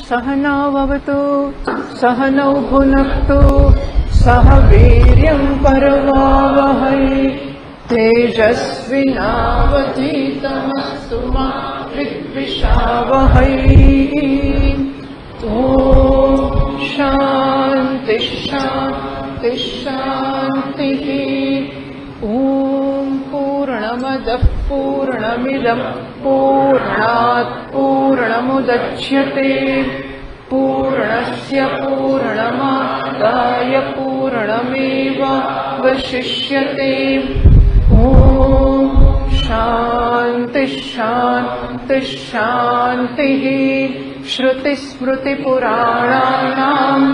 सहनाववतु सहनौ भुनक्तु सह वीर्यं करवावहै तेजस्विनावधीतमस्तु मा विद्विषावहै। ॐ शान्ति शान्ति शान्तिः। ॐ पूर्णमदः पूर्णमिदं पूर्णात् पूर्णमुदच्यते पूर्णस्य पूर्णमादाय पूर्णमेवावशिष्यते। ॐ शान्ति शान्ति शान्तिः। श्रुतिस्मृतिपुराणानाम्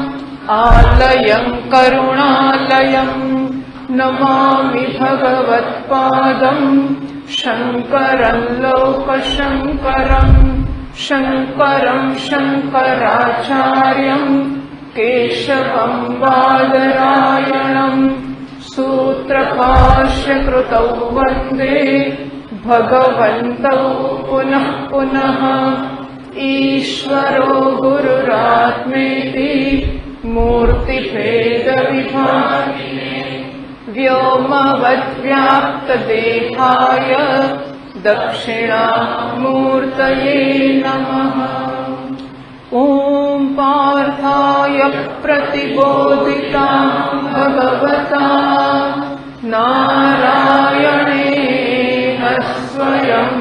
आलयं करुणालयं नमामि भगवत्पादं शङ्करं लोकशङ्करं शङ्करं शङ्कराचार्यं केशवं बादरायणं सूत्रभाष्यकृतौ वन्दे भगवन्तौ पुनः पुनः। ईश्वरो गुरुरात्मेति मूर्तिभेदविभागिने व्योमवद्व्याप्तदेहाय दक्षिणामूर्तये नमः। ॐ पार्थाय प्रतिबोधितां भगवता नारायणेन स्वयं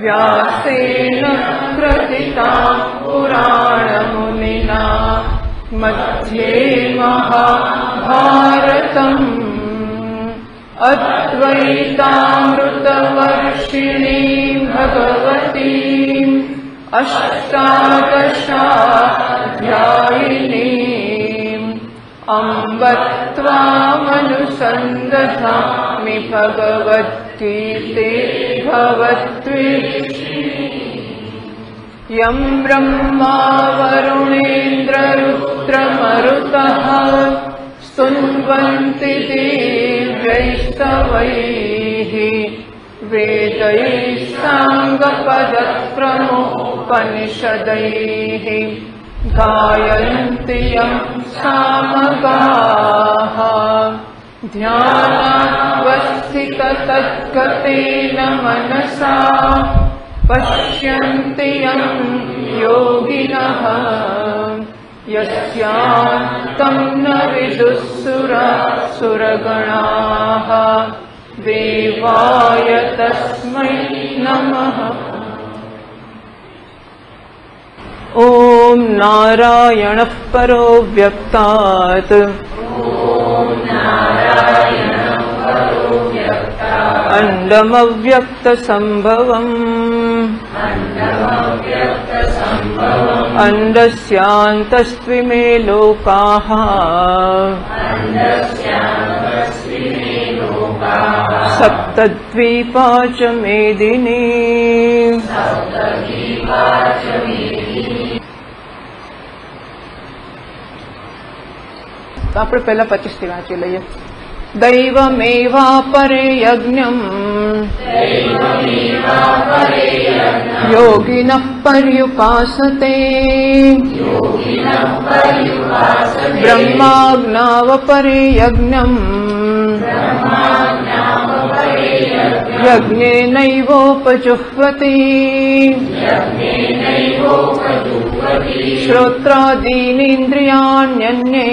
व्यासेन ग्रथितां पुराणमुनिना मध्ये महाभारतम् अद्वैतामृतवर्षिणीं भगवतीम् अष्टादशाध्यायिनीम् अम्ब त्वामनुसन्दधामि भगवद्गीते भवद्वेष्टिनी। यं ब्रह्मा वरुणेन्द्ररुद्रमरुतः स्तुन्वन्ति दिव्यैस्तवैः वेदैः साङ्गपदप्रमुपनिषदैः गायन्ति यं सामगाः ध्यानावस्थिततद्गतेन मनसा पश्यन्ति यं योगिनः यस्यान्तं न विदुःसुरगणाः देवाय तस्मै नमः। ॐ नारायणः परो व्यक्तात् अण्डमव्यक्तसम्भवम् अण्डस्यान्तस्त्विमे लोकाः सप्तद्वीपा च मेदिनी। આપણે પહેલા 25 થી વાંચી લઈએ। दैवमेवापरे यज्ञम् योगिनः पर्युपासते ब्रह्माज्ञावपरे यज्ञम् यज्ञेनैवोपजुह्वति श्रोत्रादीनीन्द्रियाण्यन्ये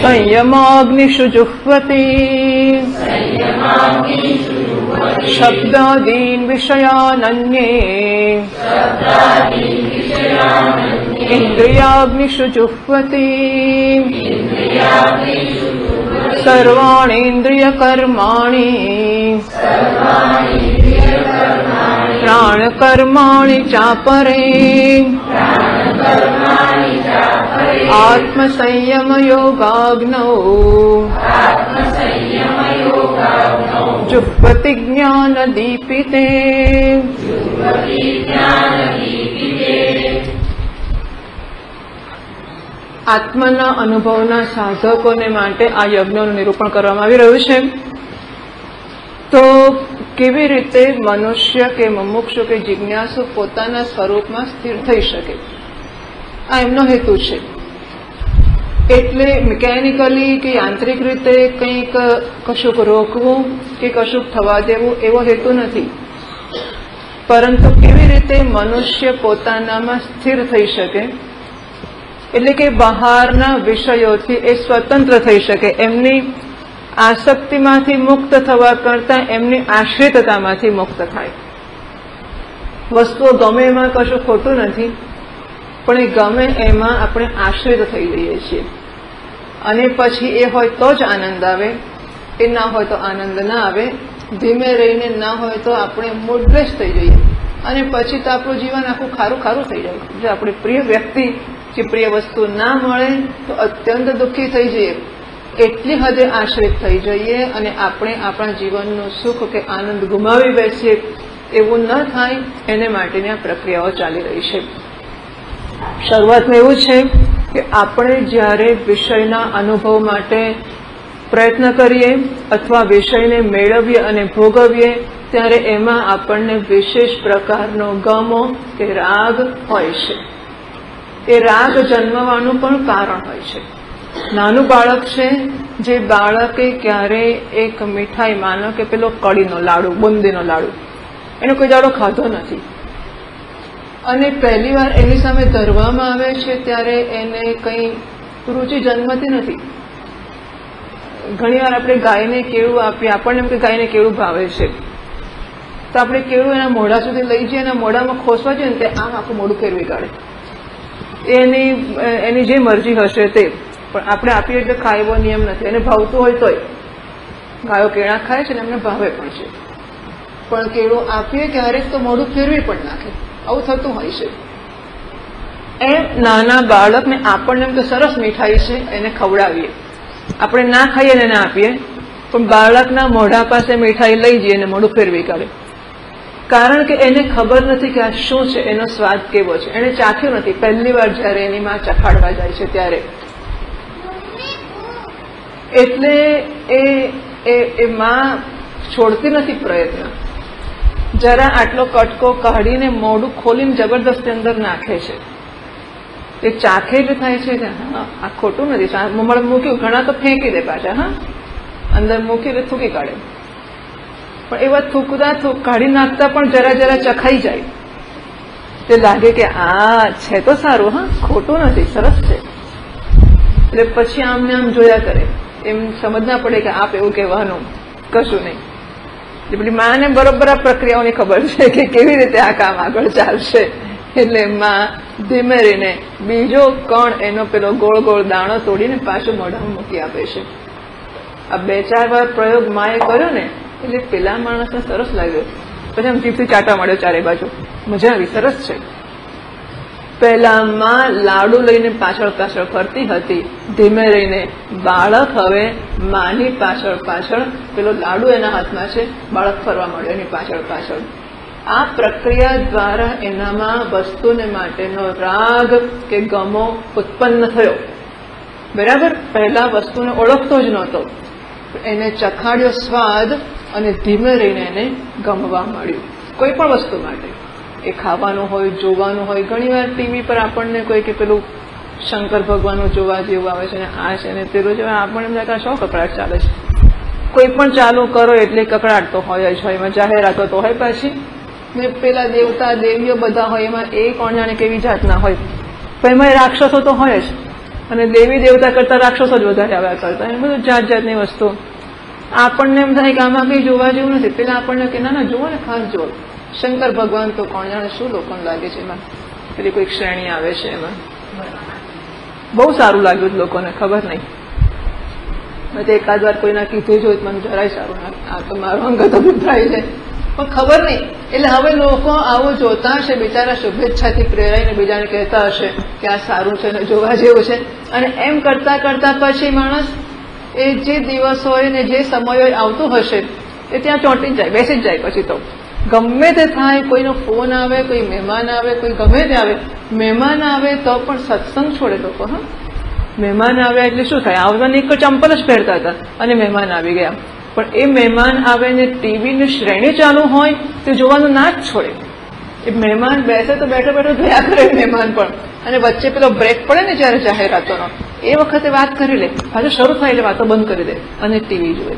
संयमाग्निषु जुह्वति शब्दादीन् विषयानन्ये इन्द्रियाग्निषु जुह्वति सर्वाणीन्द्रियकर्माणि प्राणकर्माणि चापरे आत्मसंयमयोगाग्नौ जुह्वति ज्ञानदीपिते। આત્માના અનુભવના સાધકોને માટે આ યજ્ઞનું નિરૂપણ કરવામાં આવી રહ્યું છે। તો કેવી રીતે મનુષ્ય કે મુમુક્ષુ કે જિજ્ઞાસુ પોતાના સ્વરૂપમાં સ્થિર થઈ શકે, આ એમનો હેતુ છે. એટલે મિકેનિકલી કે યાંત્રિક રીતે કંઈક કશુંક રોકવું કે કશુંક થવા દેવું એવો હેતુ નથી, પરંતુ કેવી રીતે મનુષ્ય પોતાનામાં સ્થિર થઈ શકે, એટલે કે બહારના વિષયોથી એ સ્વતંત્ર થઈ શકે, એમની આસક્તિમાંથી મુક્ત થવા કરતા એમની આશ્રિતતામાંથી મુક્ત થાય. વસ્તુઓ ગમે એમાં કશું ખોટું નથી, પણ એ ગમે એમાં આપણે આશ્રિત થઈ જઈએ છીએ, અને પછી એ હોય તો જ આનંદ આવે, એ ના હોય તો આનંદ ના આવે. ધીમે રહીને ના હોય તો આપણે મૂડલેસ થઈ જઈએ, અને પછી તો આપણું જીવન આખું ખારું ખારું થઈ જાય. જો આપણે પ્રિય વ્યક્તિ કે પ્રિય વસ્તુ ના મળે તો અત્યંત દુઃખી થઈ જઈએ, એટલી હદે આશ્રિત થઈ જઈએ, અને આપણે આપણા જીવનનું સુખ કે આનંદ ગુમાવી બેસીએ. એવું ન થાય એને માટેની આ પ્રક્રિયાઓ ચાલી રહી છે. શરૂઆતમાં એવું છે કે આપણે જ્યારે વિષયના અનુભવ માટે પ્રયત્ન કરીએ અથવા વિષયને મેળવીએ અને ભોગવીએ, ત્યારે એમાં આપણને વિશેષ પ્રકારનો ગમો કે રાગ હોય છે. એ રાગ જન્મવાનું પણ કારણ હોય છે. નાનું બાળક છે, જે બાળકે ક્યારેય એક મીઠાઈ, માનો કે પેલો કડીનો લાડુ, બુંદીનો લાડુ, એનો કોઈ દાડો ખાધો નથી, અને પહેલી વાર એની સામે ધરવામાં આવે છે ત્યારે એને કંઈ રુચિ જન્મતી નથી. ઘણી વાર આપણે ગાયને કેળું આપીએ, આપણને એમ કે ગાયને કેળું ભાવે છે, તો આપણે કેળું એના મોઢા સુધી લઈ જઈએ, એના મોઢામાં ખોસવા જઈએ ને તે આમ આખું મોઢું ફેરવી કાઢે. એની જે મરજી હશે તે, પણ આપણે આપીએ એટલે ખાય એવો નિયમ નથી. એને ભાવતું હોય તોય, ગાયો કેળા ખાય છે ને એમને ભાવે પણ છે, પણ કેળું આપીએ ક્યારેક તો મોઢું ફેરવી પણ નાખે. આવું થતું હોય છે. એમ નાના બાળકને આપણને એમ તો સરસ મીઠાઈ છે, એને ખવડાવીએ, આપણે ના ખાઈએ ને ના આપીએ, પણ બાળકના મોઢા પાસે મીઠાઈ લઈ જઈએ અને મોઢું ફેરવી કાઢે. કારણ કે એને ખબર નથી કે આ શું છે, એનો સ્વાદ કેવો છે, એને ચાખ્યું નથી. પહેલી વાર જયારે એની માં ચખાડવા જાય છે ત્યારે, એટલે એ માં છોડતી નથી પ્રયત્ન. જરા આટલો કટકો કાઢીને મોઢું ખોલીને જબરદસ્તી અંદર નાખે છે. એ ચાખે જ થાય છે કે હા આ ખોટું નથી, મોમાં મૂક્યું. ઘણા તો ફેંકી દે પાછા, હા અંદર મૂકીને થૂકી કાઢે, પણ એવા થૂકતા કાઢી નાખતા પણ જરા જરા ચખાઈ જાય, તે લાગે કે આ છે તો સારું, હા ખોટું નથી, સરસ છે. એટલે પછી આમને આમ જોયા કરે, એમ સમજ ના પડે કે આપ એવું કહેવાનું કશું નહીં. પેલી માને બરોબર આ પ્રક્રિયાઓની ખબર છે કે કેવી રીતે આ કામ આગળ ચાલશે. એટલે માં ધીમે રહીને બીજો કણ એનો પેલો ગોળ ગોળ દાણો તોડીને પાછું મોઢામાં મૂકી આપે છે. આ 2-4 વાર પ્રયોગ માએ કર્યો ને, એટલે પેલા માણસને સરસ લાગ્યો. પછી આમ જીભથી ચાટા મળ્યો ચારે બાજુ, મજા આવી, સરસ છે. પહેલા માં લાડુ લઈને પાછળ પાછળ ફરતી હતી, ધીમે રહીને બાળક હવે માની પાછળ પાછળ, પેલો લાડુ એના હાથમાં છે, બાળક ફરવા માંડ્યો એની પાછળ પાછળ. આ પ્રક્રિયા દ્વારા એનામાં વસ્તુને માટેનો રાગ કે ગમો ઉત્પન્ન થયો. બરાબર, પહેલા વસ્તુને ઓળખતો જ નહોતો, એને ચખાડ્યો સ્વાદ, અને ધીમે રહીને એને ગમવા મળ્યું. કોઈ પણ વસ્તુ માટે, એ ખાવાનું હોય, જોવાનું હોય. ઘણી વાર ટીવી પર આપણને કોઈ કે પેલું શંકર ભગવાનનું જોવા જેવું આવે છે ને આ છે ને પેલું છે, આપણને એમ લાગે શું કકડાટ ચાલે છે. કોઈ પણ ચાલુ કરો એટલે કકડાટ તો હોય જ હોય, એમાં જાહેરાતો તો હોય પાછી, ને પેલા દેવતા દેવીઓ બધા હોય, એમાં એ કોણ જાણે કેવી જાતના હોય, પણ એમાં રાક્ષસો તો હોય જ, અને દેવી દેવતા કરતા રાક્ષસો જ વધારે આવ્યા કરતા, એ બધું જાત જાતની વસ્તુ. આપણને એમ થાય કે આમાં કઈ જોવા જેવું નથી. પેલા આપણને કે ના ના જુઓ ને, ખાસ જુઓ. શંકર ભગવાન તો કોણ જાણે શું લોકોને લાગે છે, એમાં પેલી કોઈક શ્રેણી આવે છે, એમાં બહુ સારું લાગ્યું લોકોને, ખબર નહીં. મેં તો એકાદ વાર કોઈના કીધું જોયું, મને જરાય સારું ના, આ તો મારો અંગત અભિપ્રાય છે, પણ ખબર નહીં. એટલે હવે લોકો આવું જોતા હશે, બિચારા શુભેચ્છાથી પ્રેરાઈને બીજાને કહેતા હશે કે આ સારું છે ને જોવા જેવું છે, અને એમ કરતા કરતા પછી માણસ એ જે દિવસ હોય ને જે સમય હોય આવતું હશે એ ત્યાં ચોંટી જાય, બેસી જ જાય. પછી તો ગમે તે થાય, કોઈનો ફોન આવે, કોઈ મહેમાન આવે, કોઈ ગમે તે આવે, મહેમાન આવે તો પણ સત્સંગ છોડે લોકો. હા, મહેમાન આવ્યા એટલે શું થાય, આવવાની એક ચંપલ જ પહેરતા હતા અને મહેમાન આવી ગયા, પણ એ મહેમાન આવે ને ટીવીની શ્રેણી ચાલુ હોય તે જોવાનું ના જ છોડે. એ મહેમાન બેસે તો બેઠો બેઠો જોયા કરે મહેમાન પણ, અને વચ્ચે પેલો બ્રેક પડે ને જયારે જાહેરાતોનો એ વખતે વાત કરી લે, પાછું શરૂ થાય એટલે વાતો બંધ કરી દે અને ટીવી જુએ.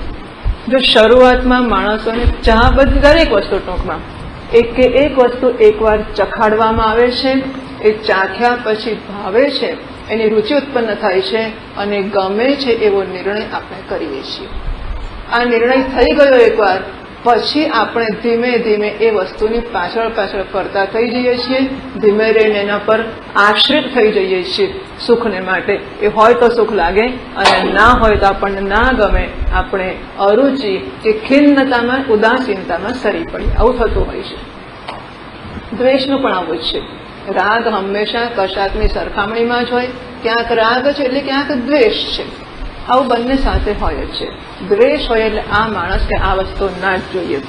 જો શરૂઆતમાં માણસોને ચા બધી દરેક વસ્તુ ટૂંકમાં એક વસ્તુ એકવાર ચખાડવામાં આવે છે, એ ચાખ્યા પછી ભાવે છે, એની રુચિ ઉત્પન્ન થાય છે અને ગમે છે એવો નિર્ણય આપણે કરીએ છીએ. આ નિર્ણય થઈ ગયો એકવાર પછી આપણે ધીમે ધીમે એ વસ્તુની પાછળ પાછળ ફરતા થઈ જઈએ છીએ, ધીમે રહીને એના પર આશ્રિત થઈ જઈએ છીએ સુખને માટે. એ હોય તો સુખ લાગે અને ના હોય તો આપણને ના ગમે, આપણે અરુચિ કે ખિન્નતામાં ઉદાસીનતામાં સરી પડીએ. આવું થતું હોય છે. દ્વેષનું પણ આવું જ છે. રાગ હંમેશા કશાકની સરખામણીમાં જ હોય, ક્યાંક રાગ છે એટલે ક્યાંક દ્વેષ છે, આવું બંને સાથે હોય જ છે. દ્વેષ હોય એટલે આ માણસ કે આ વસ્તુ ના જ જોઈએ.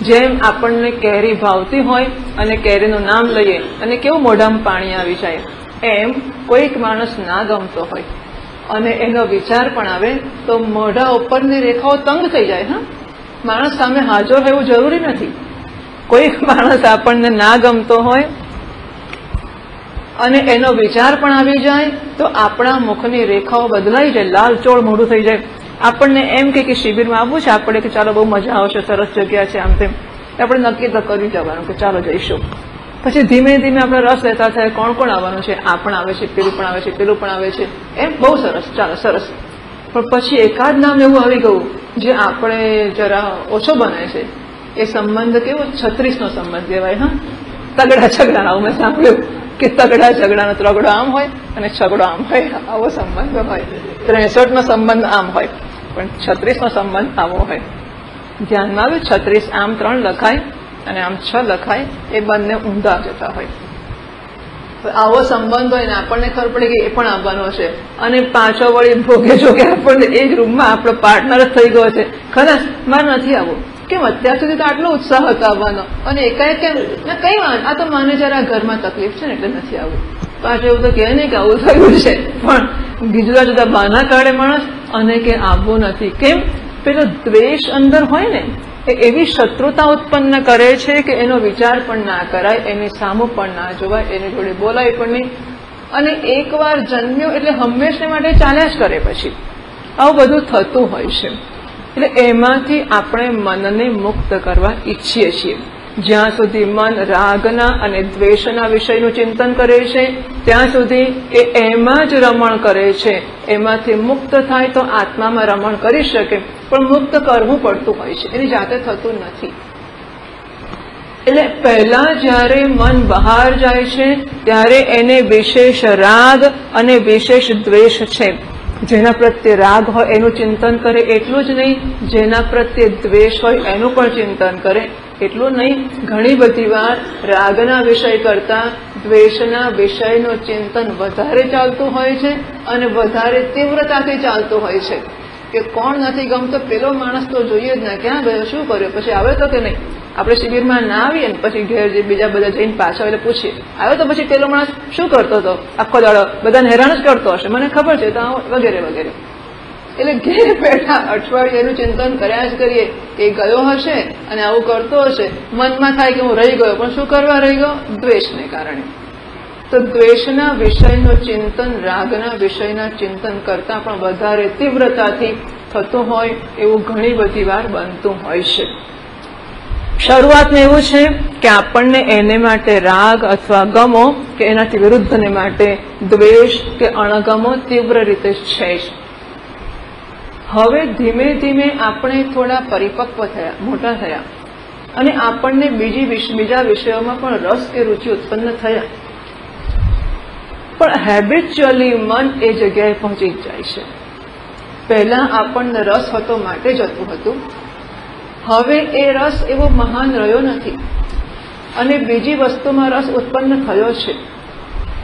જેમ આપણને કેરી ભાવતી હોય અને કેરીનું નામ લઈએ અને કેવું મોઢામાં પાણી આવી જાય, એમ કોઈક માણસ ના ગમતો હોય અને એનો વિચાર પણ આવે તો મોઢા ઉપરની રેખાઓ તંગ થઈ જાય. હા, માણસ સામે હાજર રહેવું જરૂરી નથી. કોઈક માણસ આપણને ના ગમતો હોય અને એનો વિચાર પણ આવી જાય તો આપણા મુખની રેખાઓ બદલાઈ જાય, લાલ ચોળ મોઢું થઈ જાય. આપણને એમ કે શિબિરમાં આવવું છે આપણે, કે ચાલો બહુ મજા આવશે, સરસ જગ્યા છે, આમ તેમ આપણે નક્કી તો કરી જવાનું કે ચાલો જઈશું. પછી ધીમે ધીમે આપણે રસ લેતા થાય, કોણ કોણ આવવાનું છે, આ પણ આવે છે, પેલું પણ આવે છે, પેલું પણ આવે છે, એમ બહુ સરસ, ચાલો સરસ. પણ પછી એકાદ નામ એવું આવી ગયું જે આપણે જરા ઓછો બને છે. એ સંબંધ કેવો 36નો સંબંધ કહેવાય. હા, તગડા છગડા. આવું મેં સાંભળ્યું કે તગડા ઝઘડાનો ત્રગડો આમ હોય અને છગડો આમ હોય, આવો સંબંધ હોય. 63નો સંબંધ આમ હોય પણ 36નો સંબંધ આવો હોય. ધ્યાનમાં આવ્યું? 36 આમ 3 લખાય અને આમ 6 લખાય, એ બંને ઊંધા જતા હોય. આવો સંબંધ હોય ને આપણને ખબર પડે કે એ પણ આવવાનો છે અને પાછો વળી ભોગે જોગે આપણને એ જ રૂમમાં આપણો પાર્ટનર જ થઈ ગયો છે. ખરા મારે નથી આવવું, કેમ અત્યાર સુધી તો આટલો ઉત્સાહ હતો આવવાનો અને એકાએક કેમ ના કઈ વાત, આ તો મને જરા ઘરમાં તકલીફ છે ને એટલે નથી આવવું. પાછું એવું તો કહે નહીં કે આવું થયું છે, પણ જુદા જુદા બહાના કાઢે માણસ અને કે આવવું નથી. કેમ? પેલો દ્વેષ અંદર હોય ને એ એવી શત્રુતા ઉત્પન્ન કરે છે કે એનો વિચાર પણ ના કરાય, એની સામું પણ ના જોવાય, એની જોડે બોલાય પણ નહીં. અને એકવાર જન્મ્યો એટલે હંમેશા માટે ચાલ્યા જ કરે. પછી આવું બધું થતું હોય છે. એટલે એમાંથી આપણે મનને મુક્ત કરવા ઈચ્છીએ છીએ. જ્યાં સુધી મન રાગના અને દ્વેષના વિષયનું ચિંતન કરે છે ત્યાં સુધી એ એમાં જ રમણ કરે છે. એમાંથી મુક્ત થાય તો આત્મામાં રમણ કરી શકે, પણ મુક્ત કરવું પડતું હોય છે, એની જાતે થતું નથી. એટલે પહેલા જ્યારે મન બહાર જાય છે ત્યારે એને વિશેષ રાગ અને વિશેષ દ્વેષ છે. જેના પ્રત્યે રાગ હોય એનું ચિંતન કરે એટલું જ નહીં, જેના પ્રત્યે દ્વેષ હોય એનું પણ ચિંતન કરે એટલું નહીં. ઘણી બધી વાર રાગના વિષય કરતા દ્વેષના વિષયનું ચિંતન વધારે ચાલતું હોય છે અને વધારે તીવ્રતાથી ચાલતું હોય છે. કે કોણ નથી ગમતો, પેલો માણસ તો જોઈએ જ ના, ક્યાં ગયો, શું કર્યો, પછી આવે તો કે નહીં. આપણે શિબિરમાં ના આવીએ ને પછી ઘેર જે બીજા બધા જઈને પાછા એટલે પૂછીએ આવ્યો તો પછી પેલો માણસ શું કરતો હતો આખો દાડો, બધાને હેરાન જ કરતો હશે, મને ખબર છે, તો વગેરે વગેરે. એટલે ઘેર બેઠા અઠવાડિયાનું ચિંતન કર્યા જ કરીએ કે ગયો હશે અને આવું કરતો હશે. મનમાં થાય કે હું રહી ગયો, પણ શું કરવા રહી ગયો? દ્વેષને કારણે. તો દ્વેષના વિષયનું ચિંતન રાગના વિષયના ચિંતન કરતા પણ વધારે તીવ્રતાથી થતું હોય એવું ઘણી બધી વાર બનતું હોય છે. શરૂઆતમાં એવું છે કે આપણને એને માટે રાગ અથવા ગમો કે એનાથી વિરુદ્ધને માટે દ્વેષ કે અણગમો તીવ્ર રીતે છે જ. હવે ધીમે ધીમે આપણે થોડા પરિપક્વ થયા, મોટા થયા અને આપણને બીજા વિષયોમાં પણ રસ કે રુચિ ઉત્પન્ન થયા, પણ હેબિચ્યુઅલી મન એ જગ્યાએ પહોંચી જ જાય છે. પહેલા આપણને રસ હતો માટે જતું હતું, હવે એ રસ એવો મહાન રહ્યો નથી અને બીજી વસ્તુમાં રસ ઉત્પન્ન થયો છે,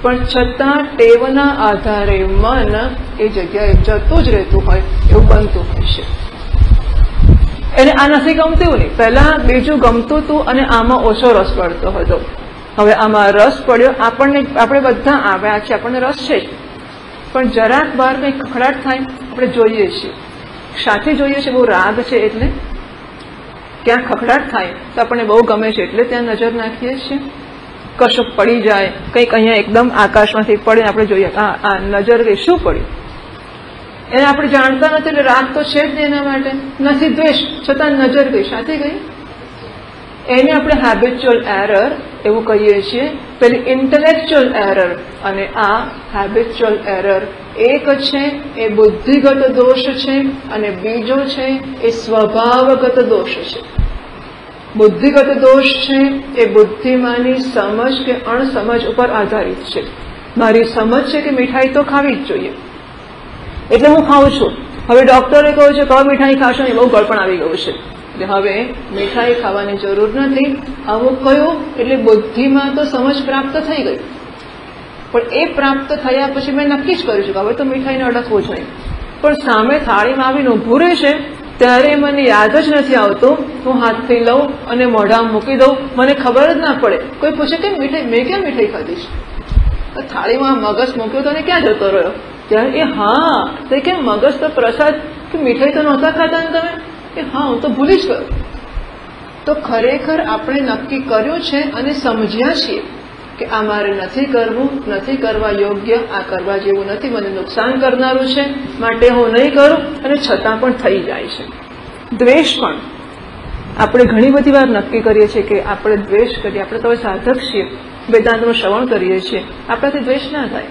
પણ છતાં ટેવના આધારે મન એ જગ્યાએ જતું જ રહેતું હોય એવું બનતું હોય છે. એને આ નથી ગમતું એવું નહીં, પહેલા બીજું ગમતું હતું અને આમાં ઓછો રસ પડતો હતો. હવે આમાં રસ પડ્યો, આપણે બધા આવ્યા છે, આપણને રસ છે જ, પણ જરાક બહાર કંઈ ખખડાટ થાય આપણે જોઈએ છીએ શાથી જોઈએ છે? બહુ રાગ છે એટલે, ક્યાં ખખડાટ થાય તો આપણને બહુ ગમે છે એટલે ત્યાં નજર નાખીએ છીએ. કશું પડી જાય, કંઈક અહીંયા એકદમ આકાશમાંથી પડે, આપણે જોઈએ આ નજર ગઈ, શું પડ્યું? એને આપણે જાણતા નથી એટલે રાગ તો છે જ નહીં એના માટે. નથી દ્વેષ, છતાં નજર ગઈ, શાથી ગઈ? એને આપણે હેબિચ્યુઅલ એરર એવું કહીએ છીએ. પેલી ઇન્ટેલેક્ચ્યુઅલ એરર અને આ હેબિચ્યુઅલ એરર એક છે એ બુદ્ધિગત દોષ છે અને બીજો છે એ સ્વભાવગત દોષ છે. બુદ્ધિગત દોષ છે એ બુદ્ધિમાની સમજ કે અણસમજ ઉપર આધારિત છે. મારી સમજ છે કે મીઠાઈ તો ખાવી જ જોઈએ એટલે હું ખાઉં છું. હવે ડોક્ટરે કહ્યું છે કઈ મીઠાઈ ખાશો ને, બહુ ગળપણ આવી ગયું છે એટલે હવે મીઠાઈ ખાવાની જરૂર નથી. આવું કયું એટલે બુદ્ધિમાં તો સમજ પ્રાપ્ત થઈ ગઈ, પણ એ પ્રાપ્ત થયા પછી મેં નક્કી જ કર્યું છે કે હવે તો મીઠાઈને અડકવું જ નહીં. પણ સામે થાળીમાં આવીને ઊભું રહે છે ત્યારે મને યાદ જ નથી આવતું. હું હાથથી લઉં અને મોઢામાં મૂકી દઉં, મને ખબર જ ના પડે. કોઈ પૂછે કે મીઠાઈ, મેં ક્યાં મીઠાઈ ખાધી છે? થાળીમાં મગજ મૂક્યો તો ક્યાં જતો રહ્યો? ત્યારે એ હા તો કે મગજ તો પ્રસાદ, કે મીઠાઈ તો નહોતા ખાતા ને તમે? કે હા, હું તો ભૂલી જ ગયો. તો ખરેખર આપણે નક્કી કર્યું છે અને સમજ્યા છીએ કે આ મારે નથી કરવું, નથી કરવા યોગ્ય, આ કરવા જેવું નથી, મને નુકસાન કરનારું છે, માટે હું નહીં કરું, અને છતાં પણ થઈ જાય છે. દ્વેષ પણ આપણે ઘણી બધી વાર નક્કી કરીએ છીએ કે આપણે દ્વેષ કરીએ. આપણે તો સાધક છીએ, વેદાંતનું શ્રવણ કરીએ છીએ, આપણાથી દ્વેષ ના થાય.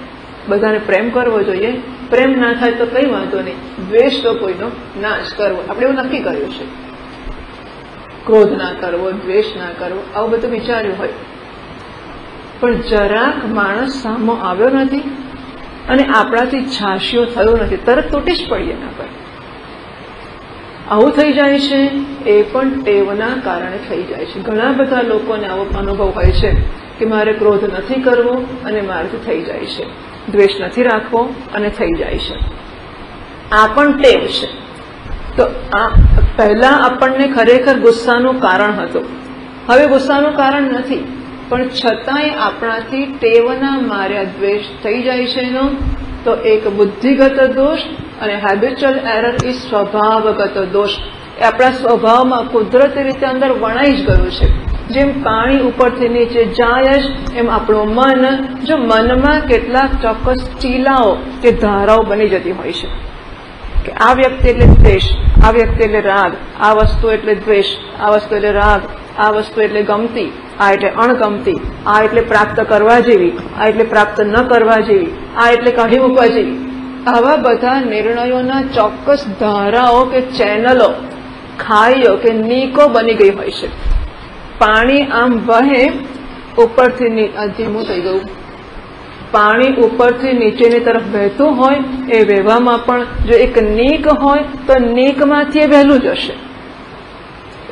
બધાને પ્રેમ કરવો જોઈએ, પ્રેમ ના થાય તો કઈ વાંધો નહીં, દ્વેષ તો કોઈનો નાશ કરવો, આપણે એવું નક્કી કર્યું છે. ક્રોધ ના કરવો, દ્વેષ ના કરવો, આવું બધું વિચાર્યું હોય, પણ જરાક માણસ સામો આવ્યો નથી અને આપણાથી છાશિયો થયો નથી, તરત તૂટી જ પડીએ એના પર. આવું થઈ જાય છે એ પણ ટેવના કારણે થઈ જાય છે. ઘણા બધા લોકોને આવો અનુભવ હોય છે કે મારે ક્રોધ નથી કરવો અને મારાથી થઈ જાય છે, દ્વેષ નથી રાખવો અને થઈ જાય છે. આ પણ ટેવ છે. તો આ પહેલા આપણને ખરેખર ગુસ્સાનું કારણ હતું, હવે ગુસ્સાનું કારણ નથી, પણ છતાંય આપણાથી ટેવના માર્યા દ્વેષ થઈ જાય છે. એનો તો એક બુદ્ધિગત દોષ અને હેબિચ્યુઅલ એરર એ સ્વભાવગત દોષ. એ આપણા સ્વભાવમાં કુદરતી રીતે અંદર વણાઈ જ ગયું છે. જેમ પાણી ઉપરથી નીચે જાય જ એમ આપણું મન, જો મનમાં કેટલાક ચોક્કસ ચીલાઓ કે ધારાઓ બની જતી હોય છે કે આ વ્યક્તિ એટલે દ્વેષ, આ વ્યક્તિ એટલે રાગ, આ વસ્તુ એટલે દ્વેષ, આ વસ્તુ એટલે રાગ, આ વસ્તુ એટલે ગમતી, આ એટલે અણગમતી, આ એટલે પ્રાપ્ત કરવા જેવી, આ એટલે પ્રાપ્ત ન કરવા જેવી, આ એટલે કાઢી મૂકવા જેવી. આવા બધા નિર્ણયોના ચોક્કસ ધારાઓ કે ચેનલો, ખાઈઓ કે નીકો બની ગઈ હોય છે. પાણી આમ વહે ઉપરથી, ધીમું થઈ ગયું, પાણી ઉપરથી નીચેની તરફ વહેતું હોય, એ વહેવામાં પણ જો એક નીક હોય તો નીકમાંથી એ વહેલું જશે.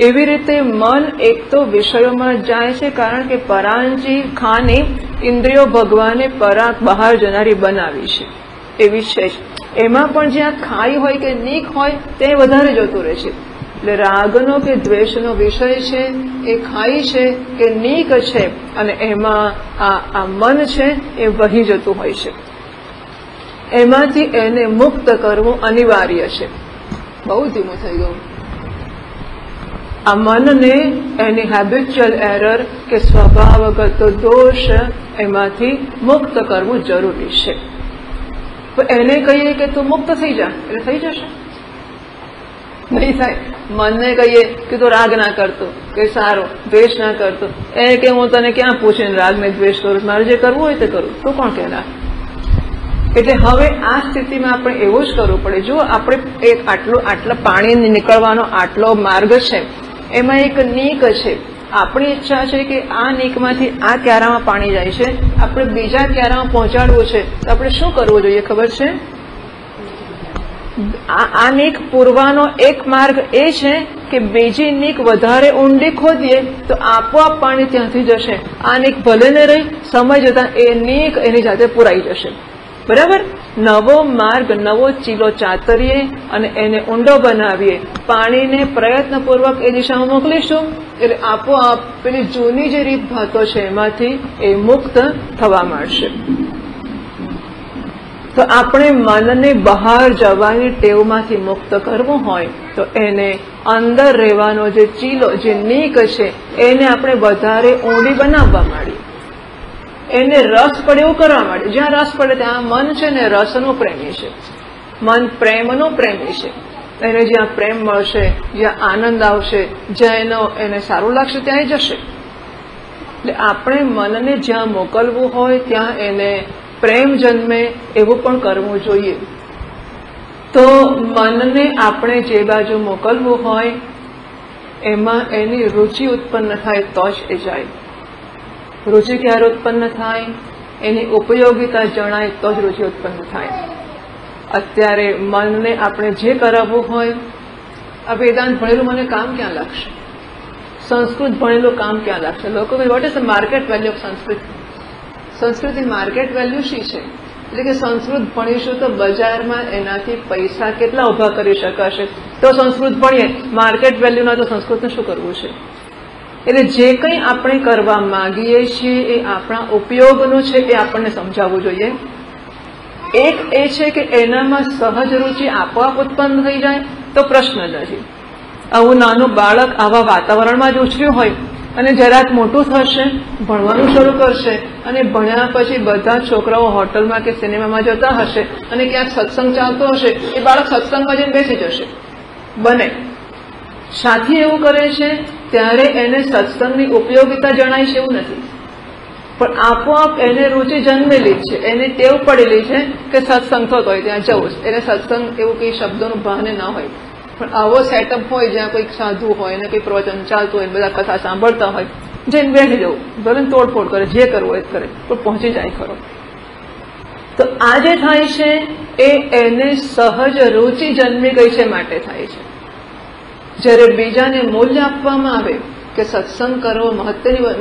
એવી રીતે મન એક તો વિષયોમાં જાય છે, કારણ કે પરાંજી ખાને ઇન્દ્રિયો ભગવાને પરાક બહાર જનારી બનાવી છે, એવી છે જ. એમાં પણ જ્યાં ખાઈ હોય કે નીક હોય તે વધારે જતું રહે છે. એટલે રાગનો કે દ્વેષનો વિષય છે એ ખાઈ છે કે નીક છે, અને એમાં આ મન છે એ વહી જતું હોય છે. એમાંથી એને મુક્ત કરવું અનિવાર્ય છે. બહુ ધીમું થઈ ગયું. આ મનને એની હેબિચ્યુઅલ એરર કે સ્વભાવગત દોષ એમાંથી મુક્ત કરવું જરૂરી છે. તો એને કહીએ કે તું મુક્ત થઈ જા એટલે થઈ જશે? નહીં થાય. મનને કહીએ કે તું રાગ ના કરતો, કે સારું દ્વેષ ના કરતો, એ કે હું તને ક્યાં પૂછીને રાગ ને દ્વેષ કરું, મારે જે કરવું હોય તે કરું, તું કોણ કહેનાર? એટલે હવે આ સ્થિતિમાં આપણે એવું જ કરવું પડે. જો આપણે એક આટલા પાણી નીકળવાનો આટલો માર્ગ છે, એમાં એક નીક છે. આપણી ઈચ્છા છે કે આ નીકમાંથી આ ક્યારામાં પાણી જાય છે, આપણે બીજા ક્યારામાં પહોંચાડવું છે, તો આપણે શું કરવું જોઈએ ખબર છે? આ નીક પૂરવાનો એક માર્ગ એ છે કે બીજી નીક વધારે ઊંડી ખોદીએ તો આપોઆપ પાણી ત્યાંથી જશે. આ નીક ભલે ને રહી, સમય જતા એ નીક એની જાતે પુરાઈ જશે. બરાબર? નવો માર્ગ, નવો ચીલો ચાતરીએ અને એને ઊંડો બનાવીએ, પાણીને પ્રયત્નપૂર્વક એ દિશામાં મોકલીશું એટલે આપોઆપ પેલી જૂની જે રીત ભાતો છે એમાંથી એ મુક્ત થવા માંડશે. તો આપણે મનને બહાર જવાની ટેવમાંથી મુક્ત કરવું હોય તો એને અંદર રહેવાનો જે ચીલો, જે નીક છે, એને આપણે વધારે ઊંડી બનાવવા માંડીએ, એને રસ પડે એવું કરવા માંડીએ. જ્યાં રસ પડે ત્યાં મન છે ને રસનો પ્રેમી છે, મન પ્રેમનો પ્રેમી છે. એને જ્યાં પ્રેમ મળશે, જ્યાં આનંદ આવશે, જ્યાં એને સારું લાગશે ત્યાં જશે. એટલે આપણે મનને જ્યાં મોકલવું હોય ત્યાં એને પ્રેમ જન્મે એવું પણ કરવું જોઈએ. તો મનને આપણે જે બાજુ મોકલવું હોય એમાં એની રુચિ ઉત્પન્ન થાય તો જ એ જાય. રુચિ ક્યારે ઉત્પન્ન થાય? એની ઉપયોગિતા જણાય તો જ રુચિ ઉત્પન્ન થાય. અત્યારે મનને આપણે જે કરાવવું હોય, આ વેદાંત ભણેલું મને કામ ક્યાં લાગશે? સંસ્કૃત ભણેલું કામ ક્યાં લાગશે? લોકો what is the market value of Sanskrit? સંસ્કૃતની માર્કેટ વેલ્યુ શી છે? એટલે કે સંસ્કૃત ભણીશું તો બજારમાં એનાથી પૈસા કેટલા ઉભા કરી શકાશે, તો સંસ્કૃત ભણીએ. માર્કેટ વેલ્યુના તો સંસ્કૃતને શું કરવું છે? એટલે જે કંઈ આપણે કરવા માંગીએ છીએ એ આપણા ઉપયોગનું છે, એ આપણને સમજાવવું જોઈએ. એક એ છે કે એનામાં સહજ રુચિ આપોઆપ ઉત્પન્ન થઈ જાય તો પ્રશ્ન નથી. આવું નાનું બાળક આવા વાતાવરણમાં જ ઉછર્યું હોય અને જરાક મોટું થશે, ભણવાનું શરૂ કરશે અને ભણ્યા પછી બધા છોકરાઓ હોટલમાં કે સિનેમામાં જતા હશે અને ક્યાંક સત્સંગ ચાલતો હશે, એ બાળક સત્સંગમાં જઈને બેસી જશે. બને સાથી એવું કરે છે ત્યારે એને સત્સંગની ઉપયોગિતા જણાય છે એવું નથી, પણ આપોઆપ એને રુચિ જન્મેલી છે, એને ટેવ પડેલી છે કે સત્સંગ થતો હોય ત્યાં જવું છે. એને સત્સંગ એવું કઈ શબ્દોનું ભાને ના હોય, પણ આવો સેટઅપ હોય જ્યાં કોઈક સાધુ હોય અને કોઈ પ્રવચન ચાલતું હોય, બધા કથા સાંભળતા હોય, જઈને બેસી જવું, ભલે તોડફોડ કરે, જે કરવું હોય કરે, પણ પહોંચી જાય ખરો. તો આ જે થાય છે એ એને સહજ રુચિ જન્મી ગઈ છે માટે થાય છે. જ્યારે બીજાને મૂલ્ય આપવામાં આવે કે સત્સંગ કરવો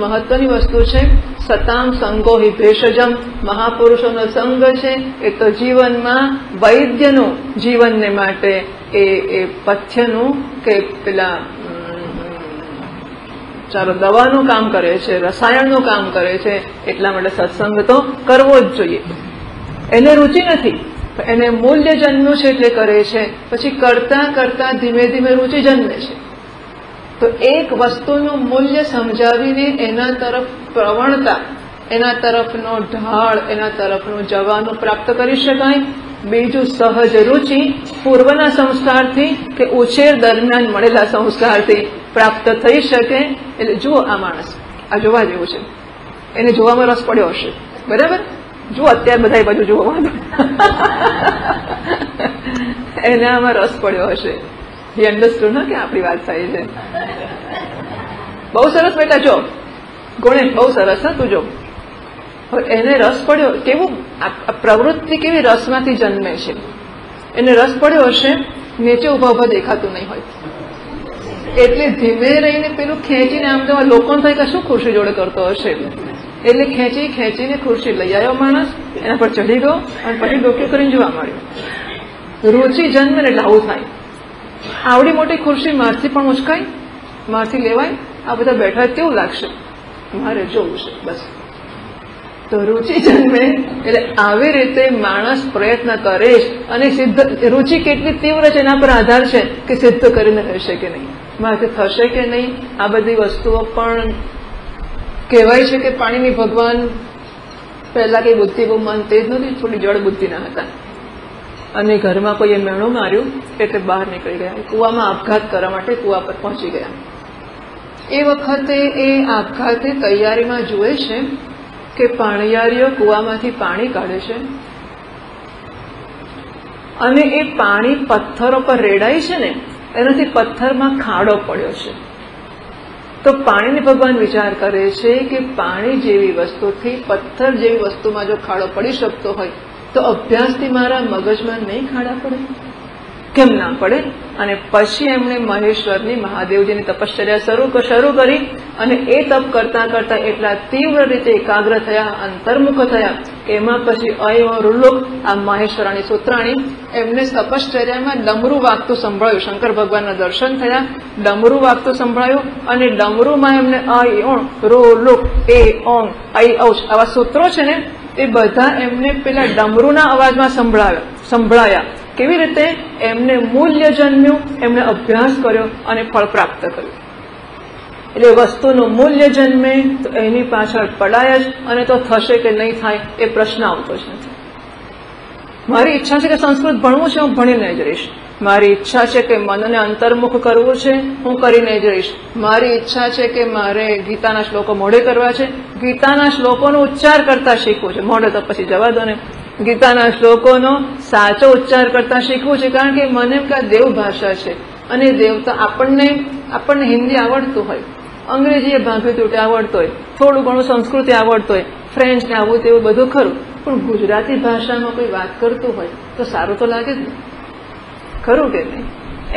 મહત્વની વસ્તુ છે, સતામ સંગો હિ ભેષજમ, મહાપુરુષોનો સંગ છે એ તો જીવનમાં વૈદ્યનું, જીવનને માટે એ પથ્યનું કે પેલા ચાલો દવાનું કામ કરે છે, રસાયણનું કામ કરે છે, એટલા માટે સત્સંગ તો કરવો જ જોઈએ. એને રુચિ નથી, એને મૂલ્ય જન્મ્યું છે એટલે કરે છે. પછી કરતા કરતા ધીમે ધીમે રુચિ જન્મે છે. તો એક વસ્તુનું મૂલ્ય સમજાવીને એના તરફ પ્રવણતા, એના તરફનો ઢાળ, એના તરફનું જવાનું પ્રાપ્ત કરી શકાય. બીજું સહજ રુચિ પૂર્વના સંસ્કારથી કે ઉછેર દરમિયાન મળેલા સંસ્કારથી પ્રાપ્ત થઈ શકે. એટલે જુઓ આ માણસ, આ જોવા જેવું છે, એને જોવામાં રસ પડ્યો હશે, બરાબર? જુઓ અત્યારે બધા બાજુ જોવાનું એને આમાં રસ પડ્યો હશે. એ અન્ડરસ્ટુડ ને કે આપણી વાત થાય છે. બહુ સરસ બેટા, જો ગણેશ બહુ સરસ, હા તું જો. હવે એને રસ પડ્યો, કેવું પ્રવૃત્તિ કેવી રસમાંથી જન્મે છે. એને રસ પડ્યો હશે, નીચે ઉભા ઉભા દેખાતું નહીં હોય એટલે ધીમે રહીને પેલું ખેંચીને આમ તો લોકોને થાય કે શું ખુરશી જોડે કરતો હશે, એટલે ખેંચી ખેંચીને ખુરશી લઈ આવ્યો માણસ, એના પર ચડી ગયો અને પછી ડોક્યું કરીને જોવા મળ્યો. રુચિ જન્મે એટલે આવું થાય. આવડી મોટી ખુરશી મારથી પણ ઉચકાય, મારથી લેવાય, આ બધા બેઠા કેવું લાગશે, મારે જોવું છે બસ. તો રુચિ જન્મે એટલે આવી રીતે માણસ પ્રયત્ન કરે અને સિદ્ધ. રુચિ કેટલી તીવ્ર છે એના પર આધાર છે કે સિદ્ધ કરીને રહેશે કે નહીં, મારાથી થશે કે નહીં. આ બધી વસ્તુઓ પણ કહેવાય છે કે પાણીની ભગવાન પહેલા કઈ બુદ્ધિ બહુ મન તેજ નથી, થોડી જળ બુદ્ધિના હતા અને ઘરમાં કોઈએ મેણું માર્યું એટલે બહાર નીકળી ગયા. કૂવામાં આપઘાત કરવા માટે કૂવા પર પહોંચી ગયા. એ વખતે એ આપઘાતે તૈયારીમાં જુએ છે કે પાણીયારીઓ કૂવામાંથી પાણી કાઢે છે અને એ પાણી પથ્થરો પર રેડાય છે ને, એનાથી પથ્થરમાં ખાડો પડ્યો છે. તો પાણીને ભગવાન વિચાર કરે છે કે પાણી જેવી વસ્તુથી પથ્થર જેવી વસ્તુમાં જો ખાડો પડી શકતો હોય તો અભ્યાસથી મારા મગજમાં નહીં ખાડા પડે, કેમ ના પડે? અને પછી એમણે મહેશ્વરની, મહાદેવજીની તપશ્ચર્યા શરૂ કરી અને એ તપ કરતા કરતા એટલા તીવ્ર રીતે એકાગ્ર થયા, અંતર્મુખ થયા કે એમાં પછી અયરુલોક, આ મહેશ્વરાણી સૂત્રાણી, એમને તપશ્ચર્યામાં ડમરું વાગતું સંભળાયું. શંકર ભગવાનના દર્શન થયા, ડમરું વાગતું સંભળાયું અને ડમરુમાં એમને અય ઓણ રો લોક એ ઓંગ અય ઔચ આવા સૂત્રો છે ને, એ બધા એમને પેલા ડમરૂના અવાજમાં સંભળાયા. કેવી રીતે? એમને મૂલ્ય જન્મ્યું, એમને અભ્યાસ કર્યો અને ફળ પ્રાપ્ત કર્યું. એટલે વસ્તુનું મૂલ્ય જન્મે તો એની પાછળ પડાય જ, અને તો થશે કે નહીં થાય એ પ્રશ્ન આવતો જ નથી. મારી ઈચ્છા છે કે સંસ્કૃત ભણવું છે, હું ભણીને જ રહીશ. મારી ઈચ્છા છે કે મનને અંતર્મુખ કરવું છે, હું કરીને જ રહીશ. મારી ઈચ્છા છે કે મારે ગીતાના શ્લોકો મોઢે કરવા છે, ગીતાના શ્લોકોનો ઉચ્ચાર કરતા શીખવું છે. મોઢે તો પછી જવા દો ને. ગીતાના શ્લોકોનો સાચો ઉચ્ચાર કરતા શીખવું છે, કારણ કે મને એમ કે આ દેવ ભાષા છે, અને દેવતા આપણને હિન્દી આવડતું હોય, અંગ્રેજી ભાંગી તૂટે આવડતો હોય, થોડું ઘણું સંસ્કૃતિ આવડતો હોય, ફ્રેન્ચ ને આવું તેવું બધું ખરું, પણ ગુજરાતી ભાષામાં કોઈ વાત કરતું હોય તો સારું તો લાગે જ ને, ખરું કે નહીં?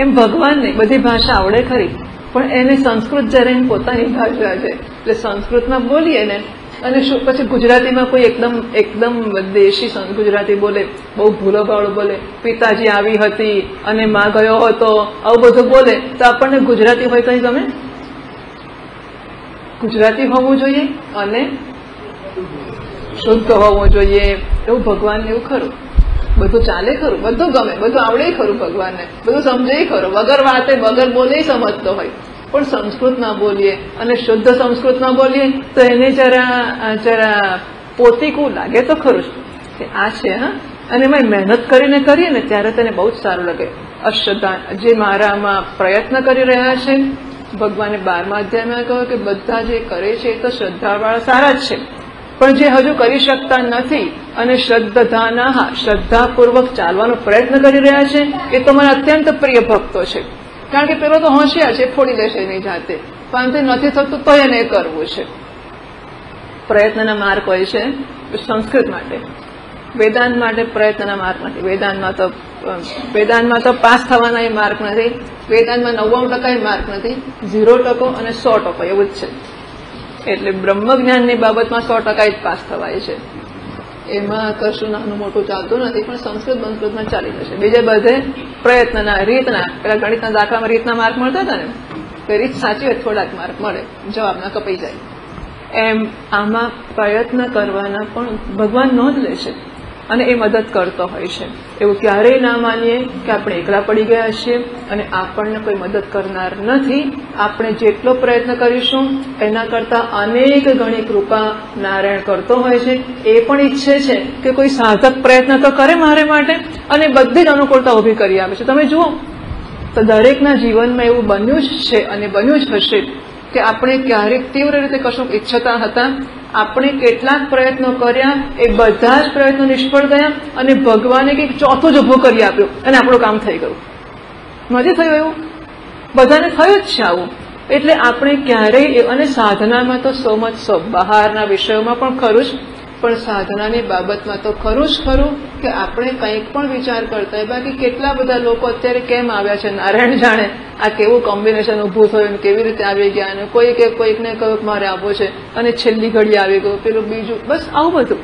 એમ ભગવાન નહીં, બધી ભાષા આવડે ખરી, પણ એને સંસ્કૃત જયારે એની પોતાની ભાષા છે એટલે સંસ્કૃતમાં બોલીએ ને, અને શું પછી ગુજરાતીમાં કોઈ એકદમ દેશી ગુજરાતી બોલે, બહુ ભૂલો ભાવડું બોલે, પિતાજી આવી હતી અને માં ગયો હતો, આવું બધું બોલે તો આપણને ગુજરાતી હોય કઈ ગમે? ગુજરાતી હોવું જોઈએ અને શુદ્ધ હોવું જોઈએ. એવું ભગવાનને એવું ખરું, બધું ચાલે ખરું, બધું ગમે, બધું આવડે ખરું, ભગવાનને બધું સમજે ખરું, વગર વાતે વગર બોલે સમજતો હોય, પણ સંસ્કૃતમાં બોલીએ અને શુદ્ધ સંસ્કૃતમાં બોલીએ તો એને જરા પોતીકું લાગે તો ખરું કે આ છે. હા, અને એમાં મહેનત કરીને કરીએ ને ત્યારે તેને બહુ જ સારું લાગે. અશ્રદ્ધા જે મારામાં પ્રયત્ન કરી રહ્યા છે, ભગવાને 12મા અધ્યાયમાં કહ્યું કે બધા જે કરે છે એ તો શ્રદ્ધાવાળા સારા જ છે, પણ જે હજુ કરી શકતા નથી અને શ્રદ્ધાપૂર્વક ચાલવાનો પ્રયત્ન કરી રહ્યા છે એ તો મને અત્યંત પ્રિય ભક્તો છે. કારણ કે પેલો તો હોશિયાર છે, ફોડી લેશે એની જાતે, પણ નથી થતું તો એને કરવું છે. પ્રયત્નના માર્ગ હોય છે સંસ્કૃત માટે, વેદાંત માટે પ્રયત્નના માર્ગ નથી. વેદાંતમાં તો પાસ થવાના એ માર્ગ નથી, વેદાંતમાં 99% માર્ક નથી, 0% અને 100% એવું જ છે. એટલે બ્રહ્મજ્ઞાનની બાબતમાં 100% જ પાસ થવાય છે, એમાં કશું નાનું મોટું ચાલતું નથી, પણ સંસ્કૃતમાં ચાલી જશે. બીજે બધે પ્રયત્નના રીતના, પેલા ગણિતના દાખલામાં રીતના માર્ક મળતા હતા ને, તો રીત સાચી હોય થોડાક માર્ક મળે, જવાબના કપાઈ જાય. એમ આમાં પ્રયત્ન કરવાના પણ ભગવાન નોંધ લે છે અને એ મદદ કરતો હોય છે. એવું ક્યારેય ના માનીએ કે આપણે એકલા પડી ગયા છીએ અને આપણને કોઈ મદદ કરનાર નથી. આપણે જેટલો પ્રયત્ન કરીશું એના કરતા અનેક ગણી કૃપા નારાયણ કરતો હોય છે. એ પણ ઈચ્છે છે કે કોઈ સાધક પ્રયત્ન તો કરે મારે માટે, અને બધી જ અનુકૂળતા ઊભી કરી આપે છે. તમે જુઓ તો દરેકના જીવનમાં એવું બન્યું જ છે અને બન્યું જ હશે કે આપણે ક્યારેક તીવ્ર રીતે કશું ઈચ્છતા હતા, આપણે કેટલાક પ્રયત્નો કર્યા, એ બધા જ પ્રયત્નો નિષ્ફળ ગયા અને ભગવાને કંઈક ચોથું જ ઉભું કરી આપ્યું અને આપણું કામ થઈ ગયું. નથી થયું એવું? બધાને થયું જ છે આવું. એટલે આપણે ક્યારેય, અને સાધનામાં તો સો મચ સો, બહારના વિષયોમાં પણ ખરું જ, પણ સાધનાની બાબતમાં તો ખરું જ ખરું કે આપણે કંઈક પણ વિચાર કરતા હોય. બાકી કેટલા બધા લોકો અત્યારે કેમ આવ્યા છે નારાયણ જાણે, આ કેવું કોમ્બિનેશન ઊભું થયું, કેવી રીતે આવી ગયા, અને કોઈકને કહ્યું મારે આવવું છે અને છેલ્લી ઘડી આવી ગયું, પેલું બીજું, બસ આવું બધું.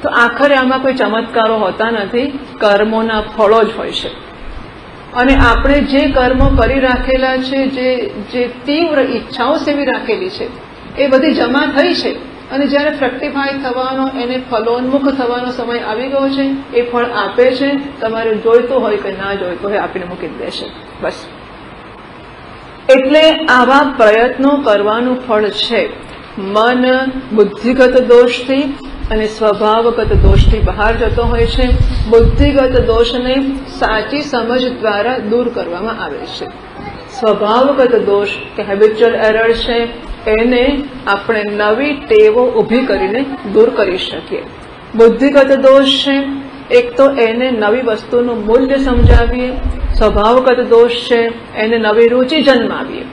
તો આખરે આમાં કોઈ ચમત્કારો હોતા નથી, કર્મોના ફળો જ હોય છે. અને આપણે જે કર્મો કરી રાખેલા છે, જે તીવ્ર ઈચ્છાઓ સેવી રાખેલી છે, એ બધી જમા થઈ છે, અને જયારે ફ્રક્ટિફાય થવાનો, એને ફલોન્મુખ થવાનો સમય આવી ગયો છે, એ ફળ આપે છે. તમારે જોઈતું હોય કે ના જોઈતું હોય આપીને મૂકી દેશે, બસ. એટલે આવા પ્રયત્નો કરવાનું ફળ છે. મન બુદ્ધિગત દોષથી અને સ્વભાવગત દોષથી બહાર જતો હોય છે. બુદ્ધિગત દોષને સાચી સમજ દ્વારા દૂર કરવામાં આવે છે. સ્વભાવગત દોષ કે હેબિચ્યુઅલ એરર છે, એને આપણે નવી ટેવો ઊભી કરીને દૂર કરી શકીએ. બુદ્ધિગત દોષ છે, એક તો એને નવી વસ્તુનું મૂલ્ય સમજાવીએ. સ્વભાવગત દોષ છે, એને નવી રુચિ જન્માવીએ,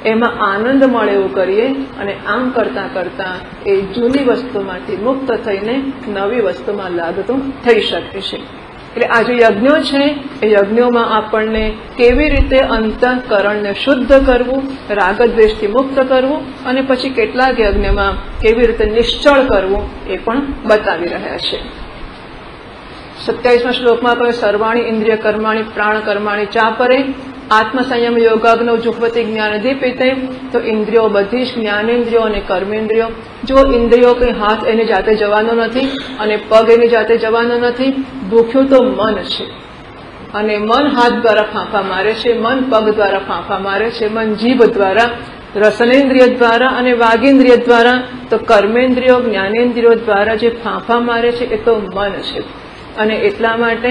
એમાં આનંદ મળે એવું કરીએ, અને આમ કરતા કરતા એ જૂની વસ્તુમાંથી મુક્ત થઈને નવી વસ્તુમાં લાગતું થઈ શકે છે. એટલે આ જે યજ્ઞો છે, એ યજ્ઞોમાં આપણને કેવી રીતે અંતઃકરણને શુદ્ધ કરવું, રાગદ્વેષથી મુક્ત કરવું, અને પછી કેટલાક યજ્ઞમાં કેવી રીતે નિશ્ચળ કરવું એ પણ બતાવી રહ્યા છે. 27મા શ્લોકમાં કહ્યું સર્વાણી ઇન્દ્રિય કર્માણી પ્રાણ કર્માણી ચાપરે. આત્મસંયમ યોગાગ્નૌ જુહ્વતિ જ્ઞાનદીપિતે, તો ઇન્દ્રિયો બધી જ જ્ઞાનેન્દ્રિયો અને કર્મેન્દ્રિયો, જો ઇન્દ્રિયો કે હાથ એની જાતે જવાનો નથી અને પગ એની જાતે જવાનો નથી, ભૂખ્યું તો મન છે અને મન હાથ દ્વારા ફાંફા મારે છે, મન પગ દ્વારા ફાંફા મારે છે, મન જીભ દ્વારા, રસનેન્દ્રિય દ્વારા અને વાગેન્દ્રિય દ્વારા, તો કર્મેન્દ્રિયો જ્ઞાનેન્દ્રિયો દ્વારા જે ફાંફા મારે છે એ તો મન છે. અને એટલા માટે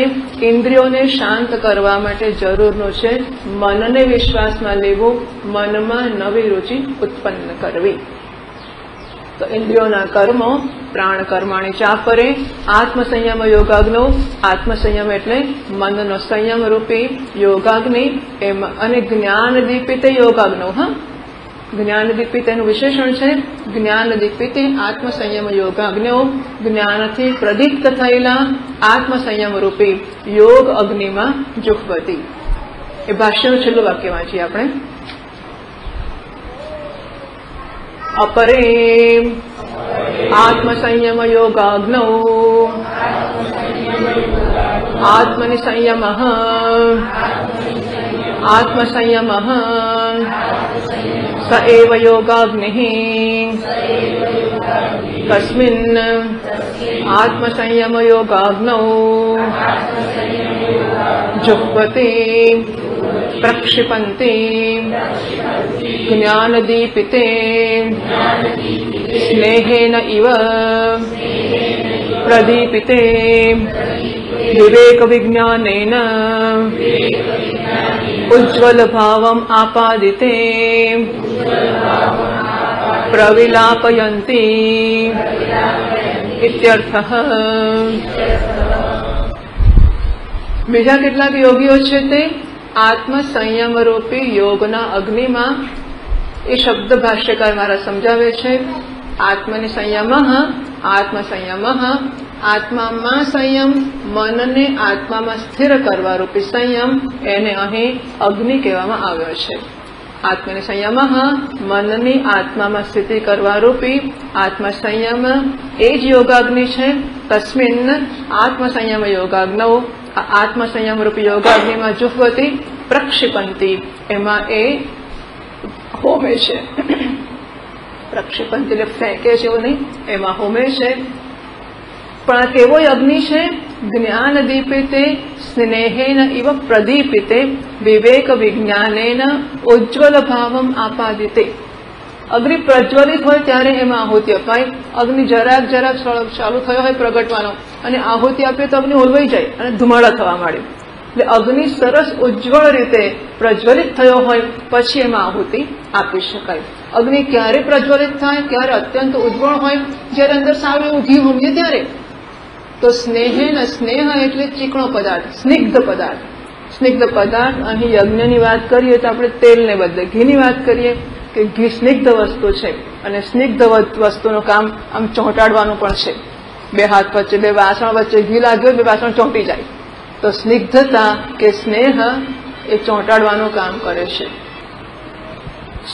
ઇન્દ્રિયોને શાંત કરવા માટે જરૂરનું છે મનને વિશ્વાસમાં લેવું, મનમાં નવી રુચિ ઉત્પન્ન કરવી. તો ઇન્દ્રિયોના કર્મો પ્રાણ કર્માણી ચાપરે, આત્મસંયમ યોગાગ્નૌ, આત્મસંયમ એટલે મનનો સંયમ રૂપી યોગાગ્નિ, અને જ્ઞાન દીપિત યોગાગ્નૌ. જ્ઞાન દીપિત એનું વિશેષણ છે જ્ઞાન દીપિત આત્મસંયમ યોગાગ્નૌ, જ્ઞાનથી પ્રદીપ્ત થયેલા આત્મસંયમ રૂપી યોગ અગ્નિમાં જુહ્વતિ. એ ભાષ્યનું છેલ્લું વાક્ય વાંચીએ આપણે. અપરે આત્મસંયમ યોગાગ્નૌ આત્મનિ સંયમ આત્મસંયમ स एव योगाग्निः तस्मिन् आत्मसंयम योगाग्नौ जुह्वति प्रक्षिपन्ति ज्ञानदीपिते स्नेहेन इव प्रदीपिते विवेकविज्ञानेन उज्ज्वल भावम् आपादिते प्रविलापयन्ति इत्यर्थः. બીજા કેટલાક યોગીઓ છે તે આત્મ સંયમ રૂપી યોગના અગ્નિમાં, એ શબ્દ ભાષ્યકાર મારા સમજાવે છે. આત્મને સંયમ, આત્મ સંયમ, આત્મામાં સંયમ, મનને આત્મામાં સ્થિર કરવા રૂપી સંયમ, એને અહીં અગ્નિ કહેવામાં આવ્યો છે. આત્મને સંયમ, મનની આત્મામાં સ્થિતિ કરવા રૂપી આત્મ સંયમ એ જ યોગાગ્નિ છે. તસ્મિન આત્મસંયમ યોગાગ્નૌ, આત્મસંયમ રૂપી યોગાગ્નિમાં જુહ્વતિ પ્રક્ષિપંતિ, એમાં એ હોમે છે. પ્રક્ષિપંતિ એટલે ફેંકે છે એવું નહીં, એમાં હોમે છે. પણ આ કેવો અગ્નિ છે? જ્ઞાન દીપિતે સ્નેહેન ઇવ પ્રદીપિતે વિવેક વિજ્ઞાનેન ઉજ્જવલ ભાવમ આપાદિતે. અગ્નિ પ્રજ્વલિત હોય ત્યારે એમાં આહુતિ અપાય. અગ્નિ જરાક ચાલુ થયો હોય પ્રગટવાનો અને આહુતિ આપીએ તો અગ્નિ ઓલવાઈ જાય અને ધુમાડા થવા માંડે. એટલે અગ્નિ સરસ ઉજ્જવળ રીતે પ્રજ્વલિત થયો હોય પછી એમાં આહુતિ આપી શકાય. અગ્નિ ક્યારે પ્રજ્વલિત થાય? ક્યારે અત્યંત ઉજ્જવળ હોય, જયારે અંદર સારું એવું ઘી હોમીએ ત્યારે. તો સ્નેહેન, સ્નેહ એટલે ચીકણો પદાર્થ, સ્નિગ્ધ પદાર્થ. સ્નિગ્ધ પદાર્થ, અહીં યજ્ઞની વાત કરીએ તો આપણે તેલને બદલે ઘીની વાત કરીએ કે ઘી સ્નિગ્ધ વસ્તુ છે અને સ્નિગ્ધ વસ્તુનું કામ આમ ચોંટાડવાનું પણ છે. બે હાથ વચ્ચે, બે વાસણ વચ્ચે ઘી લાગ્યું, બે વાસણ ચોંટી જાય. તો સ્નિગ્ધતા કે સ્નેહ એ ચોંટાડવાનું કામ કરે છે.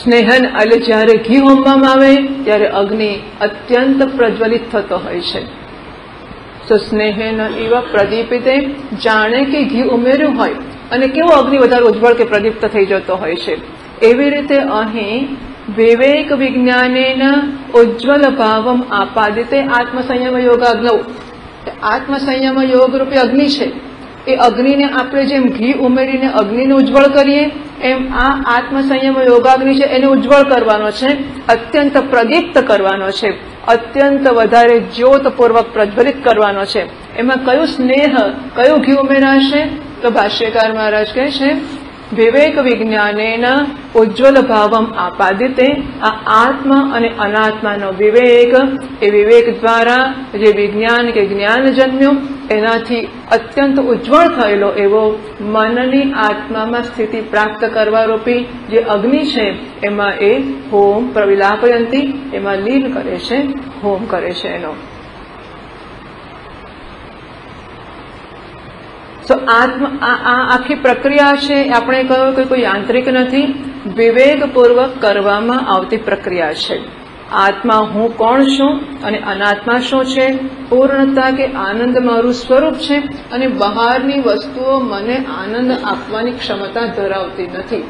સ્નેહન એટલે જ્યારે ઘી હોમવામાં આવે ત્યારે અગ્નિ અત્યંત પ્રજ્વલિત થતો હોય છે. તો સ્નેહેન ઇવ પ્રદીપિતે, જાણે કે ઘી ઉમેર્યું હોય અને કેવો અગ્નિ વધારે ઉજ્જવળ કે પ્રદીપ્ત થઈ જતો હોય છે. એવી રીતે અહીં વિવેક વિજ્ઞાનેન ઉજ્જવલ ભાવમ આપાદિતે આત્મસંયમ યોગાગ્નૌ. આત્મસંયમ યોગ રૂપી અગ્નિ છે. એ અગ્નિને આપણે જેમ ઘી ઉમેરીને અગ્નિને ઉજ્જવળ કરીએ એમ આ આત્મસંયમ યોગાગ્નિ છે એને ઉજ્જવળ કરવાનો છે, અત્યંત પ્રદીપ્ત કરવાનો છે, અત્યંત વધારે જ્યોતપૂર્વક પ્રજ્વલિત કરવાનો છે. એમાં કયું સ્નેહ, કયું ઘી ઉમેરાશે? તો ભાષ્યકાર મહારાજ કહે છે વિવેક વિજ્ઞાનેન ઉજ્જવલ ભાવમ આપાદિતે. આ આત્મ અને અનાત્માનો વિવેક, એ વિવેક દ્વારા જે વિજ્ઞાન કે જ્ઞાન જન્મ્યું એનાથી અત્યંત ઉજ્જવળ થયેલો એવો મનની આત્મામાં સ્થિતિ પ્રાપ્ત કરવા રૂપી જે અગ્નિ છે એમાં એ હોમ પ્રવિલાપયંતી, એમાં લીન કરે છે, હોમ કરે છે એનો. તો આખી પ્રક્રિયા છે આપણે કહ્યું કે કોઈ યાંત્રિક નથી, વિવેકપૂર્વક કરવામાં આવતી પ્રક્રિયા છે. આત્મા હું કોણ છું અને અનાત્મા શું છે, પૂર્ણતા કે આનંદ મારું સ્વરૂપ છે અને બહારની વસ્તુઓ મને આનંદ આપવાની ક્ષમતા ધરાવતી નથી.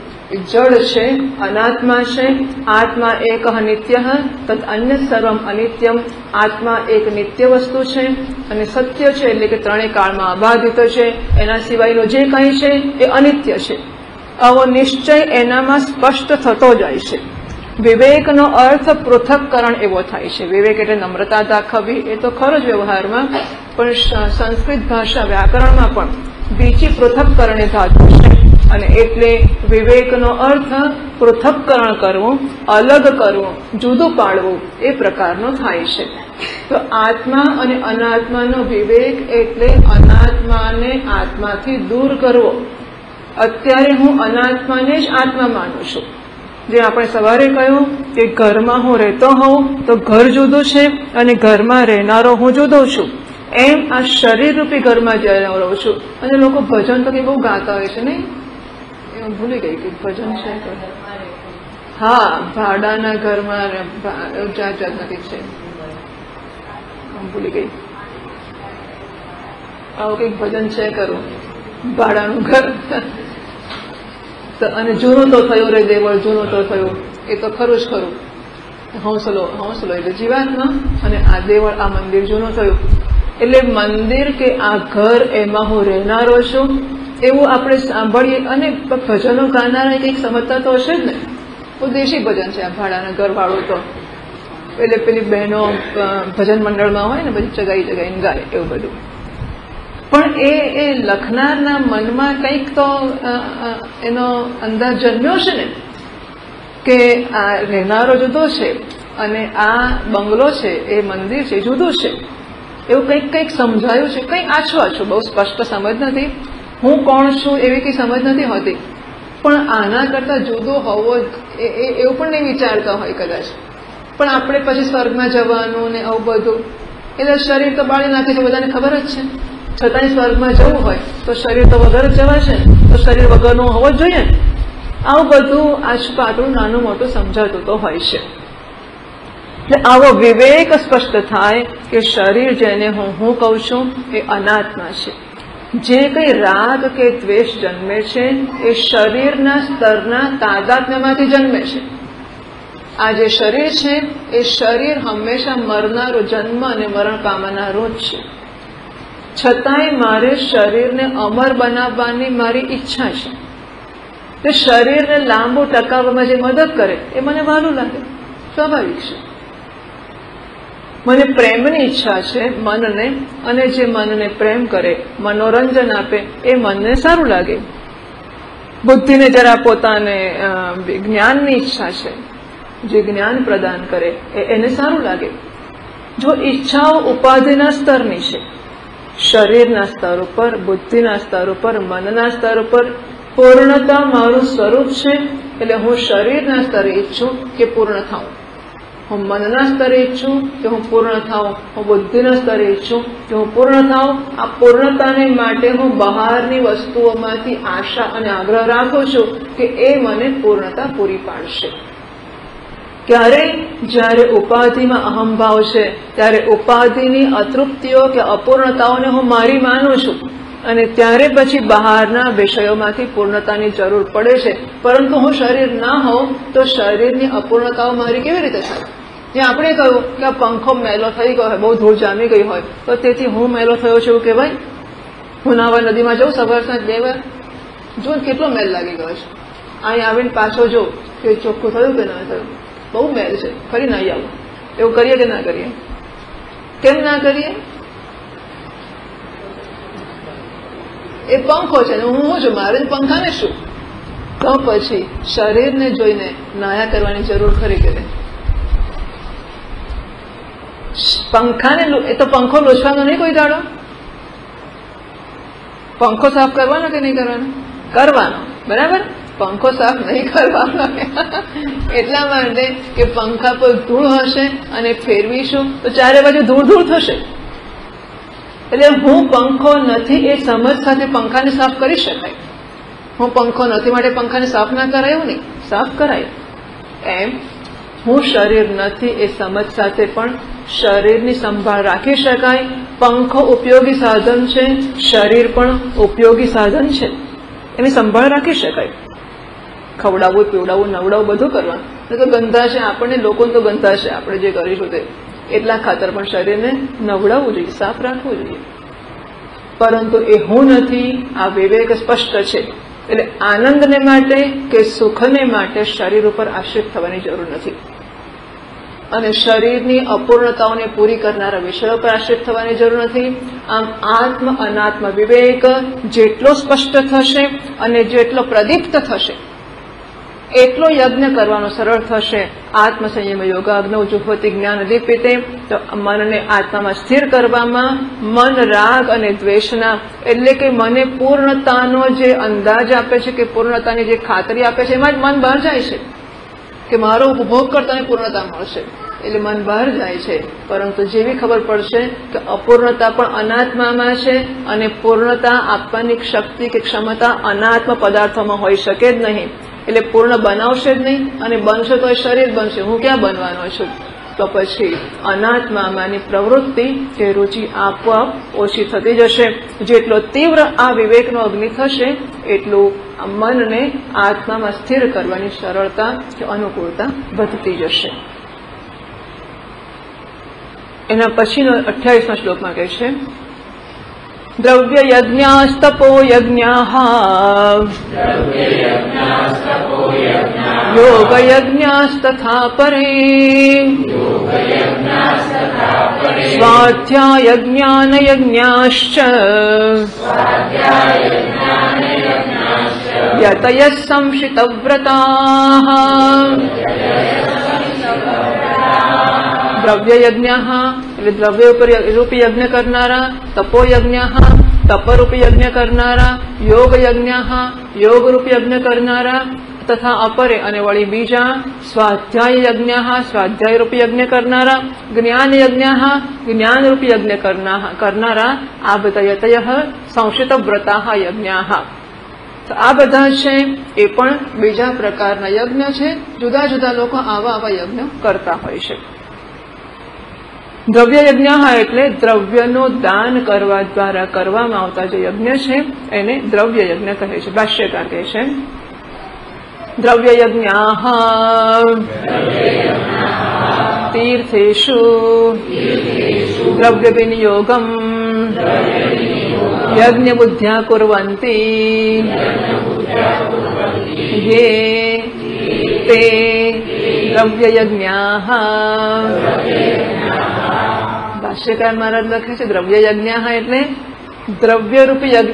જડ છે, અનાત્મા છે. આત્મા એક નિત્ય તદ અન્ય સર્વમ અનિત્યમ. આત્મા એક નિત્ય વસ્તુ છે અને સત્ય છે, એટલે કે ત્રણેય કાળમાં અબાધિત છે. એના સિવાયનો જે કંઈ છે એ અનિત્ય છે. આવો નિશ્ચય એનામાં સ્પષ્ટ થતો જાય છે. વિવેકનો અર્થ પૃથક્કરણ એવો થાય છે. વિવેક એટલે નમ્રતા દાખવવી, એ તો ખરો જ વ્યવહારમાં, પણ સંસ્કૃત ભાષા વ્યાકરણમાં પણ બીજી પૃથક્કરણ એ ધાતુ છે અને એટલે વિવેકનો અર્થ પૃથક્કરણ કરવું, અલગ કરવું, જુદું પાડવું એ પ્રકારનો થાય છે. તો આત્મા અને અનાત્માનો વિવેક એટલે અનાત્માને આત્માથી દૂર કરવો. અત્યારે હું અનાત્માને જ આત્મા માનું છું. જે આપણે સવારે કહ્યું કે ઘરમાં હું રહેતો હોઉં તો ઘર જુદું છે અને ઘરમાં રહેનારો હું જુદો છું, એમ આ શરીર રૂપી ઘરમાં જઈ રહું છું. અને લોકો ભજન તો બહુ ગાતા હોય છે નહીં, એ ભૂલી ગઈ કે ભજન છે. હા, ભાડાના ઘરમાં જાત જાત નથી છે, ભૂલી ગઈ. આવું કંઈક ભજન છે કરું, ભાડાનું ઘર. અને જૂનું તો થયું રે દેવળ, જૂનું તો થયું, એ તો ખરું જ ખરું. હૌસલો એટલે જીવાત્મા અને આ દેવળ, આ મંદિર જૂનું થયું. એટલે મંદિર કે આ ઘર એમાં હું રહેનારો છું એવું આપણે સાંભળીએ. અને ભજનો ગાનારા કંઈક સમજતા તો હશે જ ને. બહુ દેશી ભજન છે આ ભાડાના ઘર વાળું તો. એટલે પેલી બહેનો ભજન મંડળમાં હોય ને, બધી જગાઈને ગાય એવું બધું. પણ એ લખનારના મનમાં કંઈક તો એનો અંદાજ જન્મ્યો છે ને કે આ રહેનારો જુદો છે અને આ બંગલો છે, એ મંદિર છે, જુદું છે. એવું કંઈક સમજાયું છે, કંઈક આછું બહુ સ્પષ્ટ સમજ નથી. હું કોણ છું એવી કંઈ સમજ નથી હોતી, પણ આના કરતાં જુદો હોવો એવું પણ નહીં વિચારતા હોય કદાચ. પણ આપણે પછી સ્વર્ગમાં જવાનું ને આવું બધું, એટલે શરીર તો બાળી નાખે છે, બધાને ખબર જ છે. છતાંય સ્વર્ગમાં જવું હોય તો શરીર તો વગર જ જવાશે, તો શરીર વગરનું હોવો જ જોઈએ. આવું બધું આછું પાતળું નાનું મોટું સમજાતું તો હોય છે. એટલે આવો વિવેક સ્પષ્ટ થાય કે શરીર જેને હું કહું છું એ અનાત્મા છે. જે કંઈ રાગ કે દ્વેષ જન્મે છે એ શરીરના સ્તરના તાદાત્મ્યમાંથી જન્મે છે. આ જે શરીર છે એ શરીર હંમેશા મરનારો, જન્મ અને મરણ પામનારો જ છે. છતાંય મારે શરીરને અમર બનાવવાની મારી ઈચ્છા છે. તે શરીરને લાંબુ ટકાવવામાં જે મદદ કરે એ મને વહાલું લાગે, સ્વાભાવિક છે. મને પ્રેમની ઈચ્છા છે મનને, અને જે મનને પ્રેમ કરે, મનોરંજન આપે, એ મનને સારું લાગે. બુદ્ધિને જરા પોતાને જ્ઞાનની ઈચ્છા છે, જે જ્ઞાન પ્રદાન કરે એને સારું લાગે. જો ઈચ્છાઓ ઉપાધિના સ્તરની છે, શરીરના સ્તર ઉપર, બુદ્ધિના સ્તર ઉપર, મનના સ્તર ઉપર, પૂર્ણતા મારું સ્વરૂપ છે. એટલે હું શરીરના સ્તરે ઈચ્છું કે પૂર્ણ થાઉં, હું મનના સ્તરે ઈચ્છું કે હું પૂર્ણ થાઉં, હું બુદ્ધિના સ્તરે ઈચ્છું કે હું પૂર્ણ થાઉં. આ પૂર્ણતાને માટે હું બહારની વસ્તુઓમાંથી આશા અને આગ્રહ રાખું છું કે એ મને પૂર્ણતા પૂરી પાડશે. ક્યારે? જ્યારે ઉપાધિમાં અહંભાવ છે, ત્યારે ઉપાધિની અતૃપ્તિઓ કે અપૂર્ણતાઓને હું મારી માનું છું, અને ત્યારે પછી બહારના વિષયોમાંથી પૂર્ણતાની જરૂર પડે છે. પરંતુ હું શરીર ના હોઉં તો શરીરની અપૂર્ણતાઓ મારી કેવી રીતે થાય? જે આપણે કહ્યું કે આ પંખો મેલો થઈ ગયો હોય, બહુ ધૂળ જામી ગઈ હોય, તો તેથી હું મેલો થયો છું એવું કહેવાય? હું નાવા નદીમાં જાઉં સવાર સાંજ 2 વાર, જો કેટલો મેલ લાગી ગયો છે. અહીં આવીને પાછો જો કે ચોખ્ખું થયું કે ના થયું, બહુ મેલ છે, ફરી નાહી આવું. એવું કરીએ કે ના કરીએ? કેમ ના કરીએ? એ પંખો છે ને હું છું, મારે પંખાને શું? તો પછી શરીરને જોઈને નાયા કરવાની જરૂર ખરી કે? પંખાને એ તો પંખો લોચવાનો નહીં કોઈ દાડો. પંખો સાફ કરવાનો કે નહીં કરવાનો? કરવાનો, બરાબર. પંખો સાફ નહીં કરવાનો એટલા માટે કે પંખા પર ધૂળ હશે અને ફેરવીશું તો ચારે બાજુ ધૂળ થશે. એટલે હું પંખો નથી એ સમજ સાથે પંખાને સાફ કરી શકાય. હું પંખો નથી માટે પંખાને સાફ ના કરાય એવું નહીં, સાફ કરાય. એમ હું શરીર નથી એ સમજ સાથે પણ શરીરની સંભાળ રાખી શકાય. પંખો ઉપયોગી સાધન છે, શરીર પણ ઉપયોગી સાધન છે, એની સંભાળ રાખી શકાય. ખવડાવવું, પીવડાવવું, નવડાવવું બધું કરવાનું. તો ગંધા છે આપણને, લોકોને તો ગંધા છે, આપણે જે કરીશું તે એટલા ખાતર પણ શરીરને નવડાવવું જોઈએ, સાફ રાખવું જોઈએ. પરંતુ એ હું નથી, આ વિવેક સ્પષ્ટ છે. એટલે આનંદને માટે કે સુખને માટે શરીર ઉપર આશ્રિત થવાની જરૂર નથી, અને શરીરની અપૂર્ણતાઓને પૂરી કરનારા વિષયો પર આશ્રિત થવાની જરૂર નથી. આમ આત્મ અનાત્મ વિવેક જેટલો સ્પષ્ટ થશે અને જેટલો પ્રદીપ્ત થશે એટલો યજ્ઞ કરવાનો સરળ થશે. આત્મસંયમ યોગાગ્નૌ જુહોતિ જ્ઞાન દીપિતે. તો મનને આત્મામાં સ્થિર કરવામાં મન રાગ અને દ્વેષના, એટલે કે મને પૂર્ણતાનો જે અંદાજ આપે છે કે પૂર્ણતાની જે ખાતરી આપે છે એમાં જ મન બહાર જાય છે કે મારો ઉપભોગ કરતાને પૂર્ણતા મળશે, એટલે મન બહાર જાય છે. પરંતુ જેવી ખબર પડશે કે અપૂર્ણતા પણ અનાત્મામાં છે અને પૂર્ણતા આપવાની શક્તિ કે ક્ષમતા અનાત્મ પદાર્થોમાં હોઈ શકે જ નહીં, એટલે પૂર્ણ બનાવશે જ નહીં, અને બનશે તો શરીર બનશે, હું ક્યાં બનવાનો છું? તો પછી અનાત્મામાંની પ્રવૃત્તિ કે રુચિ આપોઆપ ઓછી થતી જશે. જેટલો તીવ્ર આ વિવેકનો અગ્નિ થશે એટલું મનને આત્મામાં સ્થિર કરવાની સરળતા કે અનુકૂળતા વધતી જશે. એના પછીનો 28મા શ્લોકમાં કહે છે, દ્રવ્ય યજ્ઞાસ્તપો યજ્ઞાઃ યોગ યજ્ઞાસ્તથા પરે સ્વાધ્યાય જ્ઞાન યજ્ઞાશ્ચ યતયઃ સંશિતવ્રતાઃ. દ્રવ્ય યજ્ઞ એટલે દ્રવ્ય ઉપર રૂપી યજ્ઞ કરનારા, તપો યજ્ઞ તપરૂપી યજ્ઞ કરનારા, યોગ યજ્ઞ યોગ રૂપી યજ્ઞ કરનારા, તથા અપરે અને વળી બીજા સ્વાધ્યાય યજ્ઞ સ્વાધ્યાય રૂપી યજ્ઞ કરનારા, જ્ઞાન યજ્ઞ જ્ઞાન રૂપી યજ્ઞ કરનારા. આ બધા યતયઃ સંશિત વ્રતા યજ્ઞ. તો આ બધા છે એ પણ બીજા પ્રકારના યજ્ઞ છે. જુદા જુદા લોકો આવા યજ્ઞ કરતા હોય છે. દ્રવ્ય યજ્ઞ એટલે દ્રવ્યનું દાન કરવા દ્વારા કરવામાં આવતા જે યજ્ઞ છે એને દ્રવ્ય યજ્ઞ કહે છે. ભાષ્યકાર કહે છે, દ્રવ્ય યજ્ઞાઃ તીર્થેષુ દ્રવ્ય વિનિયોગમ યજ્ઞ બુદ્ધ્યા કુર્વન્તિ યે તે દ્રવ્ય યજ્ઞાઃ. ભાષ્યકાર મહારાજ લખે છે દ્રવ્ય યજ્ઞ એટલે દ્રવ્ય રૂપી યજ્ઞ.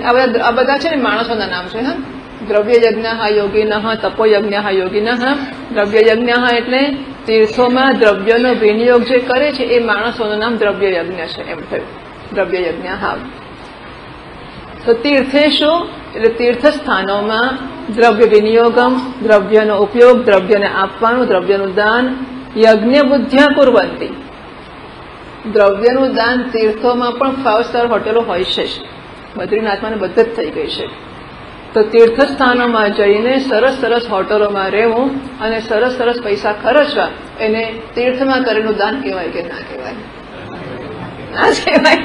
આ બધા છે ને માણસોના નામ છે. હા, દ્રવ્ય યજ્ઞ યોગિનઃ, તપો યજ્ઞ યોગિનઃ. દ્રવ્ય યજ્ઞ એટલે તીર્થોમાં દ્રવ્યનો વિનિયોગ જે કરે છે એ માણસોનું નામ દ્રવ્ય યજ્ઞ છે, એમ થયું દ્રવ્ય યજ્ઞ. તો તીર્થેષુ એટલે તીર્થ સ્થાનોમાં દ્રવ્ય વિનિયોગમ દ્રવ્યનો ઉપયોગ, દ્રવ્યને આપવાનું, દ્રવ્યનું દાન, યજ્ઞ બુદ્ધ્યા કુર્વન્તિ. દ્રવ્યનું દાન તીર્થોમાં પણ 5 સ્ટાર હોટેલો હોય છે, બદ્રીનાથમાં બધે જ થઈ ગઈ છે. તો તીર્થ સ્થાનોમાં જઈને સરસ સરસ હોટલોમાં રહેવું અને સરસ સરસ પૈસા ખર્ચવા એને તીર્થમાં કરેલું દાન કહેવાય કે ના કહેવાય? ના જ કહેવાય.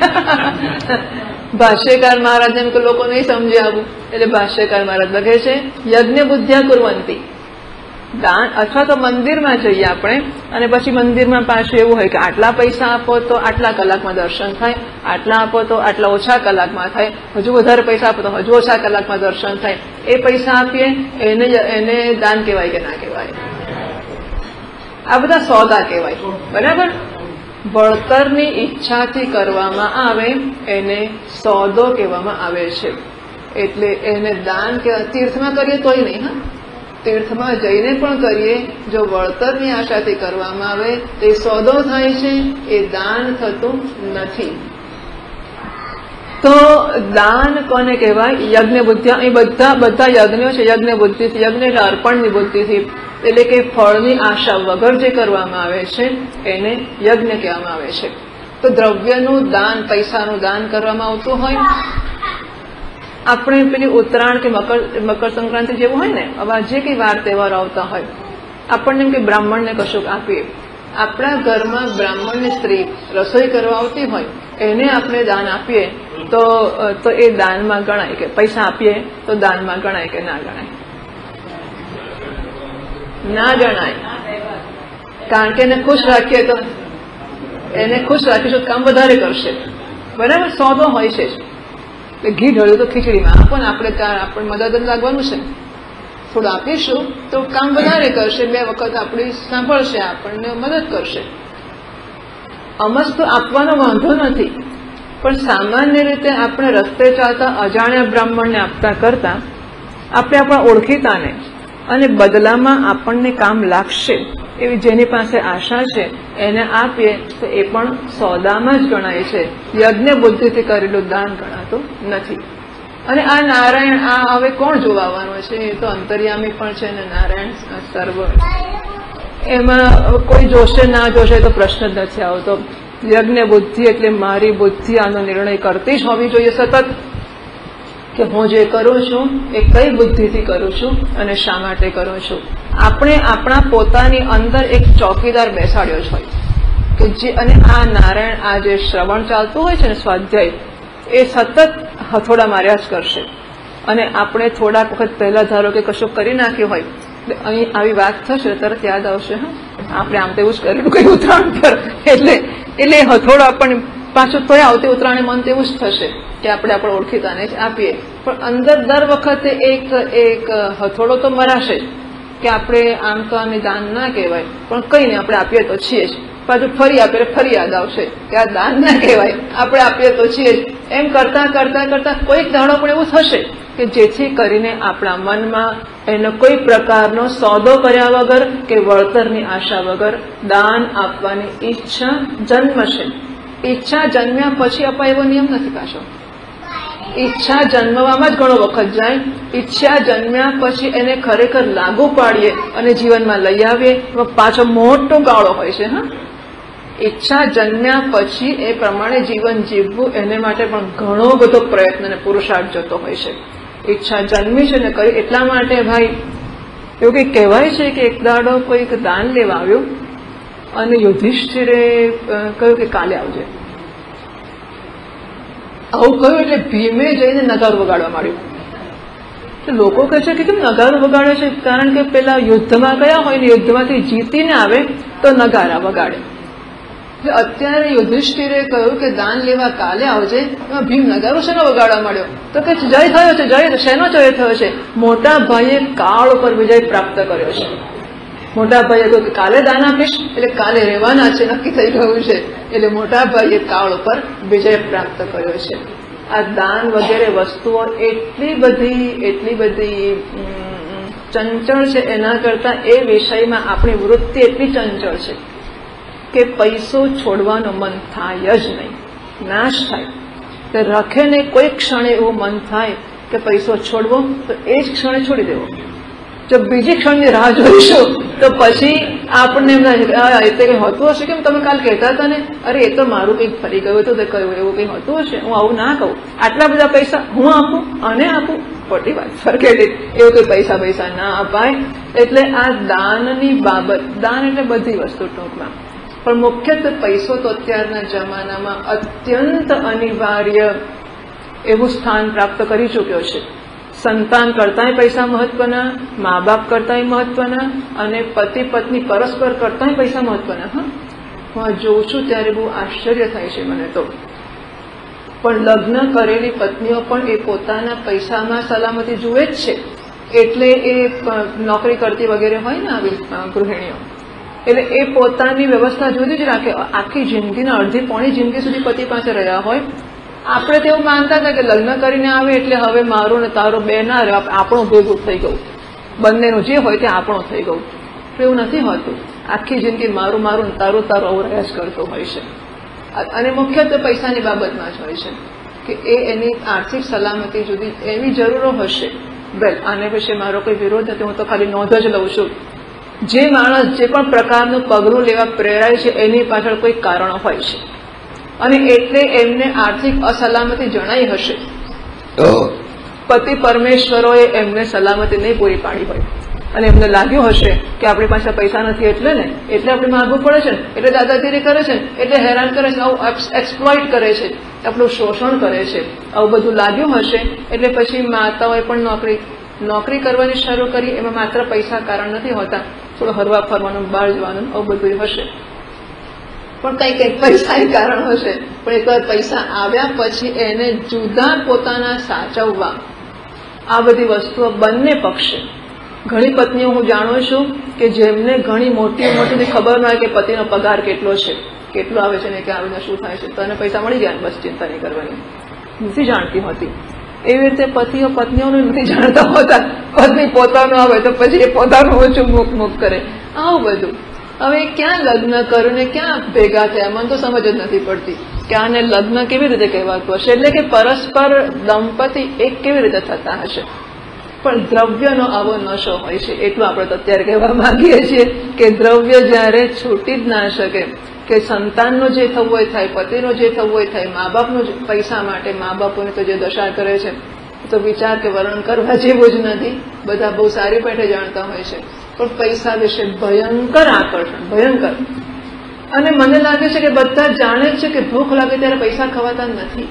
ભાષ્યકાર મહારાજ એમ કે લોકો નહીં સમજે આવું, એટલે ભાષ્યકાર મહારાજ લખે છે યજ્ઞ બુદ્ધ્યા કુર્વન્તિ. દાન અથવા તો મંદિરમાં જઈએ આપણે અને પછી મંદિરમાં પાછું એવું હોય કે આટલા પૈસા આપો તો આટલા કલાકમાં દર્શન થાય, આટલા આપો તો આટલા ઓછા કલાકમાં થાય, હજુ વધારે પૈસા આપો તો હજુ ઓછા કલાકમાં દર્શન થાય. એ પૈસા આપીએ એને દાન કહેવાય કે ના કહેવાય? આ બધા સોદા કહેવાય, બરાબર. વળતરની ઈચ્છાથી કરવામાં આવે એને સોદો કહેવામાં આવે છે. એટલે એને દાન કે તીર્થમાં કરીએ તોય નહીં. હા, તીર્થમાં જઈને પણ કરીએ જો વળતરની આશાથી કરવામાં આવે તો એ સોદો થાય છે, એ દાન થતું નથી. તો દાન કોને કહેવાય? યજ્ઞ બુદ્ધિ. એ બધા યજ્ઞો છે યજ્ઞ બુદ્ધિથી. યજ્ઞ એટલે અર્પણની બુદ્ધિથી, એટલે કે ફળની આશા વગર જે કરવામાં આવે છે એને યજ્ઞ કહેવામાં આવે છે. તો દ્રવ્યનું દાન, પૈસાનું દાન કરવામાં આવતું હોય. આપણે પેલી ઉત્તરાયણ કે મકર સંક્રાંતિ જેવું હોય ને, આવા જે કઈ વાર તહેવાર આવતા હોય આપણને એમ કે બ્રાહ્મણને કશુંક આપીએ. આપણા ઘરમાં બ્રાહ્મણની સ્ત્રી રસોઈ કરવા આવતી હોય એને આપણે દાન આપીએ તો એ દાનમાં ગણાય કે પૈસા આપીએ તો દાનમાં ગણાય કે ના ગણાય? ના ગણાય. કારણ કે એને ખુશ રાખીએ તો એને ખુશ રાખીશું કામ વધારે કરશે. બરાબર? સોદો હોય છે. ઘી ઢળ્યું તો ખીચડીમાં આપો ને, આપણે મદદ લાગવાનું છે. થોડું આપીશું તો કામ વધારે કરશે, 2 વખત આપણી સાંભળશે, આપણને મદદ કરશે. અમસ્ત આપવાનો વાંધો નથી, પણ સામાન્ય રીતે આપણે રસ્તે ચાલતા અજાણ્યા બ્રાહ્મણને આપતા કરતા આપણે આપણા ઓળખીતાને અને બદલામાં આપણને કામ લાગશે એવી જેની પાસે આશા છે એને આપીએ તો એ પણ સોદામાં જ ગણાય છે. યજ્ઞ બુદ્ધિથી કરેલું દાન ગણાતું નથી. અને આ નારાયણ હવે કોણ જોવાનું છે? એ તો અંતર્યામી પણ છે ને નારાયણ સર્વ, એમાં કોઈ જોશે ના જોશે તો પ્રશ્ન જ નથી આવતો. યજ્ઞ બુદ્ધિ એટલે મારી બુદ્ધિ આનો નિર્ણય કરતી જ હોવી જોઈએ સતત, કે હું જે કરું છું એ કઈ બુદ્ધિથી કરું છું અને શા માટે કરું છું. આપણે આપણા પોતાની અંદર એક ચોકીદાર બેસાડ્યો જ હોય કે જે, અને આ નારાયણ આ જે શ્રવણ ચાલતું હોય છે ને સ્વાધ્યાય, એ સતત હથોડા માર્યા જ કરશે. અને આપણે થોડાક વખત પહેલા ધારો કે કશું કરી નાખ્યું હોય, અહીં આવી વાત થશે તરત યાદ આવશે, આપણે આમ તેવું જ કરેલું કઈ ઉત્તરાયણ પર, એટલે હથોડો આપણને પાછું તોય આવતી ઉત્તરાયણ મન તેવું જ થશે કે આપણે આપણે ઓળખીતાને જ આપીએ. પણ અંદર દર વખતે એક હથોડો તો મરાશે કે આપણે આમ તો આને દાન ના કહેવાય, પણ કઈ નહીં આપણે આપીએ તો છીએ જ. પાછું ફરી આપીએ ફરી યાદ આવશે કે આ દાન ના કહેવાય, આપણે આપીએ તો છીએ જ. એમ કરતા કરતા કરતા કોઈક દાડો પણ એવું થશે કે જેથી કરીને આપણા મનમાં એનો કોઈ પ્રકારનો સોદો કર્યા વગર કે વળતરની આશા વગર દાન આપવાની ઈચ્છા જન્મશે. ઈચ્છા જન્મ્યા પછી અપાય એવો નિયમ નથી પાછો. ઈચ્છા જન્મવામાં જ ઘણો વખત જાય. ઈચ્છા જન્મ્યા પછી એને ખરેખર લાગુ પાડીએ અને જીવનમાં લઈ આવીએ પાછો મોટો ગાળો હોય છે. ઈચ્છા જન્મ્યા પછી એ પ્રમાણે જીવન જીવવું એને માટે પણ ઘણો બધો પ્રયત્ન અને પુરુષાર્થ જતો હોય છે. ઈચ્છા જન્મી છે ને કરી એટલા માટે ભાઈ એવું કંઈક કહેવાય છે કે એક દાડો કોઈક દાન લેવા આવ્યું અને યુધિષ્ઠિરે કહ્યું કે કાલે આવજે. આવું કહ્યું એટલે ભીમે જઈને નગારો વગાડવા માંડ્યું. લોકો કહે છે કે કેમ નગારો વગાડે છે? કારણ કે પેલા યુદ્ધમાં ગયા હોય ને યુદ્ધમાંથી જીતીને આવે તો નગારા વગાડે. અત્યારે યુધિષ્ઠિરે કહ્યું કે દાન લેવા કાલે આવજે, એમાં ભીમ નગારો શેનો વગાડવા માંડ્યો? તો કે જય થયો છે. જય શેનો જય થયો છે? મોટા ભાઈએ કાળ ઉપર વિજય પ્રાપ્ત કર્યો છે. મોટા ભાઈએ કહ્યું કે કાલે દાન આપીશ એટલે કાલે રહેવાના છે, નક્કી થઈ ગયું છે. એટલે મોટા ભાઈએ કાળ ઉપર વિજય પ્રાપ્ત કર્યો છે. આ દાન વગેરે વસ્તુઓ એટલી બધી ચંચળ છે, એના કરતા એ વિષયમાં આપણી વૃત્તિ એટલી ચંચળ છે કે પૈસો છોડવાનું મન થાય જ નહીં, નાશ થાય. તે રખે ને કોઈ ક્ષણે એવું મન થાય કે પૈસો છોડવો તો એ જ ક્ષણે છોડી દેવો. જો બીજી ક્ષણની રાહ જોઈશું તો પછી આપણને એમ થાય એ કંઈ હોતું હશે, કેમ તમે કાલ કહેતા હતા ને, અરે એ તો મારું કંઈક ફરી ગયું હતું, કહ્યું એવું કંઈ હોતું હશે, હું આવું ના કહું. આટલા બધા પૈસા હું આપું અને આપું, ખોટી વાત, ફરકેટ. એવું કંઈ પૈસા ના અપાય. એટલે આ દાનની બાબત, દાન એટલે બધી વસ્તુ ટૂંકમાં, પણ મુખ્યત્વે પૈસો તો અત્યારના જમાનામાં અત્યંત અનિવાર્ય એવું સ્થાન પ્રાપ્ત કરી ચૂક્યો છે. સંતાન કરતાંય પૈસા મહત્વના, મા બાપ કરતાંય મહત્વના, અને પતિ પત્ની પરસ્પર કરતાંય પૈસા મહત્વના. હું આ જોઉં છું ત્યારે બહુ આશ્ચર્ય થાય છે મને તો. પણ લગ્ન કરેલી પત્નીઓ પણ એ પોતાના પૈસામાં સલામતી જુએ જ છે. એટલે એ નોકરી કરતી વગેરે હોય ને આવી ગૃહિણીઓ, એટલે એ પોતાની વ્યવસ્થા જુદી જ રાખે. આખી જિંદગીના અડધી પોણી જિંદગી સુધી પતિ પાસે રહ્યા હોય. આપણે તો એવું માનતા હતા કે લગ્ન કરીને આવે એટલે હવે મારું ને તારું બે ના રહે, આપણું ભેગું થઈ ગયું, બંનેનું જે હોય તે આપણું થઈ ગયું. એવું નથી હોતું. આખી જિંદગી મારું ને તારું આવું રહ્યા જ કરતું હોય છે. અને મુખ્યત્વે પૈસાની બાબતમાં જ હોય છે કે એની આર્થિક સલામતી જુદી એવી જરૂરો હશે. વેલ, આને વિશે મારો કોઈ વિરોધ નથી, હું તો ખાલી નોંધ જ લઉં છું. જે માણસ જે પણ પ્રકારનું પગલું લેવા પ્રેરાય છે એની પાછળ કોઈ કારણો હોય છે, અને એટલે એમને આર્થિક અસલામતી જણાઈ હશે. પતિ પરમેશ્વરોએ એમને સલામતી નહીં પૂરી પાડી હોય. અને એમને લાગ્યું હશે કે આપણી પાસે પૈસા નથી એટલે આપણે માગવું પડે છે, એટલે દાદાગીરી કરે છે, એટલે હેરાન કરે છે, આવું એક્સપ્લોઇટ કરે છે, આપણું શોષણ કરે છે, આવું બધું લાગ્યું હશે એટલે પછી માતાઓએ પણ નોકરી કરવાની શરૂ કરી. એમાં માત્ર પૈસા કારણ નથી હોતા, થોડું હરવા ફરવાનું, બહાર જવાનું, આવું બધું હશે, પણ કંઈક પૈસા કારણ હશે. પણ એકવાર પૈસા આવ્યા પછી એને જુદા પોતાના સાચવવા, આ બધી વસ્તુઓ બંને પક્ષે. ઘણી પત્નીઓ હું જાણું છું કે જેમને ઘણી મોટી ખબર ન હોય કે પતિનો પગાર કેટલો છે, કેટલો આવે છે ને કે આવીને શું થાય છે, તને પૈસા મળી ગયા, બસ ચિંતા નહીં કરવાની, નથી જાણતી હોતી. એવી રીતે પતિઓ પત્નીઓને નથી જાણતા હોતા. પત્ની પોતાનું આવે તો પછી એ પોતાનું ઓછું મૂક કરે, આવું બધું. હવે ક્યાં લગ્ન કરું ને ક્યાં ભેગા થયા, મને તો સમજ જ નથી પડતી કે આને લગ્ન કેવી રીતે કહેવાતું હશે. એટલે કે પરસ્પર દંપતી એક કેવી રીતે થતા હશે. પણ દ્રવ્યનો આવો નશો હોય છે, એટલું આપણે તો અત્યારે કહેવા માંગીએ છીએ કે દ્રવ્ય જ્યારે છૂટી જ ના શકે, કે સંતાનનું જે થવું હોય થાય, પતિનું જે થવું હોય થાય, મા બાપનું પૈસા માટે મા બાપોને તો જે દશા કરે છે તો વિચાર કે વર્ણન કરવા જેવું જ નથી. બધા બહુ સારી પેઠે જાણતા હોય છે, પણ પૈસા વિશે ભયંકર આકર્ષણ, ભયંકર. અને મને લાગે છે કે બધા જાણે જ છે કે ભૂખ લાગે ત્યારે પૈસા ખવાતા નથી,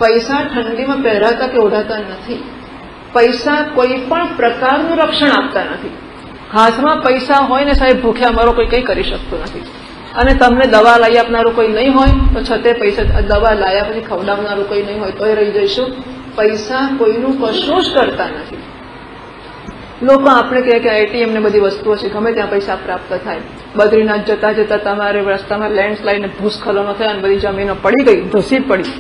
પૈસા ઠંડીમાં પહેરાતા કે ઓઢાતા નથી, પૈસા કોઈ પણ પ્રકારનું રક્ષણ આપતા નથી. હાથમાં પૈસા હોય ને સાહેબ, ભૂખ્યા મરો કોઈ કંઈ કરી શકતું નથી. અને તમને દવા લાવી આપનારું કોઈ નહીં હોય તો છતે પૈસા, દવા લાયા પછી ખવડાવનારું કોઈ નહીં હોય તોય રહી જઈશું. પૈસા કોઈનું કશું જ કરતા નથી. લોકો આપણે કહે કે એટીએમ ને બધી વસ્તુઓ છે, ગમે ત્યાં પૈસા પ્રાપ્ત થાય. બદ્રીનાથ જતા જતા તમારે રસ્તામાં લેન્ડસ્લાઇડ ને ભૂસ્ખલનો થયા અને બધી જમીનો પડી ગઈ, ધસી પડી,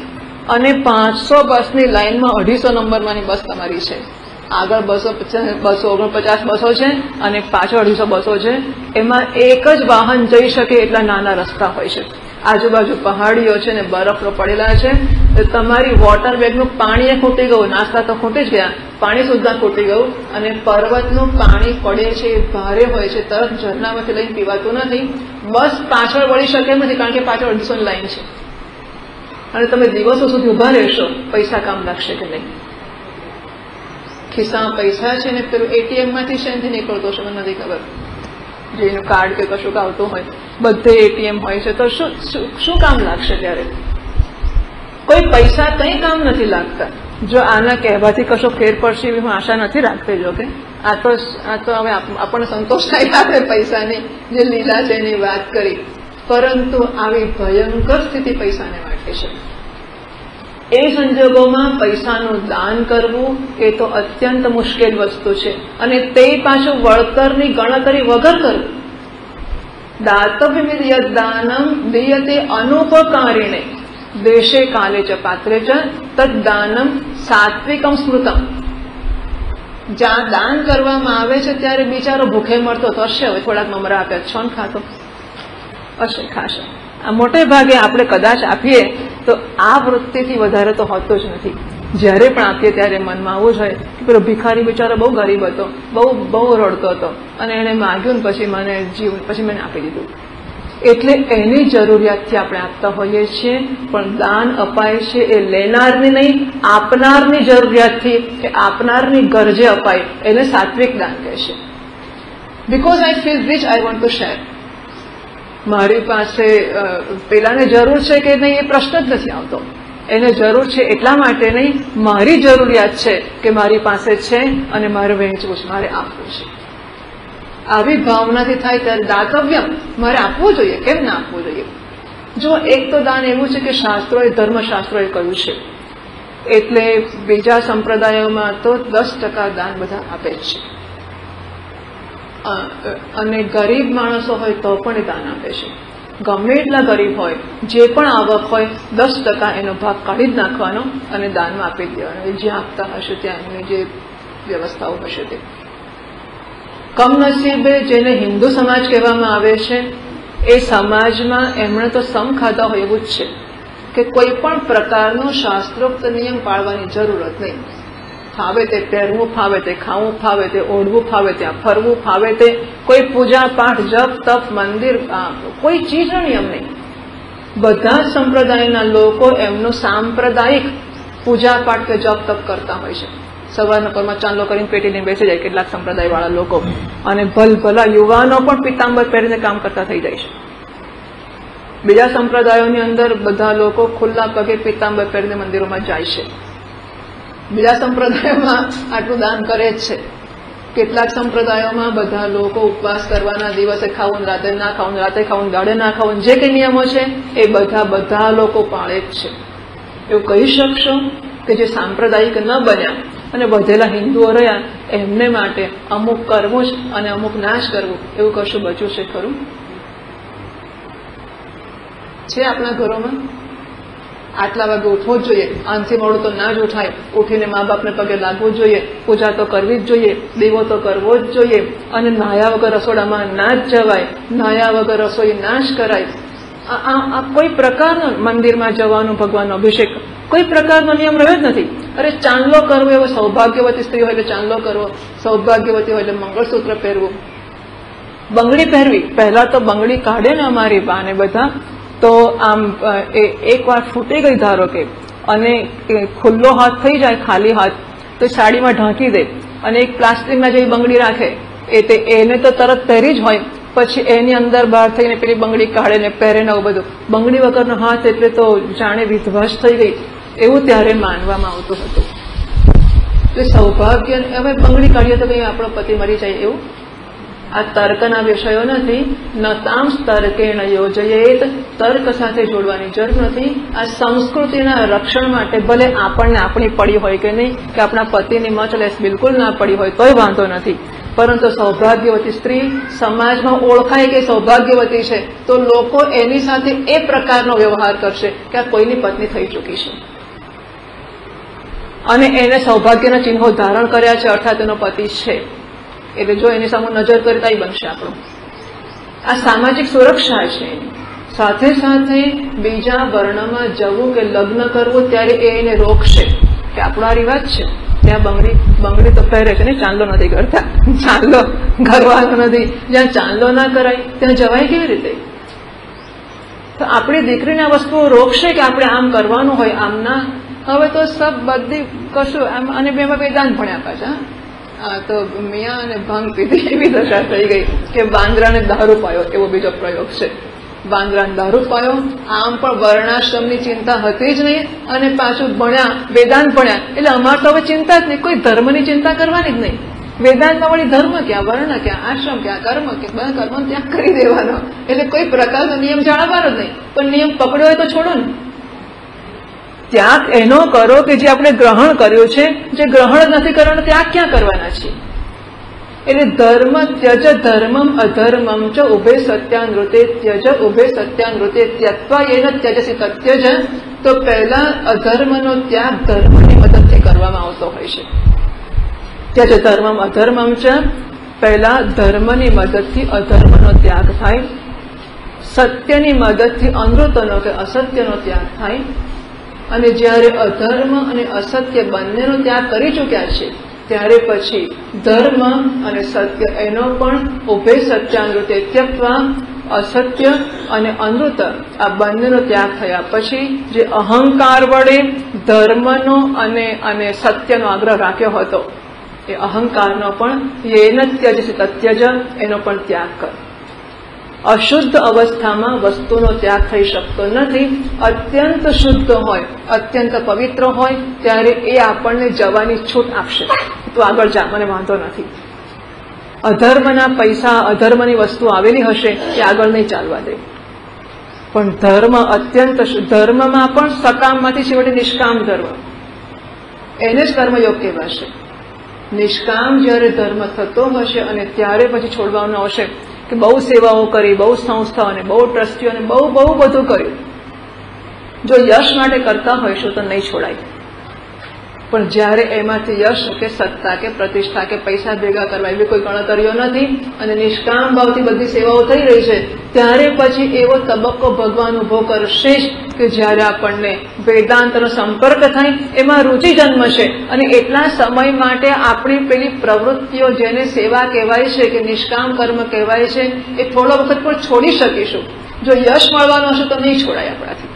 અને 500 બસની લાઇનમાં 250 નંબરની બસ તમારી છે, આગળ 249 બસો છે અને પાછળ 250 બસો છે. એમાં એક જ વાહન જઈ શકે એટલા નાના રસ્તા હોય છે, આજુબાજુ પહાડીઓ છે ને બરફનો પડેલા છે. તમારી વોટર બેગનું પાણી ખૂટી ગયું, નાસ્તા તો ખૂટી જ ગયા, પાણી સુદ્ધા ખૂટી ગયું. અને પર્વતનું પાણી પડે છે, ભારે હોય છે, તરત ઝરણામાંથી લઈને પીવાતું નથી. બસ પાછળ વળી શકે એમ નથી, કારણ કે પાછળ 250 લાઈન છે. અને તમે દિવસો સુધી ઉભા રહેશો, પૈસા કામ લાગશે કે નહીં? ખિસ્સામાં પૈસા છે ને પેલું એટીએમ માંથી શેનથી નીકળતો છે મને નથી ખબર, જેનું કાર્ડ કે કશું આવતું હોય, બધે એટીએમ હોય છે, તો શું કામ લાગશે ત્યારે? કોઈ પૈસા કંઈ કામ નથી લાગતા. જો આના કહેવાથી કશો ફેર પડશે એવી હું આશા નથી રાખતી. જો કે આ તો હવે આપણને સંતોષ થાય આપણે પૈસાની જે લીલા છે એની વાત કરી, પરંતુ આવી ભયંકર સ્થિતિ પૈસાને માટે છે. એ સંજોગોમાં પૈસાનું દાન કરવું એ તો અત્યંત મુશ્કેલ વસ્તુ છે, અને તે પાછું વળતરની ગણતરી વગર કરવું. દાતવ્યમિદ યદ્દાનમ દીયતે અનુપકારિણે દેશે કાલે ચ પાત્રે ચ તદ્દાનમ સાત્વિકમ સ્મૃતમ. જ્યાં દાન કરવામાં આવે છે ત્યારે બિચારો ભૂખે મળતો તો હશે, હવે થોડાક મમરા આપ્યા છોન ખાતો હશે, ખાશે. આ મોટે ભાગે આપણે કદાચ આપીએ તો આ વૃત્તિથી વધારે તો હોતો જ નથી. જ્યારે પણ આપીએ ત્યારે મનમાં આવું જ હોય કે પેલો ભિખારી બિચારો બહુ ગરીબ હતો, બહુ રડતો હતો, અને એને માગ્યું ને પછી મને આપી દીધું. એટલે એની જરૂરિયાતથી આપણે આપતા હોઈએ છીએ, પણ દાન અપાય છે એ લેનારની નહીં, આપનારની જરૂરિયાતથી કે આપનારની ગરજે અપાય, એને સાત્વિક દાન કહેશે. Because I feel rich, I want to share. મારી પાસે પેલાને જરૂર છે કે નહીં એ પ્રશ્ન જ નથી આવતો. એને જરૂર છે એટલા માટે નહીં, મારી જરૂરિયાત છે કે મારી પાસે છે અને મારે વહેંચવું છે, મારે આપવું છે. આવી ભાવનાથી થાય ત્યારે દાતવ્ય મારે આપવું જોઈએ, કેમ ના આપવું જોઈએ? જો એક તો દાન એવું છે કે શાસ્ત્રોએ, ધર્મશાસ્ત્રોએ કહ્યું છે, એટલે બીજા સંપ્રદાયોમાં તો 10% દાન બધા આપે જ છે. અને ગરીબ માણસો હોય તો પણ દાન આપે છે. ગમે એટલા ગરીબ હોય, જે પણ આવક હોય, 10% એનો ભાગ કાઢી જ નાખવાનો અને દાનમાં આપી દેવાનો. જ્યાં આપતા હશે ત્યાં એમની જે વ્યવસ્થાઓ હશે તે. કમનસીબે જેને હિન્દુ સમાજ કહેવામાં આવે છે, એ સમાજમાં એમણે તો સમ ખાધા હોય એવું જ છે કે કોઈ પણ પ્રકારનો શાસ્ત્રોક્ત નિયમ પાળવાની જરૂરત નહીં. ફાવે તે પહેરવું, ફાવે તે ખાવું, ફાવે તે ઓઢવું, ફાવે ત્યાં ફરવું, ફાવે તે કોઈ પૂજા પાઠ, જપ તપ, મંદિર, કોઈ ચીજનો નિયમ નહીં. બધા જ સંપ્રદાયના લોકો એમનું સાંપ્રદાયિક પૂજા પાઠ કે જપ તપ કરતા હોય છે. સવારના પરમાં ચાંદલો કરીને પેટી લઈને બેસી જાય કેટલાક સંપ્રદાય વાળા લોકો, અને ભલા યુવાનો પણ પીતાંબર પહેરીને કામ કરતા થઈ જાય છે. બીજા સંપ્રદાયોની અંદર બધા લોકો ખુલ્લા પગે પીતાંબર પહેરીને મંદિરોમાં જાય છે. બીજા સંપ્રદાયોમાં આટલું દાન કરે જ છે. કેટલાક સંપ્રદાયોમાં બધા લોકો ઉપવાસ કરવાના, દિવસે ખાવું, રાતે ના ખાવું, રાતે ખાવું, દાડે ના ખાવું, જે કઈ નિયમો છે એ બધા લોકો પાળે જ છે. એવું કહી શકશો કે જે સાંપ્રદાયિક ન બન્યા અને વધેલા હિન્દુઓ રહ્યા એમને માટે અમુક કરવું જ અને અમુક નાશ કરવું એવું કશું બચ્યું છે ખરું? છે આપણા ઘરોમાં? આટલા વાગે ઉઠવું જ જોઈએ, આનથી મોડું તો ના જ ઉઠાય, ઉઠીને મા બાપને પગે લાગવું જ જોઈએ, પૂજા તો કરવી જ જોઈએ, દીવો તો કરવો જ જોઈએ, અને નાહ્યા વગર રસોડામાં ના જ જવાય, નાહ્યા વગર રસોઈ ના જ કરાય. આ કોઈ પ્રકારનો મંદિરમાં જવાનું, ભગવાનનો અભિષેક, કોઈ પ્રકારનો નિયમ રહ્યો જ નથી. અરે ચાંદલો કરવો એવો સૌભાગ્યવતી સ્ત્રી હોય એટલે ચાંદલો કરવો, સૌભાગ્યવતી હોય એટલે મંગળસૂત્ર પહેરવું, બંગડી પહેરવી. પહેલા તો બંગડી કાઢે ને અમારી બાને બધા, તો આમ એક વાર ફૂટી ગઈ ધારો કે, અને ખુલ્લો હાથ થઈ જાય, ખાલી હાથ, તો સાડીમાં ઢાંકી દે અને એક પ્લાસ્ટિકના જેવી બંગડી રાખે, એને તો તરત પહેરી જ હોય, પછી એની અંદર બહાર થઈને પેલી બંગડી કાઢે ને પહેરે ને બધું. બંગડી વગરનો હાથ એટલે તો જાણે વિધવાસ થઈ ગઈ એવું ત્યારે માનવામાં આવતું હતું. તો સૌભાગ્ય, હવે બંગડી કાઢીએ તો કઈ આપણો પતિ મરી જાય એવું? આ તર્કના વિષયો નથી. નતામ તર્કેણ યોજયેત, તર્ક સાથે જોડવાની જરૂર નથી. આ સંસ્કૃતિના રક્ષણ માટે ભલે આપણને આપણી પડી હોય કે નહીં, કે આપણા પતિની મચલેસ બિલકુલ ના પડી હોય તોય વાંધો નથી, પરંતુ સૌભાગ્યવતી સ્ત્રી સમાજમાં ઓળખાય કે સૌભાગ્યવતી છે તો લોકો એની સાથે એ પ્રકારનો વ્યવહાર કરશે કે આ કોઈની પત્ની થઈ ચૂકી છે અને એને સૌભાગ્યના ચિહ્નો ધારણ કર્યા છે, અર્થાત એનો પતિ છે. એટલે જો એની સામે નજર કરતા બનશે આપણું. આ સામાજિક સુરક્ષા છે. સાથે સાથે બીજા વર્ણમાં જવું કે લગ્ન કરવું ત્યારે એને રોકશે કે આપણો આ રિવાજ છે, ત્યાં બંગડી તો પહેરે છે ને, ચાંદલો નથી કરતા, ચાંદલો કરવાનો નથી. જ્યાં ચાંદલો ના કરાય ત્યાં જવાય કેવી રીતે? તો આપણી દીકરીને આ વસ્તુઓ રોકશે કે આપણે આમ કરવાનું હોય, આમ ના. હવે તો સબ બધી કશું આમ, અને બેમાં વેદાંત ભણ્યા પાછા. તો મિયા અને ભાંગ પીધી એવી દશા થઈ ગઈ કે બાંદ્રાને દારૂ પાયો એવો બીજો પ્રયોગ છે. બાંદ્રાને દારૂ પાયો, આમ પણ વર્ણાશ્રમની ચિંતા હતી જ નહીં, અને પાછું ભણ્યા, વેદાંત ભણ્યા, એટલે અમારે તો હવે ચિંતા જ નહીં, કોઈ ધર્મની ચિંતા કરવાની જ નહીં. વેદાંતમાં વળી ધર્મ ક્યાં, વર્ણ ક્યાં, આશ્રમ ક્યાં, કર્મ ક્યાં, બધા કર્મ ત્યાં કરી દેવાનો, એટલે કોઈ પ્રકારનો નિયમ જાળવવાનો જ નહીં. પણ નિયમ પકડ્યો હોય તો છોડો ને, ત્યાગ એનો કરો કે જે આપણે ગ્રહણ કર્યું છે. જે ગ્રહણ નથી કરવાનું ત્યાગ ક્યાં કરવાના છે? એટલે ધર્મ ત્યજ ધર્મમ અધર્મમ ચ ઉભે સત્યાનૃતે ત્યજ ઉભે સત્યાનૃતે ત્યક્ત્વા એન ત્યજસી તત્યજ. તો પહેલા અધર્મનો ત્યાગ ધર્મની મદદથી કરવામાં આવતો હોય છે. ત્યજ ધર્મમ અધર્મમ ચ, પહેલા ધર્મની મદદથી અધર્મનો ત્યાગ થાય, સત્યની મદદથી અનૃતનો કે અસત્યનો ત્યાગ થાય. અને જ્યારે અધર્મ અને અસત્ય બંનેનો ત્યાગ કરી ચૂક્યા છે ત્યારે પછી ધર્મ અને સત્ય એનો પણ ઉભે સત્યાનૃતે ત્યક્ત્વા, અસત્ય અને અનૃત આ બંનેનો ત્યાગ થયા પછી જે અહંકાર વડે ધર્મનો અને સત્યનો આગ્રહ રાખ્યો હતો એ અહંકારનો પણ યેન ત્યજસી તત્યજ, એનો પણ ત્યાગ કર. અશુદ્ધ અવસ્થામાં વસ્તુનો ત્યાગ થઈ શકતો નથી. અત્યંત શુદ્ધ હોય, અત્યંત પવિત્ર હોય ત્યારે એ આપણને જવાની છૂટ આપશે, તો આગળ જા, મને વાંધો નથી. અધર્મના પૈસા, અધર્મની વસ્તુ આવેલી હશે એ આગળ નહીં ચાલવા દે. પણ ધર્મ અત્યંત, ધર્મમાં પણ સકામમાંથી છેવટે નિષ્કામ ધર્મ, એને જ કર્મયોગ કહેવાશે. નિષ્કામ જ્યારે ધર્મ થતો હશે અને ત્યારે પછી છોડવાનું આવશે કે બહુ સેવાઓ કરી, બહુ સંસ્થાઓને, બહુ ટ્રસ્ટીઓને, બહુ બધું કર્યું. જો યશ માટે કરતા હોઈશું તો નહીં છોડાય. પણ જ્યારે એમાંથી યશ કે સત્તા કે પ્રતિષ્ઠા કે પૈસા ભેગા કરવા એવી કોઈ ગણતરીઓ નથી અને નિષ્કામ ભાવથી બધી સેવાઓ થઈ રહી છે, ત્યારે પછી એવો તબક્કો ભગવાન ઉભો કરશે જ કે જ્યારે આપણને વેદાંતનો સંપર્ક થાય, એમાં રુચિ જન્મશે અને એટલા સમય માટે આપણી પેલી પ્રવૃત્તિઓ જેને સેવા કહેવાય છે કે નિષ્કામ કર્મ કહેવાય છે એ થોડો વખત પણ છોડી શકીશું. જો યશ મળવાનું હશે તો નહીં છોડાય આપણાથી.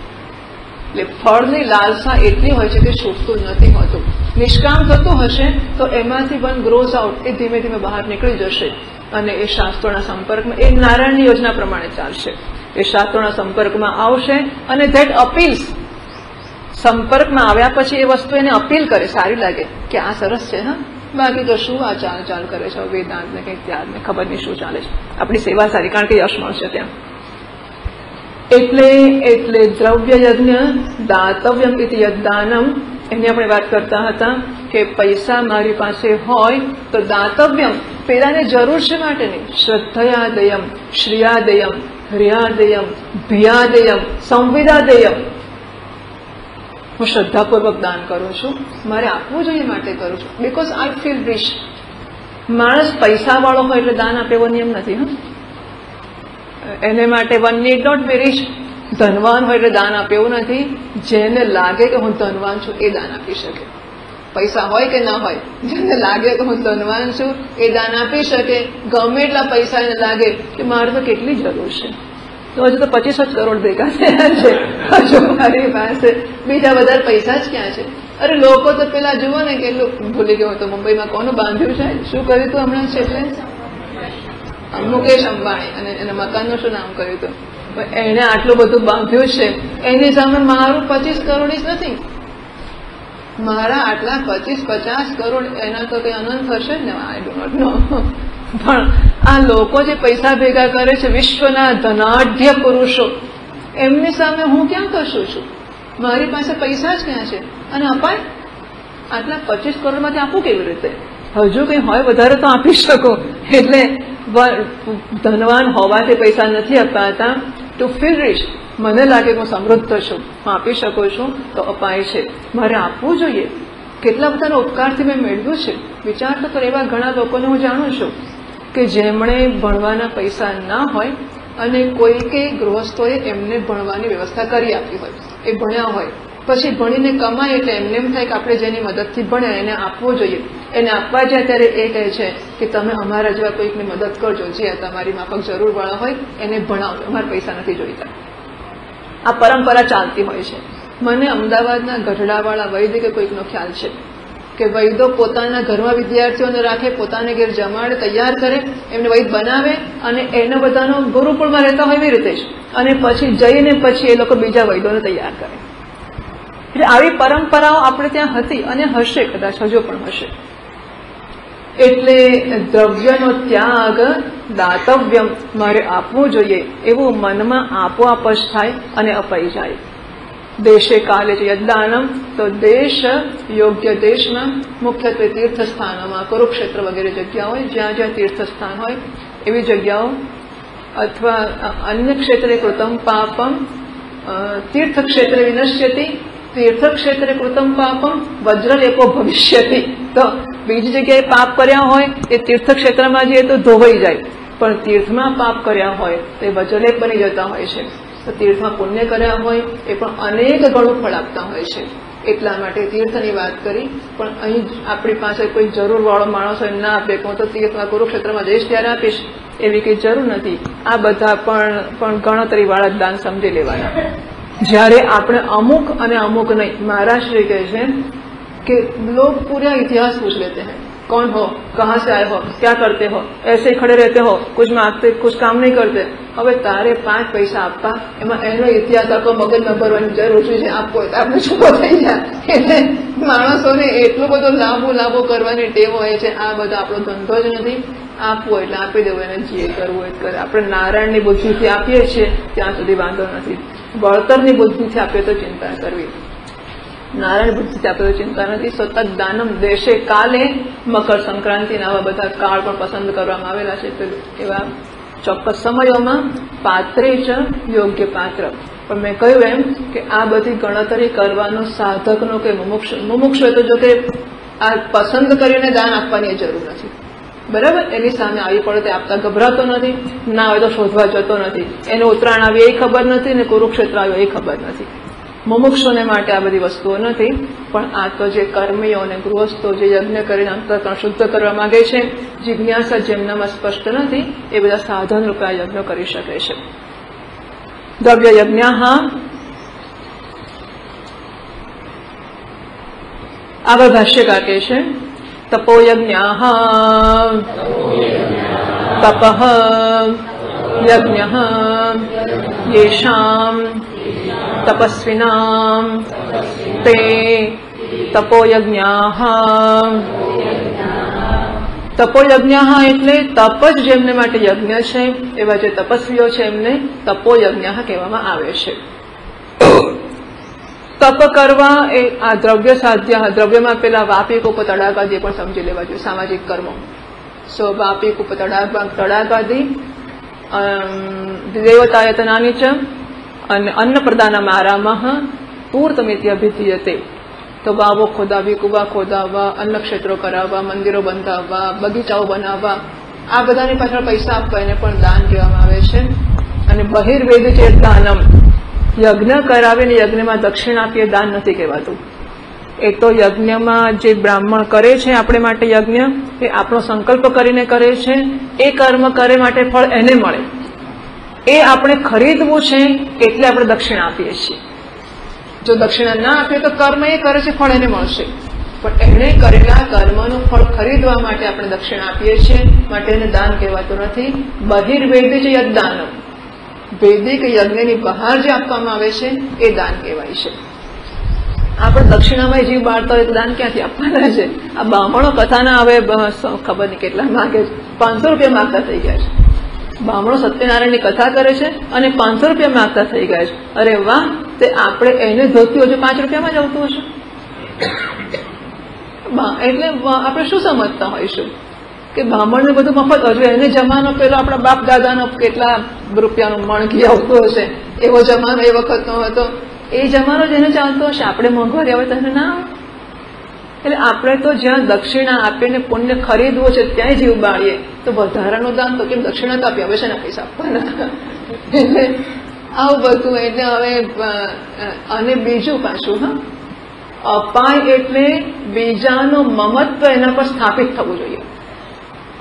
એટલે ફળની લાલસા એટલી હોય છે કે છૂટતું નથી હોતું. નિષ્કામ થતું હશે તો એમાંથી વન ગ્રોઝ આઉટ, એ ધીમે ધીમે બહાર નીકળી જશે અને એ શાસ્ત્રોના સંપર્કમાં, એ નારાયણની યોજના પ્રમાણે ચાલશે. એ શાસ્ત્રોના સંપર્કમાં આવશે અને ધેટ અપીલ્સ, સંપર્કમાં આવ્યા પછી એ વસ્તુ એને અપીલ કરે, સારી લાગે કે આ સરસ છે. હા, બાકી તો શું આ ચાલ કરે છે વેદાંત ને કંઈક ત્યાર ને ખબર નહીં શું ચાલે છે. આપણી સેવા સારી, કારણ કે યશ મળશે ત્યાં. એટલે દ્રવ્ય યજ્ઞ દાતવ્યમ ઇતિ યદ્દાનમ, એની આપણે વાત કરતા હતા કે પૈસા મારી પાસે હોય તો દાતવ્યમ, પેલાને જરૂર છે માટેની, શ્રદ્ધયાદયમ, શ્રિયાદયમ, હ્રિયાદયમ, ભિયાદયમ, સંવિદાદયમ. હું શ્રદ્ધાપૂર્વક દાન કરું છું, મારે આપવું જોઈએ માટે કરું છું, બીકોઝ આઈ ફીલ રિચ. માણસ પૈસા વાળો હોય એટલે દાન આપે એવો નિયમ નથી. એને માટે one need not be rich. ધનવાન હોય એટલે દાન આપે એવું નથી. જેને લાગે કે હું ધનવાન છું એ દાન આપી શકે. પૈસા હોય કે ના હોય, જેને લાગે કે હું ધનવાન છું એ દાન આપી શકે. ગમે એટલા પૈસા એને લાગે કે મારે તો કેટલી જરૂર છે, તો હજુ તો 25 કરોડ ભેગા થયા છે, હજુ મારી પાસે બીજા વધારે પૈસા જ ક્યાં છે. અરે લોકો તો પેલા જુઓ ને કેટલું ભૂલી ગયો હતો, મુંબઈમાં કોનું બાંધ્યું છે, શું કર્યું હતું હમણાં છે, એટલે મુકેશ અંબાણી, અને એના મકાનનું શું નામ કર્યું હતું, એને આટલું બધું બાંધ્યું છે, એની સામે મારું 25 કરોડ જ નથી. મારા આટલા 25-50 કરોડ, એના તો કઈ અનંત હશે ને, આઈ ડો નોટ નો. પણ આ લોકો જે પૈસા ભેગા કરે છે, વિશ્વના ધનાઢ્ય પુરુષો, એમની સામે હું ક્યાં કશું છું? મારી પાસે પૈસા જ ક્યાં છે? અને અપાય આટલા 25 કરોડમાંથી આપું કેવી રીતે? હજુ કઈ હોય વધારે તો આપી શકો. એટલે ધનવાન હોવાથી પૈસા નથી અપાતા. ટુ ફીલ રીચ, મને લાગે હું સમૃદ્ધ છું, હું આપી શકું છું, તો અપાય છે. મારે આપવું જોઈએ. કેટલા બધાના ઉપકારથી મેં મેળવ્યું છે. વિચાર તો કરો, એવા ઘણા લોકોને હું જાણું છું કે જેમણે ભણવાના પૈસા ના હોય અને કોઈ કે ગૃહસ્થોએ એમને ભણવાની વ્યવસ્થા કરી આપી હોય, એ ભણ્યા હોય, પછી ભણીને કમાય એટલે એમને એમ થાય કે આપણે જેની મદદથી ભણ્યા એને આપવું જોઈએ. એને આપવા જાય ત્યારે એ કહે છે કે તમે અમારા જેવા કોઈકની મદદ કરજો, જે તમારી માફક જરૂરવાળા હોય એને ભણાવજો, અમારે પૈસા નથી જોઈતા. આ પરંપરા ચાલતી હોય છે. મને અમદાવાદના ગઢડાવાળા વૈદ કે કોઈકનો ખ્યાલ છે કે વૈદો પોતાના ઘરમાં વિદ્યાર્થીઓને રાખે, પોતાને ઘેર જમાડે, તૈયાર કરે, એમને વૈદ બનાવે અને એને બધાનો ગુરુકુળમાં રહેતા હોય એવી રીતે જ, અને પછી જઈને પછી એ લોકો બીજા વૈદોને તૈયાર કરે. એટલે આવી પરંપરાઓ આપણે ત્યાં હતી અને હશે, કદાચ હજુ પણ હશે. એટલે દ્રવ્યનો ત્યાગ, દાતવ્યમ, મારે આપવું જોઈએ એવું મનમાં આપોઆપ જ થાય અને અપાઈ જાય. દેશે કાલે છે યદ્દાનમ, તો દેશ, યોગ્ય દેશમાં, મુખ્યત્વે તીર્થસ્થાનોમાં, કુરુક્ષેત્ર વગેરે જગ્યાઓ હોય, જ્યાં જ્યાં તીર્થસ્થાન હોય એવી જગ્યાઓ, અથવા અન્ય ક્ષેત્રે કૃતમ પાપમ, તીર્થક્ષેત્રે વિનશ્યતિ, તીર્થક્ષેત્રે કૃતમ પાપમ વજ્રલેપો ભવિષ્યતિ. તો બીજી જગ્યાએ પાપ કર્યા હોય એ તીર્થક્ષેત્રમાં જઈએ તો ધોવાઈ જાય, પણ તીર્થમાં પાપ કર્યા હોય તો એ વજ્રલેપ બની જતા હોય છે. તો તીર્થમાં પુણ્ય કર્યા હોય એ પણ અનેક ગણું ફળ આપતા હોય છે. એટલા માટે તીર્થની વાત કરી. પણ અહીં આપણી પાસે કોઈ જરૂરવાળો માણસ હોય ના આપે, હું તો તીર્થમાં કુરુક્ષેત્રમાં જઈશ ત્યારે આપીશ, એવી કઈ જરૂર નથી. આ બધા પણ ગણતરીવાળા દાન સમજી લેવાના. જ્યારે આપણે અમુક અને અમુક નહીં, મહારાજશ્રી કહે છે कि लोग पूरा इतिहास पूछ लेते हैं, कौन हो, कहाँ से आए हो, क्या करते हो, ऐसे ही खड़े रहते हो, कुछ मांगते कुछ काम नहीं करते. હવે તારે 5 પૈસા આપવા, એમાં એનો ઇતિહાસ આખો મગજમાં ભરવાની જરૂર છે. આપવો આપણે છૂટો થઈ જાય. એટલે માણસોને એટલું બધું લાંબુ કરવાની ટેવ હોય છે. આ બધો આપણો ધંધો જ નથી. આપવું એટલે આપી દેવું, એને જે કરવું એ કરે. આપણે નારાયણની બુદ્ધિથી આપીએ છીએ ત્યાં સુધી વાંધો નથી. વળતરની બુદ્ધિથી આપીએ તો ચિંતા કરવી. નારાયણ બુદ્ધિથી આપણે ચિંતા નથી. સતત દાનમ દેશે કાલે, મકર સંક્રાંતિના આવા બધા કાળ પણ પસંદ કરવામાં આવેલા છે. એવા ચોક્કસ સમયોમાં પાત્રે જ યોગ્ય પાત્ર. પણ મેં કહ્યું એમ કે આ બધી ગણતરી કરવાનો સાધકનો કે મુમુક્ષુ તો જો કે આ પસંદ કરીને દાન આપવાની જરૂર નથી. બરાબર, એની સામે આવી પડે તે આપતા ગભરાતો નથી, ના હોય તો શોધવા જતો નથી. એને ઉત્તરાયણ આવી એ ખબર નથી ને કુરુક્ષેત્ર આવ્યો એ ખબર નથી. મુમુક્ષુને માટે આ બધી વસ્તુઓ નથી. પણ આ તો જે કર્મીઓ અને ગૃહસ્થો જે યજ્ઞ કરીને અંતઃકરણ શુદ્ધ કરવા માંગે છે, જિજ્ઞાસા જેમનામાં સ્પષ્ટ નથી, એ બધા સાધન રૂપે આ યજ્ઞ કરી શકે છે. દ્રવ્ય યજ્ઞ આગળ ભાષ્યકાર કહે છે તપોયજ્ઞાઃ તપઃ યજ્ઞઃ યેષામ તપસ્વિનામ તે તપોયજ્ઞાઃ. તપોયજ્ઞ એટલે તપ જ જેમને માટે યજ્ઞ છે એવા જે તપસ્વીઓ છે એમને તપોયજ્ઞ કહેવામાં આવે છે. તપ કરવા એ આ દ્રવ્ય સાધ્ય, દ્રવ્યમાં પેલા વાપિક ઉપતડાગાદી પણ સમજી લેવા જોઈએ, સામાજિક કર્મો. સો વાપિક ઉપતડાગાદી દેવતાયતનાની ચ અને અન્ન પ્રદાનમ આરામઃ પૂર્તમિતિ અભિધીયતે. તો વાવો ખોદાવી, કુવા ખોદાવવા, અન્ન ક્ષેત્રો કરાવવા, મંદિરો બંધાવવા, બગીચાઓ બનાવવા, આ બધાની પાછળ પૈસા આપવા એને પણ દાન કહેવામાં આવે છે. અને બહિર્વેદ છે દાનમ, યજ્ઞ કરાવીને યજ્ઞમાં દક્ષિણ આપીએ દાન નથી કહેવાતું. એ તો યજ્ઞમાં જે બ્રાહ્મણ કરે છે આપણે માટે યજ્ઞ, એ આપણો સંકલ્પ કરીને કરે છે, એ કર્મ કરે માટે ફળ એને મળે. એ આપણે ખરીદવું છે એટલે આપણે દક્ષિણ આપીએ છીએ. જો દક્ષિણા ના આપીએ તો કર્મ એ કરે છે, ફળ એને મળશે. પણ એણે કરેલા કર્મનું ફળ ખરીદવા માટે આપણે દક્ષિણા આપીએ છીએ, માટે એને દાન કહેવાતું નથી. બહિર્વેદ છે યજ્ઞદાનમ, વૈદિક યજ્ઞની બહાર જે આપવામાં આવે છે એ દાન કહેવાય છે. આપણે દક્ષિણામાં જીવ બાળતા હોય તો દાન ક્યાંથી આપવાના છે? આ બ્રાહ્મણો કથાના હવે ખબર નહીં કેટલા માગે છે, 500 રૂપિયા માગતા થઈ ગયા છે. બ્રાહ્મણો સત્યનારાયણની કથા કરે છે અને 500 રૂપિયા માગતા થઈ ગયા છે. અરે વાહ, તે આપણે એને ધોતી હજુ 5 રૂપિયામાં જ આવતું હશે. એટલે આપણે શું સમજતા હોઈશું કે બ્રાહ્મણને બધું મફત, હજુ એને જમાનો પેલો આપણા બાપ દાદાનો કેટલા રૂપિયાનું મણ ઘી આવતું હશે, એવો જમાનો એ વખતનો હતો. એ જમાનો જેને ચાલતો હશે, આપણે મોંઘવારી આવે તો એને ના આવે. એટલે આપણે તો જ્યાં દક્ષિણા આપીને પુણ્ય ખરીદવું છે ત્યાં જીવ બાળીએ, તો વધારાનું દાન તો કેમ દક્ષિણા તો આપી, હવે છે ને પૈસા આપવાના. એટલે આવું બધું. એટલે હવે અને બીજું પાછું, અપાય એટલે બીજાનું મમત્વ એના પર સ્થાપિત થવું જોઈએ,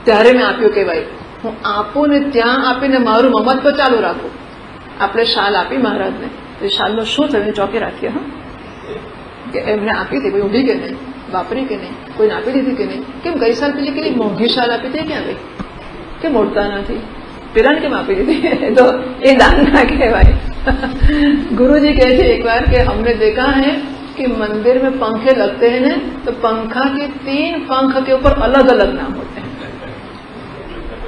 ત્યારે મેં આપ્યું કહેવાય. હું આપું ને ત્યાં આપીને મારું મમત્વ ચાલુ રાખું. આપણે શાલ આપી મહારાજને, એ શાલનું શું થયું ચોકી રાખીએ, કે એમને આપી હતી, કોઈ ઊંધી કે નહીં, વાપરી કે નહીં, કોઈને આપી દીધી કે નહીં, કેમ ગઈ સાલ પેલી કેટલી મોંઘી શાલ આપી હતી ક્યાં ગઈ, કેમ ઓળતા નથી, પેલાને કેમ આપી દીધી? તો એ દાન ના કહેવાય. गुरुजी कहते हैं एक बार कि हमने देखा है कि मंदिर में पंखे लगते हैं ना, तो पंखा के 3 पंख के ऊपर अलग अलग नाम होते हैं.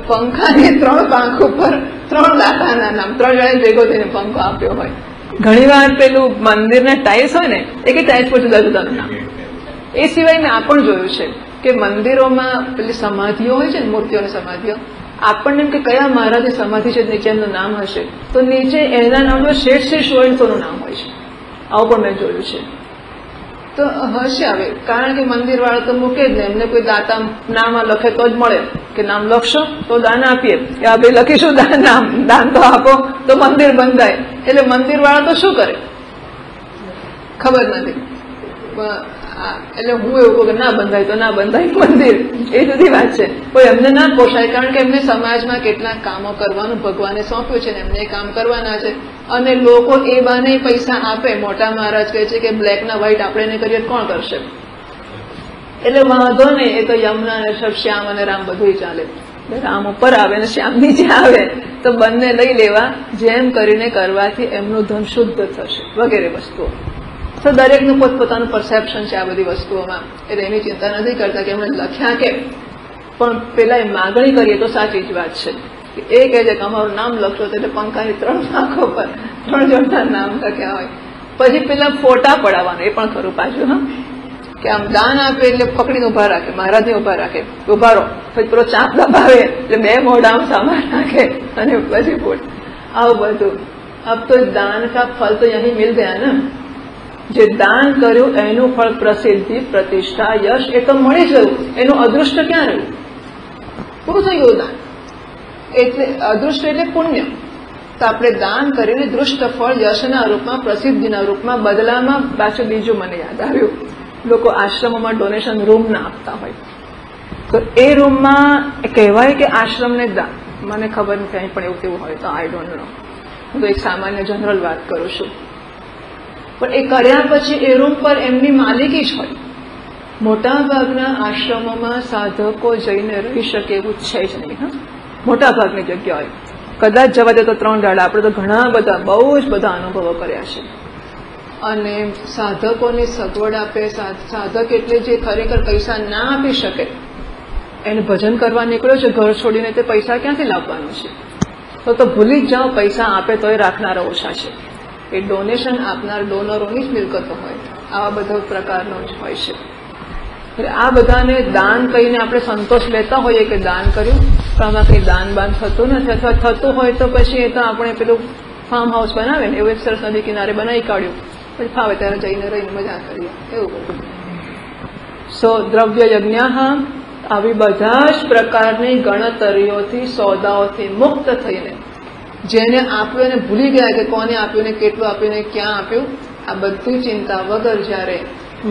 पंखा के 3 पंख ઉપર 3 દાતાના નામ, 3 જણે ભેગો થઈને પંખો આપ્યો હોય. ઘણી વાર પેલું મંદિરના ટાઇલ્સ હોય ને, એક ટાઇલ્સ પર જુદા જુદાનું નામ. એ સિવાય મેં આ પણ જોયું છે કે મંદિરોમાં પેલી સમાધિઓ હોય છે ને, મૂર્તિઓની સમાધિઓ, આપણને એમ કે કયા મહારાજની સમાધિ છે નીચે એમનું નામ હશે, તો નીચે એના નામનું શેઠ શ્રી સોયણસોનું નામ હોય છે. આવું પણ મેં જોયું છે. તો હશે હવે, કારણ કે મંદિર વાળા તો મૂકે જ ને, એમને કોઈ દાતા નામ લખે તો જ મળે, કે નામ લખશો તો દાન આપીએ, કે આ ભાઈ લખીશું નામ, દાન તો આપો તો મંદિર બંધાય. એટલે મંદિર વાળા તો શું કરે ખબર નથી. એટલે હું એવું કહું કે ના બંધાય તો ના બંધાય મંદિર, એ જુદી વાત છે. કોઈ એમને ના પોષાય, કારણ કે એમને સમાજમાં કેટલાક કામો કરવાનું ભગવાને સોંપ્યું છે ને, એમને એ કામ કરવાના છે. અને લોકો એ બાને પૈસા આપે. મોટા મહારાજ કહે છે કે બ્લેક ના વ્હાઈટ આપણે એને કરીએ કોણ કરશે? એટલે વાંધો નહીં, એ તો યમુના અને શ્યામ અને રામ બધું ચાલે. રામ ઉપર આવે ને શ્યામ નીચે આવે, તો બંને લઈ લેવા, જેમ કરીને કરવાથી એમનું ધન શુદ્ધ થશે વગેરે વસ્તુઓ. તો દરેકનું પોતપોતાનું પરસેપ્શન છે આ બધી વસ્તુઓમાં, એટલે એની ચિંતા નથી કરતા કે એમણે લખ્યા કે, પણ પેલા એ માગણી કરીએ તો સાચી જ વાત છે. એ કહે છે કે અમારું નામ લખશો તો એટલે પંખાની 3 પાંખો પર 3 જણના નામ લખ્યા હોય. પછી પેલા ફોટા પડાવવાના, એ પણ ખરું પાછું. કે આમ દાન આપે એટલે પકડીને ઉભા રાખે, મહારાજને ઉભા રાખે, ઉભા રહો, પછી પેલો ચાપ દબાવે એટલે 2 મોઢા આમ સામા રાખે અને પછી ફોટ. આવું બધું. અબ તો દાન કા ફલ તો યહીં મિલ ગયા ને. જે દાન કર્યું એનું ફળ પ્રસિદ્ધિ, પ્રતિષ્ઠા, યશ એ તો મળી ગયું. એનું અદૃષ્ટ ક્યાં રહ્યું? પૂરું થઈ ગયું દાન. એટલે અદૃષ્ટ એટલે પુણ્ય. તો આપણે દાન કરીને દૃષ્ટ ફળ યશના રૂપમાં, પ્રસિદ્ધિના રૂપમાં, બદલામાં પાછું બીજું મને યાદ આવ્યું, લોકો આશ્રમોમાં ડોનેશન રૂમ ના આપતા હોય, તો એ રૂમમાં કહેવાય કે આશ્રમને દાન. મને ખબર નથી અહીં પણ એવું કેવું હોય તો આઈ ડોન્ટ નો, હું તો એક સામાન્ય જનરલ વાત કરું છું. પણ એ કર્યા પછી એ રૂમ પર એમની માલિકી જ હોય. મોટાભાગના આશ્રમોમાં સાધકો જઈને રહી શકે એવું છે જ નહીં. હા, મોટાભાગની જગ્યાએ કદાચ જવા દે તો 3 દાડા. આપણે તો ઘણા બધા બહુ જ બધા અનુભવો કર્યા છે. અને સાધકોની સગવડ આપે. સાધક એટલે જે ખરેખર પૈસા ના આપી શકે, એને ભજન કરવા નીકળ્યો છે ઘર છોડીને, તે પૈસા ક્યાંથી લાવવાનો છે? તો ભૂલી જ જાઓ, પૈસા આપે તોય રાખનારા ઓછા છે. એ ડોનેશન આપનાર ડોનરોની જ મિલકતો હોય, આવા બધા પ્રકારનો જ હોય છે. એટલે આ બધાને દાન કહીને આપણે સંતોષ લેતા હોઈએ કે દાન કર્યું, પણ આમાં કંઈ દાન બાન થતું નથી. અથવા થતું હોય તો પછી એ તો આપણે પેલું ફાર્મ હાઉસ બનાવે ને એવું એક સરસ નદી કિનારે બનાવી કાઢ્યું, પછી ફાવે ત્યારે જઈને રહીને મજા કરીએ, એવું બધું. સો દ્રવ્ય યજ્ઞ, આવી બધા જ પ્રકારની ગણતરીઓથી, સોદાઓથી મુક્ત થઈને, જેને આપ્યું એને ભૂલી ગયા કે કોને આપ્યું ને કેટલું આપ્યું ને ક્યાં આપ્યું, આ બધી ચિંતા વગર જ્યારે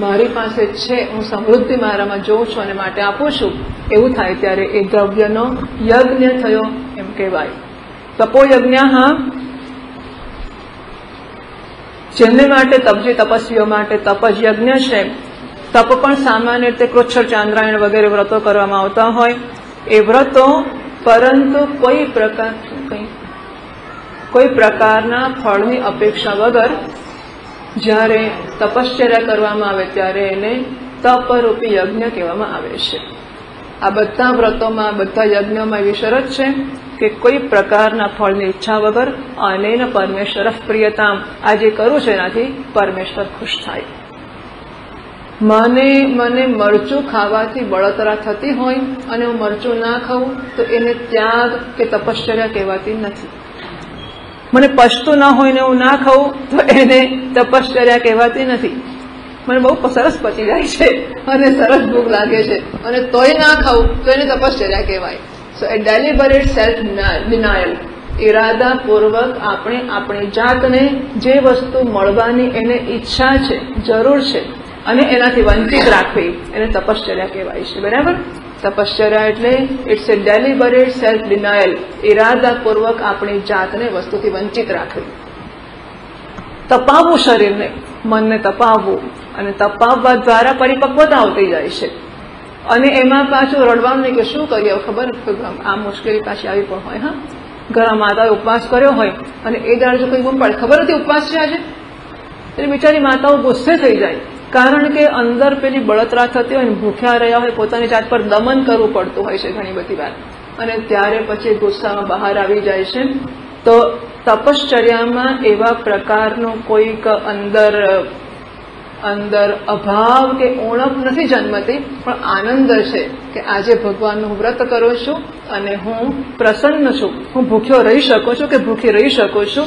મારી પાસે છે, હું સમૃદ્ધિ મારામાં જોઉં છું અને માટે આપું છું, એવું થાય ત્યારે એ દ્રવ્યનો યજ્ઞ થયો એમ કહેવાય. તપોયજ્ઞ, જેમને માટે તપસ્વીઓ માટે તપયજ્ઞ છે. તપ પણ સામાન્ય રીતે કૃચ્છ, ચાંદ્રાયણ વગેરે વ્રતો કરવામાં આવતા હોય એ વ્રતો, પરંતુ કોઈ પ્રકારના ફળની અપેક્ષા વગર જ્યારે તપશ્ચર્યા કરવામાં આવે ત્યારે એને તપરૂપી યજ્ઞ કહેવામાં આવે છે. આ બધા વ્રતોમાં, બધા યજ્ઞોમાં એવી શરત છે કે કોઈ પ્રકારના ફળની ઈચ્છા વગર, અને પરમેશ્વર પ્રિયતામ, આ જે કરું છે એનાથી પરમેશ્વર ખુશ થાય. મને મરચું ખાવાથી બળતરા થતી હોય અને હું મરચું ના ખાઉં તો એને ત્યાગ કે તપશ્ચર્યા કહેવાતી નથી. મને પચતું ના હોય ને હું ના ખાઉં તો એને તપશ્ચર્યા કહેવાતી નથી. મને બહુ સરસ પચી જાય છે અને સરસ ભૂખ લાગે છે અને તોય ના ખાઉં તો એને તપશ્ચર્યા કહેવાય. સો એ ડેલિબરેટ સેલ્ફ ડિનાયલ, ઇરાદાપૂર્વક આપણે આપણી જાતને જે વસ્તુ મળવાની એને ઈચ્છા છે, જરૂર છે, અને એનાથી વંચિત રાખવી, એને તપશ્ચર્યા કહેવાય છે. બરાબર? તપશ્ચર્યા એટલે ઇટ્સ એ ડેલિબરેટ સેલ્ફ ડિનાયલ, ઇરાદાપૂર્વક આપણી જાતને વસ્તુથી વંચિત રાખવી. તપાવવું શરીરને, મનને તપાવવું, અને તપાવવા દ્વારા પરિપક્વતા આવતી જાય છે. અને એમાં પાછું રડવાનું નહીં કે શું કરીએ, ખબર આ મુશ્કેલી પાછી આવી પણ હોય. હા, ઘણા માતાએ ઉપવાસ કર્યો હોય અને એ દાડે જો કોઈ પડે, ખબર હતી ઉપવાસ છે આજે, એટલે બિચારી માતાઓ ગુસ્સે થઈ જાય. કારણ કે અંદર પેલી બળતરા થતી હોય ને, ભૂખ્યા રહ્યા હોય, પોતાની જાત પર દમન કરવું પડતું હોય છે ઘણી બધી વાર, અને ત્યારે પછી ગુસ્સામાં બહાર આવી જાય છે. તો તપશ્ચર્યામાં એવા પ્રકારનું કોઈક અંદર અભાવ કે ઉણપ નથી જન્મતી, પણ આનંદ છે કે આજે ભગવાનનું હું વ્રત કરું છું અને હું પ્રસન્ન છું, હું ભૂખ્યો રહી શકું છું કે ભૂખી રહી શકું છું,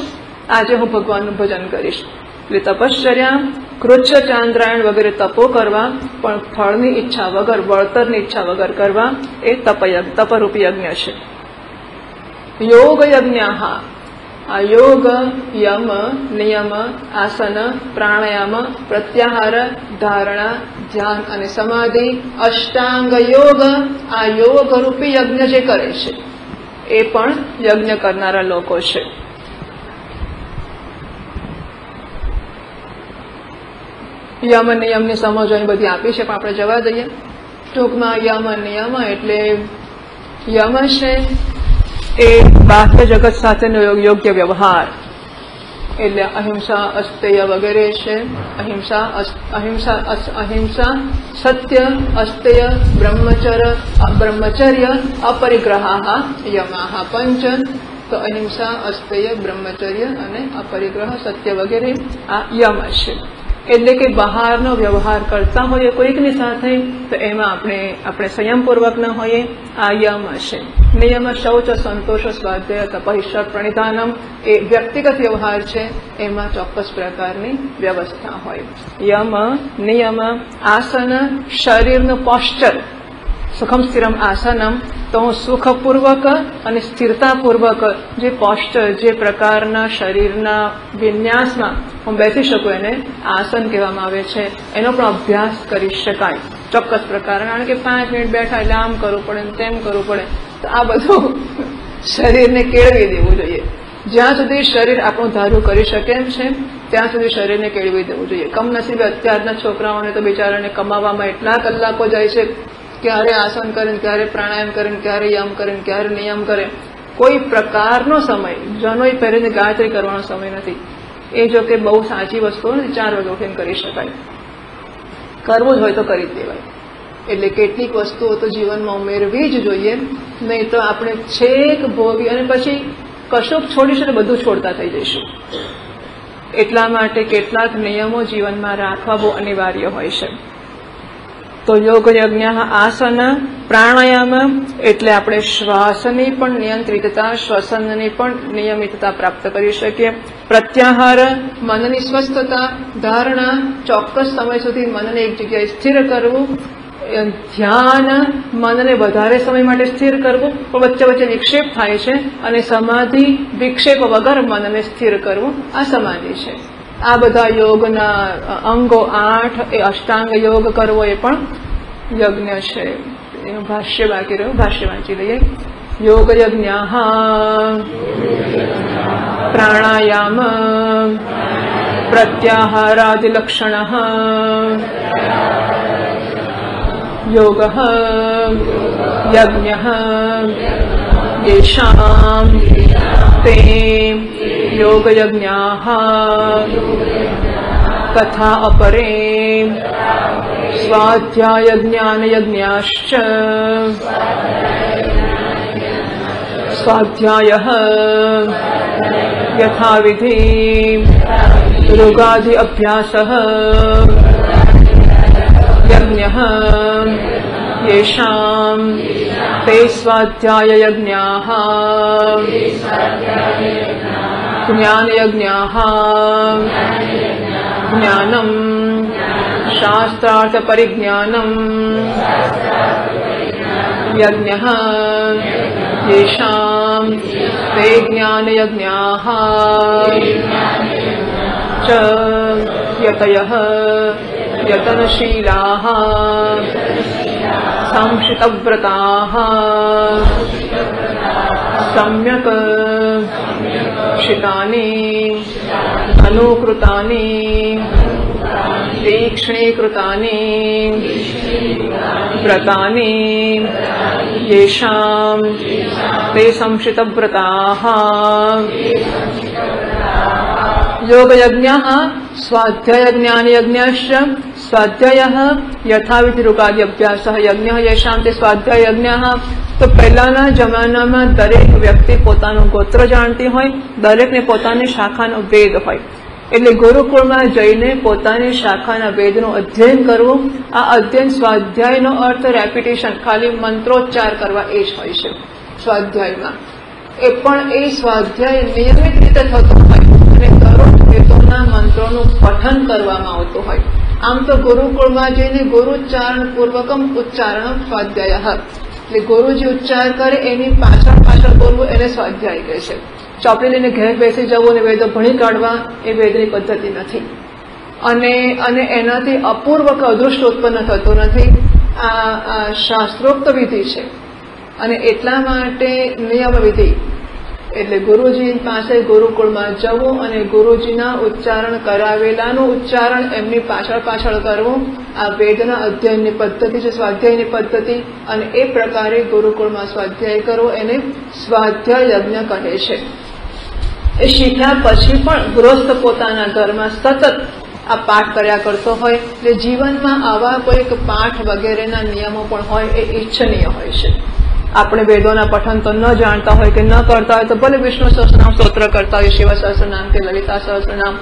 આજે હું ભગવાનનું ભજન કરીશ. એટલે તપશ્ચર્યા, કૃચ્છ, ચાંદ્રાયણ વગેરે તપો કરવા, પણ ફળની ઈચ્છા વગર, વળતરની ઈચ્છા વગર કરવા, એ તપરૂપી યજ્ઞ છે. યોગ યજ્ઞ, આ યોગ, યમ, નિયમ, આસન, પ્રાણાયામ, પ્રત્યાહાર, ધારણા, ધ્યાન અને સમાધિ, અષ્ટાંગ યોગ, આ યોગ રૂપી યજ્ઞ જે કરે છે એ પણ યજ્ઞ કરનારા લોકો છે. યમ નિયમની સમજવાની બધી આપી છે, પણ આપણે જવા દઈએ. ટૂંકમાં યમ નિયમ એટલે યમ છે એ બાહ્ય જગત સાથેનો યોગ્ય વ્યવહાર, એટલે અહિંસા, અસ્તેય વગેરે છે. અહિંસા, સત્ય, અસ્તેય, બ્રહ્મચર્ય, અપરિગ્રહા યમાહ પંચ. તો અહિંસા, અસ્તેય, બ્રહ્મચર્ય અને અપરિગ્રહ, સત્ય વગેરે આ યમ છે. એટલે કે બહારનો વ્યવહાર કરતા હોઈએ કોઈકની સાથે તો એમાં આપણે સંયમપૂર્વક ન હોઈએ, આ યમ હશે. નિયમ, શૌચ, સંતોષ, સ્વાધ્યાય, તપહિષ્ઠ, પ્રણિધાનમ, એ વ્યક્તિગત વ્યવહાર છે, એમાં ચોક્કસ પ્રકારની વ્યવસ્થા હોય. યમ, નિયમ, આસન, શરીરનું પોસ્ચર, સુખમ સ્થિરમ આસનમ, તો હું સુખપૂર્વક અને સ્થિરતાપૂર્વક જે પોસ્ચર, જે પ્રકારના શરીરના વિન્યાસમાં હું બેસી શકું એને આસન કહેવામાં આવે છે. એનો પણ અભ્યાસ કરી શકાય ચોક્કસ પ્રકાર, કારણ કે 5 મિનિટ બેઠા એટલે આમ કરવું પડે, તેમ કરવું પડે, તો આ બધું શરીરને કેળવી દેવું જોઈએ. જ્યાં સુધી શરીર આપણું ધારું કરી શકે એમ છે ત્યાં સુધી શરીરને કેળવી દેવું જોઈએ. કમનસીબે અત્યારના છોકરાઓને તો બિચારાને કમાવામાં એટલા કલાકો જાય છે, ક્યારે આસન કરે, ક્યારે પ્રાણાયામ કરે, ક્યારે યમ કરે, ક્યારે નિયમ કરે. કોઈ પ્રકારનો સમય જનોઈ પહેરીને ગાયત્રી કરવાનો સમય નથી. એ જો કે બહુ સાચી વસ્તુઓ નથી, 4 વાગે ઉઠીને કરી શકાય. કરવું જ હોય તો કરી જ દેવાય. એટલે કેટલીક વસ્તુઓ તો જીવનમાં ઉમેરવી જ જોઈએ, નહીં તો આપણે છેક ભોગી અને પછી કશુંક છોડીશું તો બધું છોડતા થઈ જઈશું. એટલા માટે કેટલાક નિયમો જીવનમાં રાખવા બહુ અનિવાર્ય હોય છે. તો યોગ યજ્ઞ આસન પ્રાણાયામ એટલે આપણે શ્વાસની પણ નિયંત્રિતતા, શ્વસનની પણ નિયમિતતા પ્રાપ્ત કરી શકીએ. પ્રત્યાહાર મનની સ્વસ્થતા, ધારણા ચોક્કસ સમય સુધી મનને એક જગ્યાએ સ્થિર કરવું, ધ્યાન મનને વધારે સમય માટે સ્થિર કરવું, પણ વચ્ચે વચ્ચે વિક્ષેપ થાય છે, અને સમાધિ વિક્ષેપ વગર મનને સ્થિર કરવું, આ સમાધિ છે. આ બધા યોગના અંગો 8 એ અષ્ટાંગ યોગ કરવો એ પણ યજ્ઞ છે. એનું ભાષ્ય બાકી રહ્યું, ભાષ્ય વાંચી લઈએ. યોગ યજ્ઞ પ્રાણાયામ પ્રત્યાહારાદિલક્ષણ યોગ યજ્ઞ યેષાં તે યોગયજ્ઞાઃ તથા અપરે સ્વાધ્યાયજ્ઞાનયજ્ઞાશ્ચ સ્વાધ્યાયઃ યથાવિધિ ઋગાદિ અભ્યાસઃ યજ્ઞઃ येषां ते स्वाध्याययज्ञाः ज्ञानयज्ञाः ज्ञानं शास्त्रार्थपरिज्ञानं यज्ञः येषां ते ज्ञानयज्ञाः च यतयः यतनशीलाः संशितव्रताः सम्यक् शितानि अनुकृतानि तीक्ष्णीकृतानि व्रतानि येषां ते संशितव्रताः योगयज्ञः स्वाध्यायज्ञानयज्ञश्च स्वाध्यायः यथाविधि ऋगादि अभ्यासः यज्ञः येषां ते स्वाध्याययज्ञः. તો પહેલાના જમાનામાં દરેક વ્યક્તિ પોતાનું ગોત્ર જાણતી હોય, દરેકને પોતાની શાખાનો વેદ હોય, એટલે ગુરુકુળમાં જઈને પોતાની શાખાના વેદનું અધ્યયન કરવું. આ અધ્યયન સ્વાધ્યાયનો અર્થ રેપિટેશન, ખાલી મંત્રોચ્ચાર કરવા એ જ હોય છે સ્વાધ્યાયમાં. એ પણ એ સ્વાધ્યાય નિયમિત રીતે થતો હોય અને કરોડ વેદોના મંત્રોનું પઠન કરવામાં આવતું હોય. આમ તો ગુરુકુળમાં જઈને ગુરુચ્ચારણ પૂર્વકમ ઉચ્ચારણ સ્વાધ્યાય, એટલે ગુરુજી ઉચ્ચાર કરે એની પાછળ બોલવું એને સ્વાધ્યાય કહે છે. ચોપડી લઈને ઘેર બેસી જવું અને વેદો ભણી કાઢવા એ વેદની પદ્ધતિ નથી, અને એનાથી અપૂર્વ કે અદૃષ્ટ ઉત્પન્ન થતો નથી. આ શાસ્ત્રોક્ત વિધિ છે, અને એટલા માટે નિયમ વિધિ એટલે ગુરુજી પાસે ગુરુકુળમાં જવું અને ગુરુજીના ઉચ્ચારણ કરાવેલાનું ઉચ્ચારણ એમની પાછળ કરવું. આ વેદના અધ્યયનની પદ્ધતિ છે, સ્વાધ્યાયની પદ્ધતિ, અને એ પ્રકારે ગુરુકુળમાં સ્વાધ્યાય કરવો એને સ્વાધ્યાય યજ્ઞ કહે છે. એ શીખ્યા પછી પણ ગૃહસ્થ પોતાના ઘરમાં સતત આ પાઠ કર્યા કરતો હોય, એટલે જીવનમાં આવા કોઈક પાઠ વગેરેના નિયમો પણ હોય એ ઈચ્છનીય હોય છે. આપણે વેદોના પઠન તો ન જાણતા હોય કે ન કરતા હોય તો ભલે વિષ્ણુ સહસ્રનામ સ્તોત્ર કરતા હોય, શિવ સહસ્રનામ કે લલિતા સહસ્રનામ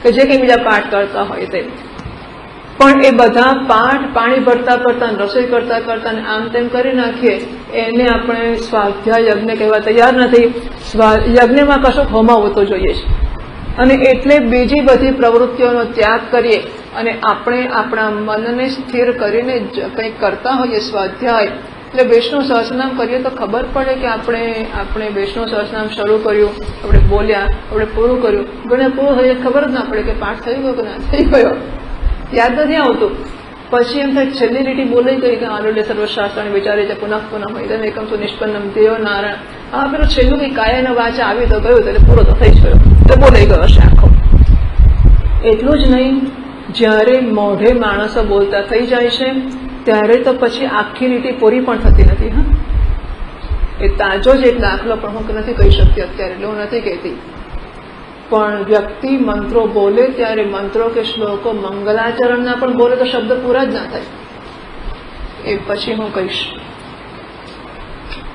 કે જે કંઈ બીજા પાઠ કરતા હોય તે, પણ એ બધા પાઠ પાણી ભરતા રસોઈ કરતા અને આમ તેમ કરી નાખીએ એને આપણે સ્વાધ્યાય યજ્ઞ કહેવા તૈયાર નથી. યજ્ઞમાં કશું હોમાવું તો જોઈએ છે, અને એટલે બીજી બધી પ્રવૃત્તિઓનો ત્યાગ કરીએ અને આપણે આપણા મનને સ્થિર કરીને કંઈક કરતા હોઈએ સ્વાધ્યાય. એટલે વિષ્ણુ સહસ્રનામ કરીએ તો ખબર પડે કે આપણે વિષ્ણુ સહસ્રનામ શરૂ કર્યું, આપણે બોલ્યા, આપણે પૂરું કર્યું, ઘણા પૂરું થઈએ ખબર જ ના પડે કે પાઠ થઈ ગયો કે ના થઈ ગયો, યાદ નથી આવતું. પછી એમ થાય છેલ્લી લીટી બોલાઈ ગઈ કે આલોડે સર્વશાસ્ત્રાన్ని વિચારે છે પુનઃ પુનઃ ઇદમ એકમ તો નિષ્પન્નમ દેવ નારાયણ, હા પેલું છેલ્લું કઈ કાયાનો વાચા આવી તો ગયું એટલે પૂરો તો થઈ જ ગયો, તો બોલાઈ ગયો હશે આખો. એટલું જ નહીં, જ્યારે મોઢે માણસો બોલતા થઈ જાય છે ત્યારે તો પછી આખી લીટી પૂરી પણ થતી નથી. હા, એ તાજો જ એક દાખલો પણ હું નથી કહી શકતી અત્યારે, એટલે હું નથી કહેતી. પણ વ્યક્તિ મંત્રો બોલે ત્યારે મંત્રો કે શ્લોકો મંગલાચરણના પણ બોલે તો શબ્દ પૂરા જ ના થાય. એ પછી હું કહીશ.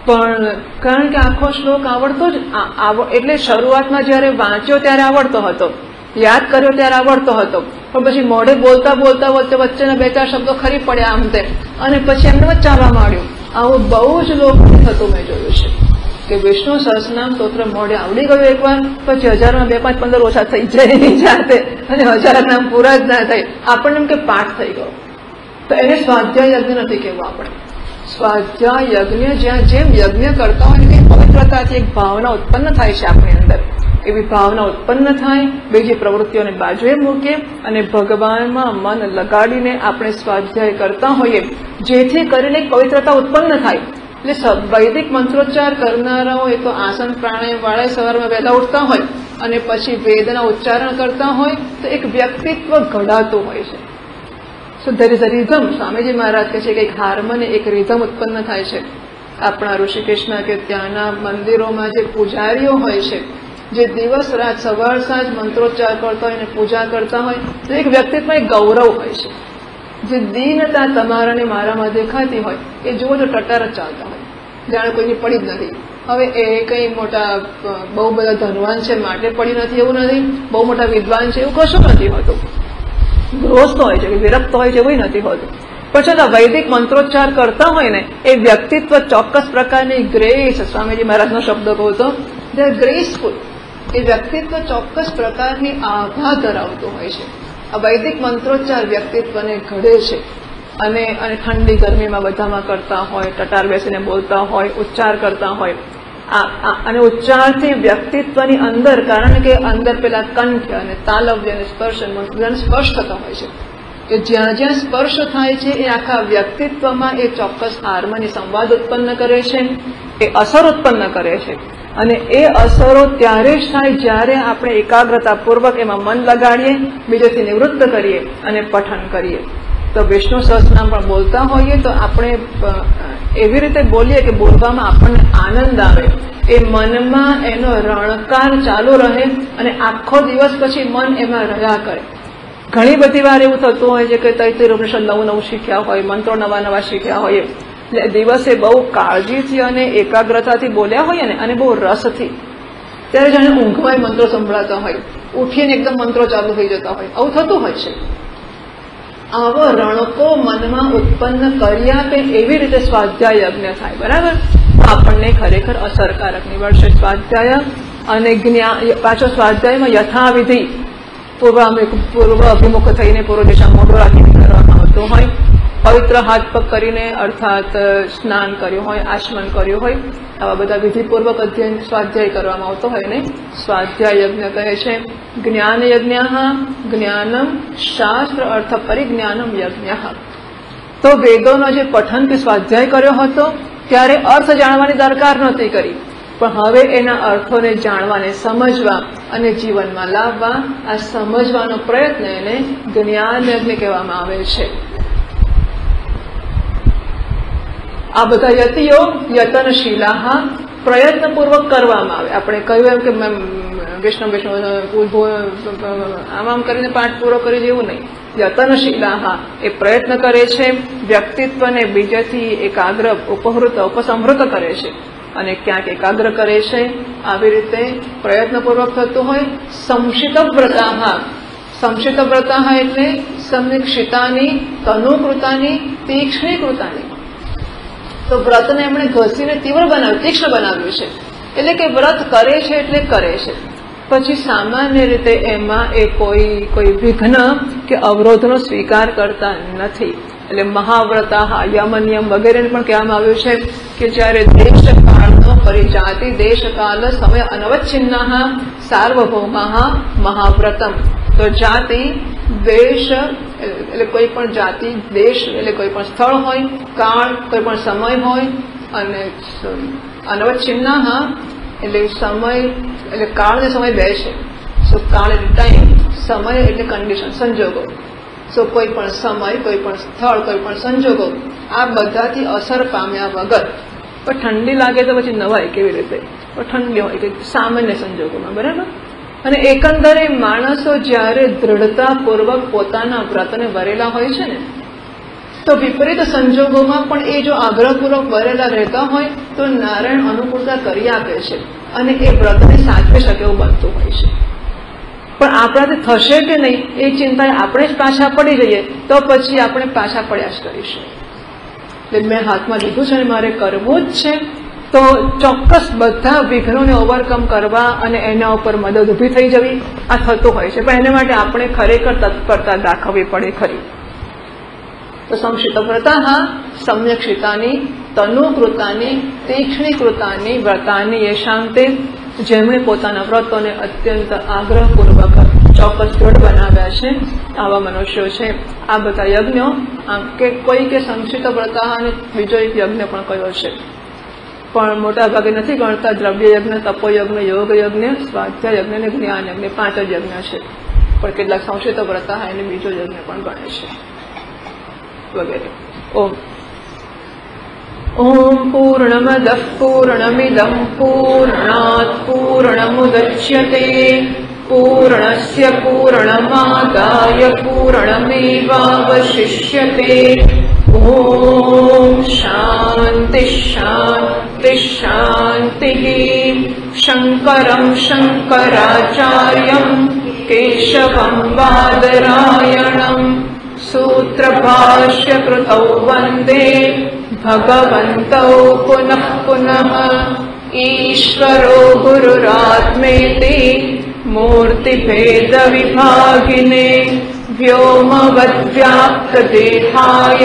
પણ કારણ કે આખો શ્લોક આવડતો જ એટલે શરૂઆતમાં જયારે વાંચ્યો ત્યારે આવડતો હતો, યાદ કર્યો ત્યારે આવડતો હતો, પણ પછી મોઢે બોલતા બોલતા વચ્ચેના 2-4 શબ્દો ખરી પડ્યા આમ તેમ, અને પછી એમને ચાલવા માંડ્યું. આવું બહુ જ લોકપ્રિય થતું મેં જોયું છે કે વિષ્ણુ સહસ્રનામ સ્તોત્ર મોઢે આવડી ગયું એકવાર, પછી 1000માં 2, 5, 15 ઓછા થઈ જાય એની જાતે, અને 1000 નામ પૂરા જ ના થાય. આપણને એમ કે પાઠ થઈ ગયો. તો એને સ્વાધ્યાય યજ્ઞ નથી કહેવું આપણે. સ્વાધ્યાય યજ્ઞ જ્યાં જેમ યજ્ઞ કરતા હોય ને પવિત્રતાથી એક ભાવના ઉત્પન્ન થાય છે આપણી અંદર, એવી ભાવના ઉત્પન્ન થાય, બીજી પ્રવૃત્તિઓને બાજુએ મૂકીએ અને ભગવાનમાં મન લગાડીને આપણે સ્વાધ્યાય કરતા હોઈએ, જેથી કરીને પવિત્રતા ઉત્પન્ન થાય. એટલે વૈદિક મંત્રોચ્ચાર કરનારાઓ એ તો આસન પ્રાણાયામ વાળા સવારમાં વહેલા ઉઠતા હોય અને પછી વેદના ઉચ્ચારણ કરતા હોય તો એક વ્યક્તિત્વ ઘડાતું હોય છે. So there is a rhythm. સ્વામીજી મહારાજ કહે છે કે એક હાર્મોની, એક રિધમ ઉત્પન્ન થાય છે. આપણા ઋષિકેશના કે ત્યાંના મંદિરોમાં જે પૂજારીઓ હોય છે, જે દિવસ રાત સવાર સાંજ મંત્રોચ્ચાર કરતા હોય અને પૂજા કરતા હોય, તો એક વ્યક્તિત્વ એક ગૌરવ હોય છે. જે દીનતા તમારાને મારામાં દેખાતી હોય એ જુઓ તો ટટાર જ ચાલતા હોય, જાણે કોઈની પડી જ નથી. હવે એ કઈ મોટા બહુ બધા ધનવાન છે માટે પડી નથી એવું નથી, બહુ મોટા વિદ્વાન છે એવું કશું નથી હોતું. ગૃહસ્થ હોય છે, વિરક્ત હોય છે એવું નથી હોતું. પણ છતાં વૈદિક મંત્રોચ્ચાર કરતા હોય ને એ વ્યક્તિત્વ ચોક્કસ પ્રકારની ગ્રેસ, સ્વામીજી મહારાજનો શબ્દ કહો તો દે આર ગ્રેસફુલ. એ વ્યક્તિત્વ ચોક્કસ પ્રકારની આભા ધરાવતું હોય છે. આ વૈદિક મંત્રોચ્ચાર વ્યક્તિત્વને ઘડે છે. અને ઠંડી ગરમીમાં બધામાં કરતા હોય, ટટાર બેસીને બોલતા હોય, ઉચ્ચાર કરતા હોય, અને ઉચ્ચારથી વ્યક્તિત્વની અંદર, કારણ કે અંદર પેલા કંઠ અને તાલવ્ય અને સ્પર્શ થતો હોય છે, કે જ્યાં જ્યાં સ્પર્શ થાય છે એ આખા વ્યક્તિત્વમાં એ ચોક્કસ હાર્મની સંવાદ ઉત્પન્ન કરે છે, એ અસર ઉત્પન્ન કરે છે. અને એ અસરો ત્યારે જ થાય જ્યારે આપણે એકાગ્રતાપૂર્વક એમાં મન લગાડીએ, બીજેથી નિવૃત્ત કરીએ અને પઠન કરીએ. તો વિષ્ણુ સહસ્રનામ પણ બોલતા હોઈએ તો આપણે એવી રીતે બોલીએ કે બોલવામાં આપણને આનંદ આવે, એ મનમાં એનો રણકાર ચાલુ રહે અને આખો દિવસ પછી મન એમાં રહ્યા કરે. ઘણી બધી વાર એવું થતું હોય છે કે તૈત્તિરીય ઉપનિષદ નવું શીખ્યા હોય, મંત્રો નવા શીખ્યા હોય, એટલે દિવસે બહુ કાળજીથી અને એકાગ્રતાથી બોલ્યા હોય ને અને બહુ રસથી, ત્યારે જાણે ઊંઘમાં મંત્રો સંભળાતા હોય, ઉઠીને એકદમ મંત્રો ચાલુ થઈ જતા હોય, આવું થતું હોય છે. આવો રણકો મનમાં ઉત્પન્ન કરી આપે એવી રીતે સ્વાધ્યાય યજ્ઞ થાય. બરાબર? આપણને ખરેખર અસરકારક નીવડશે સ્વાધ્યાય. અને જ્ઞાન પાછો સ્વાધ્યાયમાં યથાવિધિ પૂર્વ અભિમુખ થઈને પૂર્વ દિશા મોઢું રાખીને કરવામાં આવતું હોય. પવિત્ર હાથ પગ કરીને, અર્થાત સ્નાન કર્યું હોય, આચમન કર્યું હોય, આવા બધા વિધિપૂર્વક અધ્યયન સ્વાધ્યાય કરવામાં આવતો હોય ને સ્વાધ્યાય યજ્ઞ કહે છે. જ્ઞાન યજ્ઞ જ્ઞાનમ શાસ્ત્ર અર્થ પરિજ્ઞાનમ યજ્ઞ. તો વેદોનો જે પઠન કે સ્વાધ્યાય કર્યો હતો ત્યારે અર્થ જાણવાની દરકાર નહોતી કરી, પણ હવે એના અર્થોને જાણવાને સમજવા અને જીવનમાં લાવવા, આ સમજવાનો પ્રયત્ન એને જ્ઞાન યજ્ઞ કહેવામાં આવે છે. આ બધા યતિઓ યતનશીલા પ્રયત્નપૂર્વક કરવામાં આવે. આપણે કહ્યું એમ કે વિષ્ણુ આમ કરીને પાઠ પૂરો કરી જેવું નહીં. યતનશીલા એ પ્રયત્ન કરે છે, વ્યક્તિત્વને બીજેથી એકાગ્ર ઉપસંહૃત કરે છે અને ક્યાંક એકાગ્ર કરે છે. આવી રીતે પ્રયત્નપૂર્વક થતું હોય. સંશિત વ્રતા એટલે સમિક્ષિતાની, તનુકૃતાની, તીક્ષ્ણીકૃતાની. તો વ્રતને એમણે ઘસીને તીવ્ર બનાવ્યું, તીક્ષ્ણ બનાવ્યું છે. એટલે કે વ્રત કરે છે એટલે કરે છે, પછી સામાન્ય રીતે એમાં એ કોઈ વિઘ્ન કે અવરોધનો સ્વીકાર કરતા નથી. એટલે મહાવ્રતા, યમ નિયમ વગેરેને પણ કહેવામાં આવ્યું છે કે જ્યારે દેશકાળનો પરિજાતિ દેશકાલ સમય અનવચ્છિન્ન સાર્વભૌમઃ મહાવ્રતમ. તો જાતિ, દેશ એટલે કોઈ પણ જાતિ, દેશ એટલે કોઈ પણ સ્થળ હોય, કાળ કોઈ પણ સમય હોય, અને અનવચ્છિન્ના એટલે સમય એટલે કાળ ને સમય બે છે. સો કાળ એટલે ટાઈમ, સમય એટલે કન્ડિશન, સંજોગો. સો કોઈ પણ સમય, કોઈ પણ સ્થળ, કોઈ પણ સંજોગો આ બધાથી અસર પામ્યા વગર. પણ ઠંડી લાગે તો પછી નવાય કેવી રીતે? પણ ઠંડી હોય કે સામાન્ય સંજોગોમાં, બરાબર. અને એકંદરે માણસો જ્યારે દૃઢતાપૂર્વક પોતાના વ્રતને વરેલા હોય છે ને, તો વિપરીત સંજોગોમાં પણ એ જો આગ્રહપૂર્વક વરેલા રહેતા હોય તો નારાયણ અનુકૂળતા કરી આપે છે અને એ વ્રતને સાચવી શકે એવું બનતું હોય છે. પણ આપણાથી થશે કે નહીં એ ચિંતાએ આપણે જ પાછા પડી જઈએ તો પછી આપણે પાછા પડ્યા જ કરીશું. એટલે મેં હાથમાં લીધું છે અને મારે કરવું જ છે, તો ચોક્કસ બધા વિઘ્નોને ઓવરકમ કરવા અને એના ઉપર મદદ ઊભી થઈ જવી આ થતું હોય છે. પણ એના માટે આપણે ખરેખર તત્પરતા દાખવવી પડે ખરી. તો સંક્ષિપ્તવ્રતા સમ્યક્ષિતાની તનુકૃતાની તીક્ષ્ણીકૃતાની વ્રતાની યેષાં તે, જેમણે પોતાના વ્રતોને અત્યંત આગ્રહપૂર્વક ચોક્કસ દૃઢ બનાવ્યા છે આવા મનુષ્યો છે. આ બધા યજ્ઞો આમ કે કોઈ કે સંક્ષિપ્ત વ્રતા અને બીજો એક યજ્ઞ પણ કયો છે, પણ મોટા ભાગે નથી ગણતા. દ્રવ્ય યજ્ઞ, તપોયજ્ઞ, યોગ યજ્ઞ, સ્વાધ્યાય યજ્ઞ અને જ્ઞાન યજ્ઞ 5 જ યજ્ઞ છે. પણ કેટલાક સંક્ષિપ્ત વ્રતા એને બીજો યજ્ઞ પણ ગણે છે વગેરે. ઓમ પૂર્ણમદઃ પૂર્ણમિદં પૂર્ણાત પૂર્ણમુદચ્યતે પૂર્ણસ્ય પૂર્ણમાદાય પૂર્ણમેવાવશિષ્યતે. ઓમ શાંતિ શાંતિ શાંતિ. શંકરં શંકરાચાર્યં કેશવં બાદરાયણં सूत्रभाष्यकृतौ वन्दे भगवन्तौ पुनः पुनः. ईश्वरो गुरुरात्मेति मूर्तिभेदविभागिने व्योमवद्व्याप्तदेहाय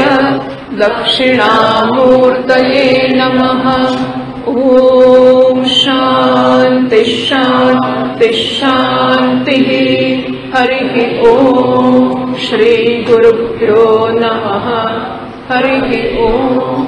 दक्षिणामूर्तये नमः. ओम शांति शांति शांति. हरि ओम. श्री गुरुभ्यो नमः. हरि ओम.